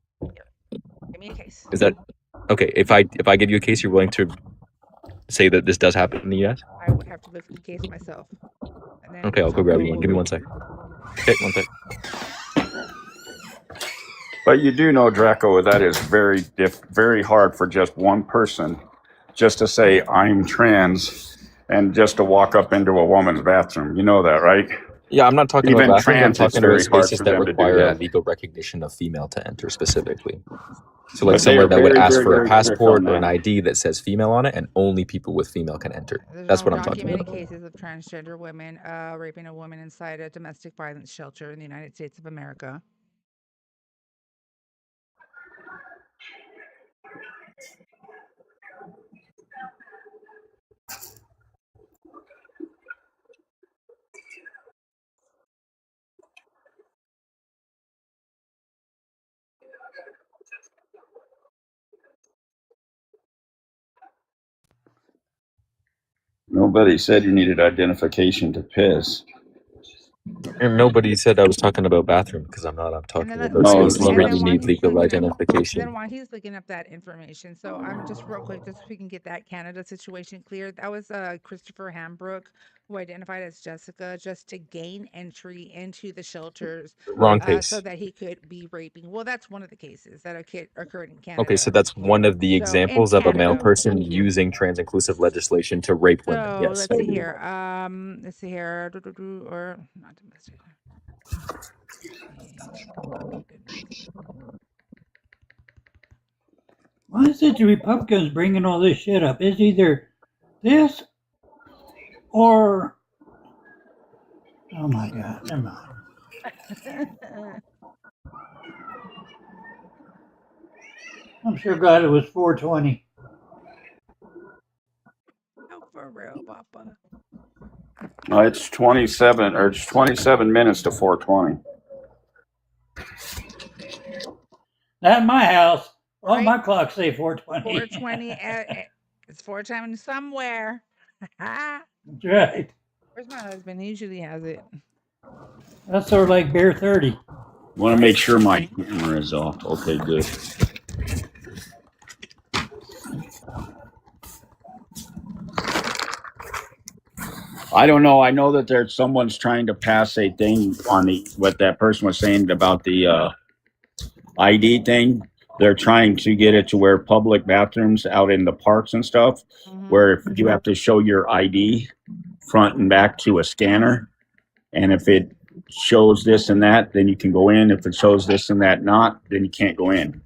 Give me a case. Is that okay? If I give you a case, you're willing to say that this does happen in the US? I would have to look at the case myself. And then Okay, I'll go grab you one. Give me we'll one sec. Okay, one sec. But you do know, Draco, that is very hard for just one person just to say I'm trans and just to walk up into a woman's bathroom. You know that, right? Yeah, I'm not talking Even about bathrooms. I'm trans, it's talking about very hard spaces for that them to do require a that. legal recognition of female to enter specifically. So like But they somewhere are that would very, ask very, for a very strict passport on or an that. ID that says female on it, and only people with female can enter. There's That's no what I'm talking documented about. cases of transgender women raping a woman inside a domestic violence shelter in the United States of America. Nobody said you needed identification to piss. And nobody said I was talking about bathroom because I'm not. I'm talking then about No, spaces well, and where then you while need he's legal looking up, identification. while he's looking up that information, so I'm just real quick, just so we can get that Canada situation cleared. That was Christopher Hambrook, who identified as Jessica, just to gain entry into the shelters, Wrong so case. that he could be raping. Well, that's one of the cases that occurred in Okay, so Canada. that's one of the So in examples of a male Canada. person using trans inclusive legislation to rape women. So Yes, let's I see agree. here. Let's see here. Or not domestic. Why is it the Republicans bringing all this shit up? It's either this or oh my God, never mind. I'm sure glad it was 420. Oh, for real, Papa. it's 27 minutes to 4:20. Not in my house. All Right. my clocks say 420. 420. It's 420 somewhere. That's right. Where's my husband? He usually has it. That's sort of like Bear 30. Want to make sure my camera is off. Okay, good. I don't know. I know that there's someone's trying to pass a thing on what that person was saying about the ID thing. They're trying to get it to where public bathrooms out in the parks and stuff, where if you have to show your ID front and back to a scanner, and if it shows this and that, then you can go in. If it shows this and that not, then you can't go in.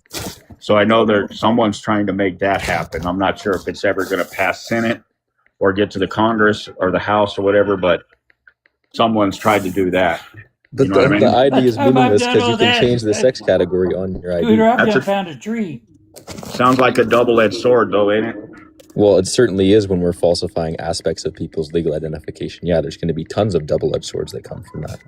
So I know someone's trying to make that happen. I'm not sure if it's ever going to pass Senate or get to the Congress or the House or whatever, but someone's tried to do that. The, You know what I mean? the ID is I've meaningless done because you all can that. change the sex category on your ID. Scooter, I've That's done a- found a tree. Sounds like a double-edged sword, though, ain't it? Well, it certainly is when we're falsifying aspects of people's legal identification. Yeah, there's going to be tons of double-edged swords that come from that.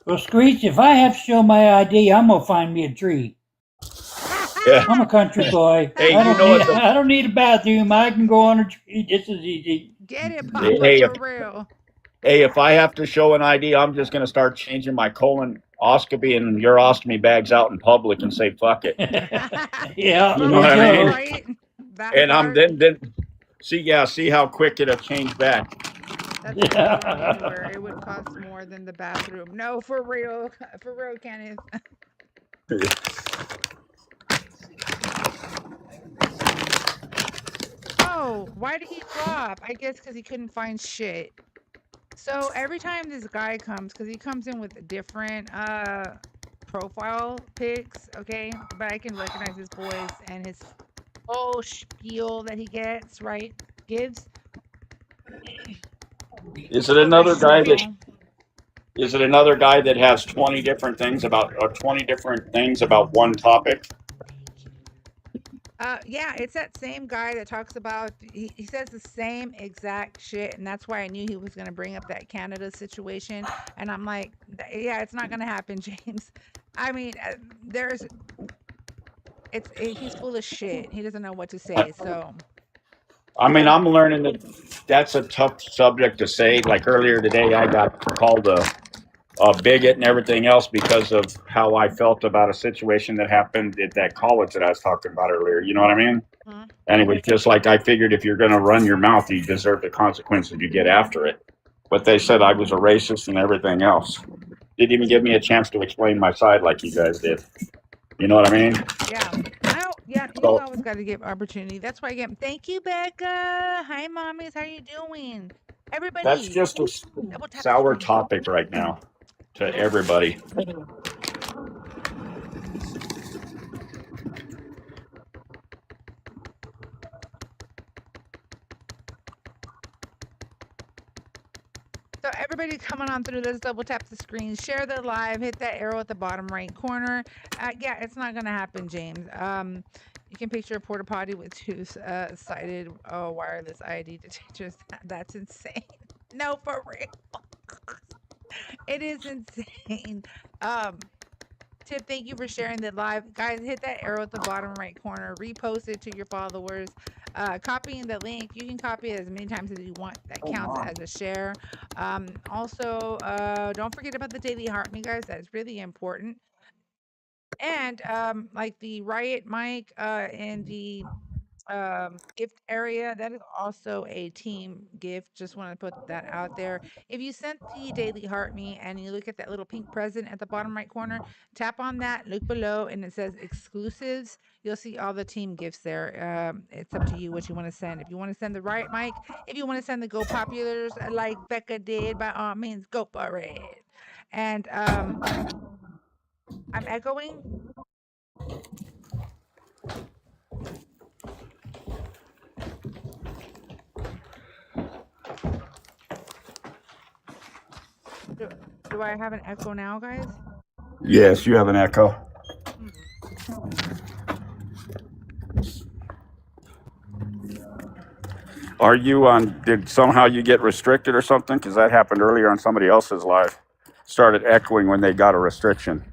Well, Screech, if I have to show my ID, I'm gonna find me a tree. Yeah. I'm a country boy. Hey, I you know what? don't need a bathroom. I can go on a tree just as easy. Get it, Papa, Hey, for real. Hey, if I have to show an ID, I'm just going to start changing my colonoscopy and urostomy bags out in public and say, fuck it. Yeah, You know what I mean? Right? That And I'm part. then see how quick it'll change back. That's the one where it would cost more than the bathroom. No, for real, Kenneth. Oh, why did he flop? I guess because he couldn't find shit. So every time this guy comes, because he comes in with different profile pics, okay, but I can recognize his voice and his whole spiel that he gives. Is it another guy that has 20 different things about one topic? Yeah, it's that same guy that talks about, he says the same exact shit, and that's why I knew he was going to bring up that Canada situation, and I'm like, yeah, it's not going to happen, James. I mean, he's full of shit. He doesn't know what to say, so. I mean, I'm learning that that's a tough subject to say. Like earlier today, I got called a bigot and everything else because of how I felt about a situation that happened at that college that I was talking about earlier. You know what I mean? Mhm. And it was just like I figured if you're going to run your mouth, you deserve the consequences you get after it. But they said I was a racist and everything else. Didn't even give me a chance to explain my side like you guys did. You know what I mean? Yeah. You always got to give opportunity. That's why I get. Thank you, Becca. Hi, mommies. How you doing? Everybody. That's just a sour topic right now to everybody. So everybody coming on through, let's double tap the screen, share the live, hit that arrow at the bottom right corner. Yeah, it's not gonna happen, James. You can picture a porta potty with two sided wireless ID detectors. That's insane. No, for real. It is insane. Tip, thank you for sharing the live. Guys, hit that arrow at the bottom right corner, repost it to your followers. Copying the link, you can copy it as many times as you want. That counts as a share. Also, don't forget about the daily heart, me guys. That's really important. And like the Riot mic in the gift area, that is also a team gift. Just want to put that out there. If you sent the daily heart me and you look at that little pink present at the bottom right corner, tap on that, look below, and it says exclusives. You'll see all the team gifts there. It's up to you what you want to send. If you want to send the Riot mic, if you want to send the Go Populars like Becca did, by all means, go for it. And I'm echoing. Do, do I have an echo now, guys? Yes, you have an echo. Are you on? Did somehow you get restricted or something? Because that happened earlier on somebody else's live. Started echoing when they got a restriction.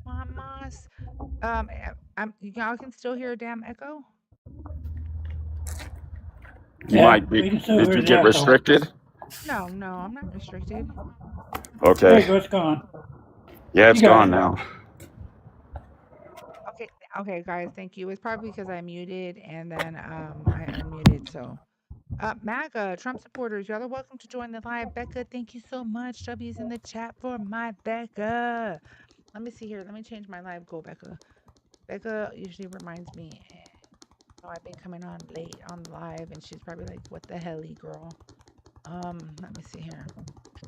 Mamas. Y'all can still hear a damn echo? You Yeah, might be. we can still Did hear you the get echo. restricted? No, I'm not restricted. There Okay. you go, it's gone. Yeah, it's You got gone it. now. Okay, guys, thank you. It's probably because I muted and then I unmuted. So, MAGA Trump supporters, y'all are welcome to join the live. Becca, thank you so much. W's in the chat for my Becca. Let me see here. Let me change my live goal, Becca. Becca usually reminds me. I've been coming on late on live, and she's probably like, "What the hell, girl?" Let me see here.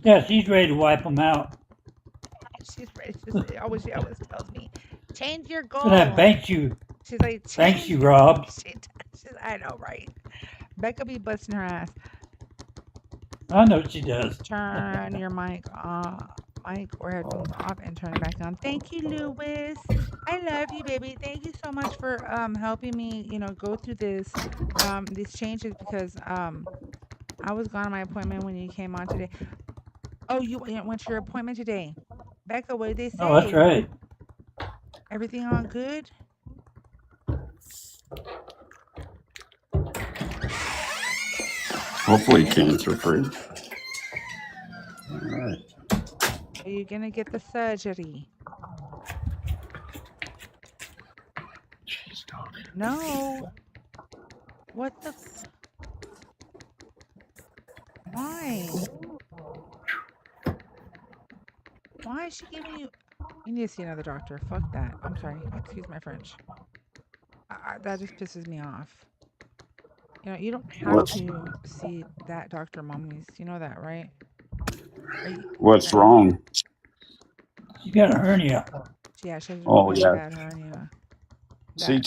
Yeah, she's ready to wipe them out. She's ready. She always tells me, "Change your But that goal." banks you. She's like, Thanks, you, "Change." Rob. I know, right? Becca be busting her ass. I know she does. Turn your mic or headphones off and turn it back on. Thank you, Lewis. I love you, baby. Thank you so much for helping me, go through these changes because I was gone on my appointment when you came on today. Oh, you went to your appointment today. Becca, what did they say? Oh, that's right. Everything all good? Hopefully cancer free. All right. Are you gonna get the surgery? No. What the? Why? Why is she giving you? You need to see another doctor. Fuck that. I'm sorry. Excuse my French. That just pisses me off. You don't have What's to see that doctor, mommies. You know that, right? What's wrong? You got a hernia. Yeah, she has a Oh really yeah. bad hernia. See,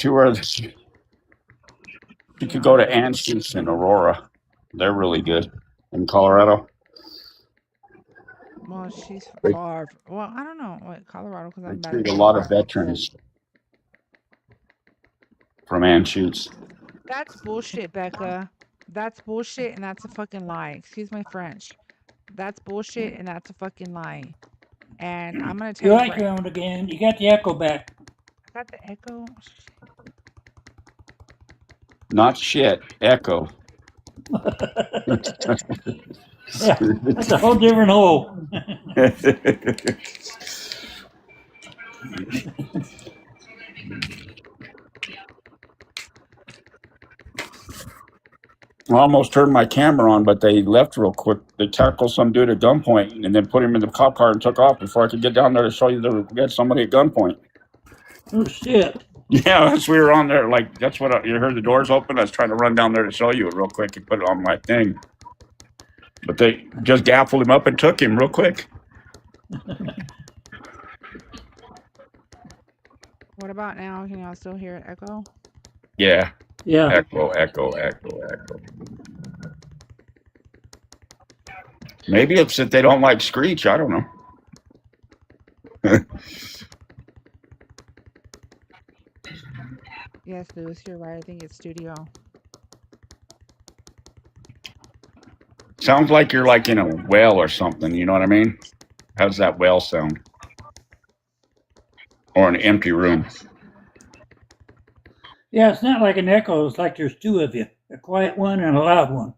you could go to Anson's in Aurora. They're really good in Colorado. Well, she's They, far. Well, I don't know. What, Colorado? Because they I'm bad treat at a lot of geography. veterans from Anschutz. That's bullshit, Becca. That's bullshit, and that's a fucking lie. Excuse my French. That's bullshit, and that's a fucking lie. And I'm gonna tell You you like right. your own again. You got the echo back. I got the echo. Shit. Not shit, echo. Yeah, that's a whole different hole. I almost turned my camera on, but they left real quick. They tackled some dude at gunpoint and then put him in the cop car and took off before I could get down there to show you that we had somebody at gunpoint. Oh, shit. Yeah, we were on there. Like, that's what you heard the doors open. I was trying to run down there to show you it real quick and put it on my thing. But they just gaffled him up and took him real quick. What about now? Can y'all still hear it echo? Yeah. Yeah. Echo. Maybe it's that they don't like Screech. I don't know. Yes, Lewis, you're right. I think it's studio. Sounds like you're like in a well or something. You know what I mean? How's that well sound? Or an empty room? Yeah, it's not like an echo. It's like there's two of you, a quiet one and a loud one.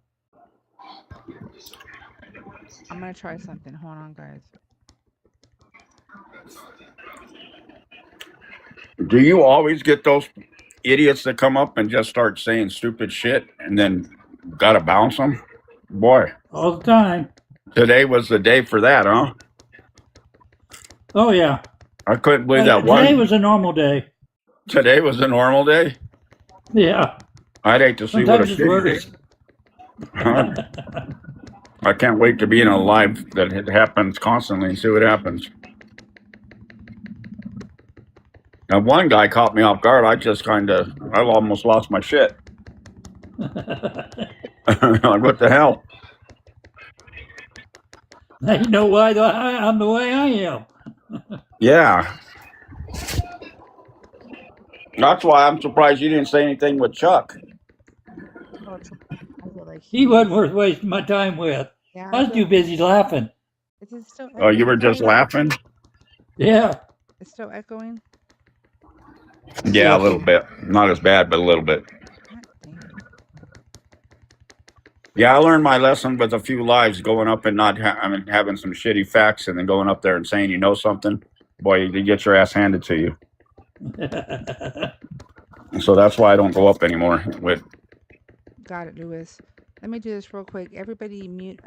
I'm gonna try something. Hold on, guys. Do you always get those idiots that come up and just start saying stupid shit and then gotta bounce them? Boy. All the time. Today was the day for that, huh? Oh, yeah. I couldn't believe that Today one. was a normal day. Today was a normal day? Yeah. I'd hate to see what a Sometimes it's shitty worse. day. I can't wait to be in a live that it happens constantly and see what happens. Now, one guy caught me off guard. I almost lost my shit. Like, what the hell? Now you know why I'm the way I am. Yeah. That's why I'm surprised you didn't say anything with Chuck. I feel like He wasn't worth wasting my time with. Yeah, I was too busy laughing. Is it still Oh, you echoing, were just guys? laughing? Yeah. It's still echoing? Yeah, a Yes. little bit. Not as bad, but a little bit. God dang. Yeah, I learned my lesson with a few lives going up and having some shitty facts and then going up there and saying you know something. Boy, you get your ass handed to you. So that's why I don't go up anymore. Got it, Lewis. Let me do this real quick. Everybody mute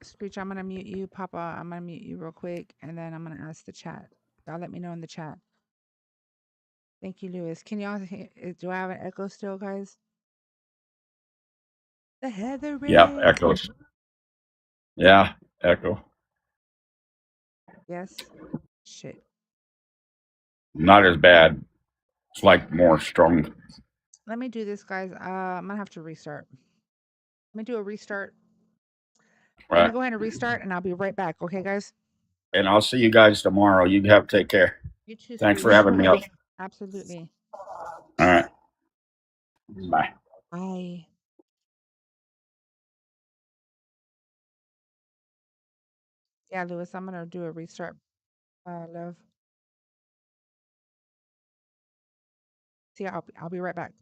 Screech, I'm gonna mute you. Papa, I'm gonna mute you real quick, and then I'm gonna ask the chat. Y'all let me know in the chat. Thank you, Lewis. Can y'all hear, do I have an echo still, guys? The Heather Yeah, Ray. echoes. Yeah, echo. Yes. Shit. Not as bad. It's like more strong. Let me do this, guys. I'm gonna have to restart. Let me do a restart. Let me Right. go ahead and restart, and I'll be right back. Okay, guys? And I'll see you guys tomorrow. You have to take care. You too, Thanks for Screech. having me up. Absolutely. All right. Bye. Bye. Yeah, Lewis, I'm gonna do a restart. Love. See, I'll be right back.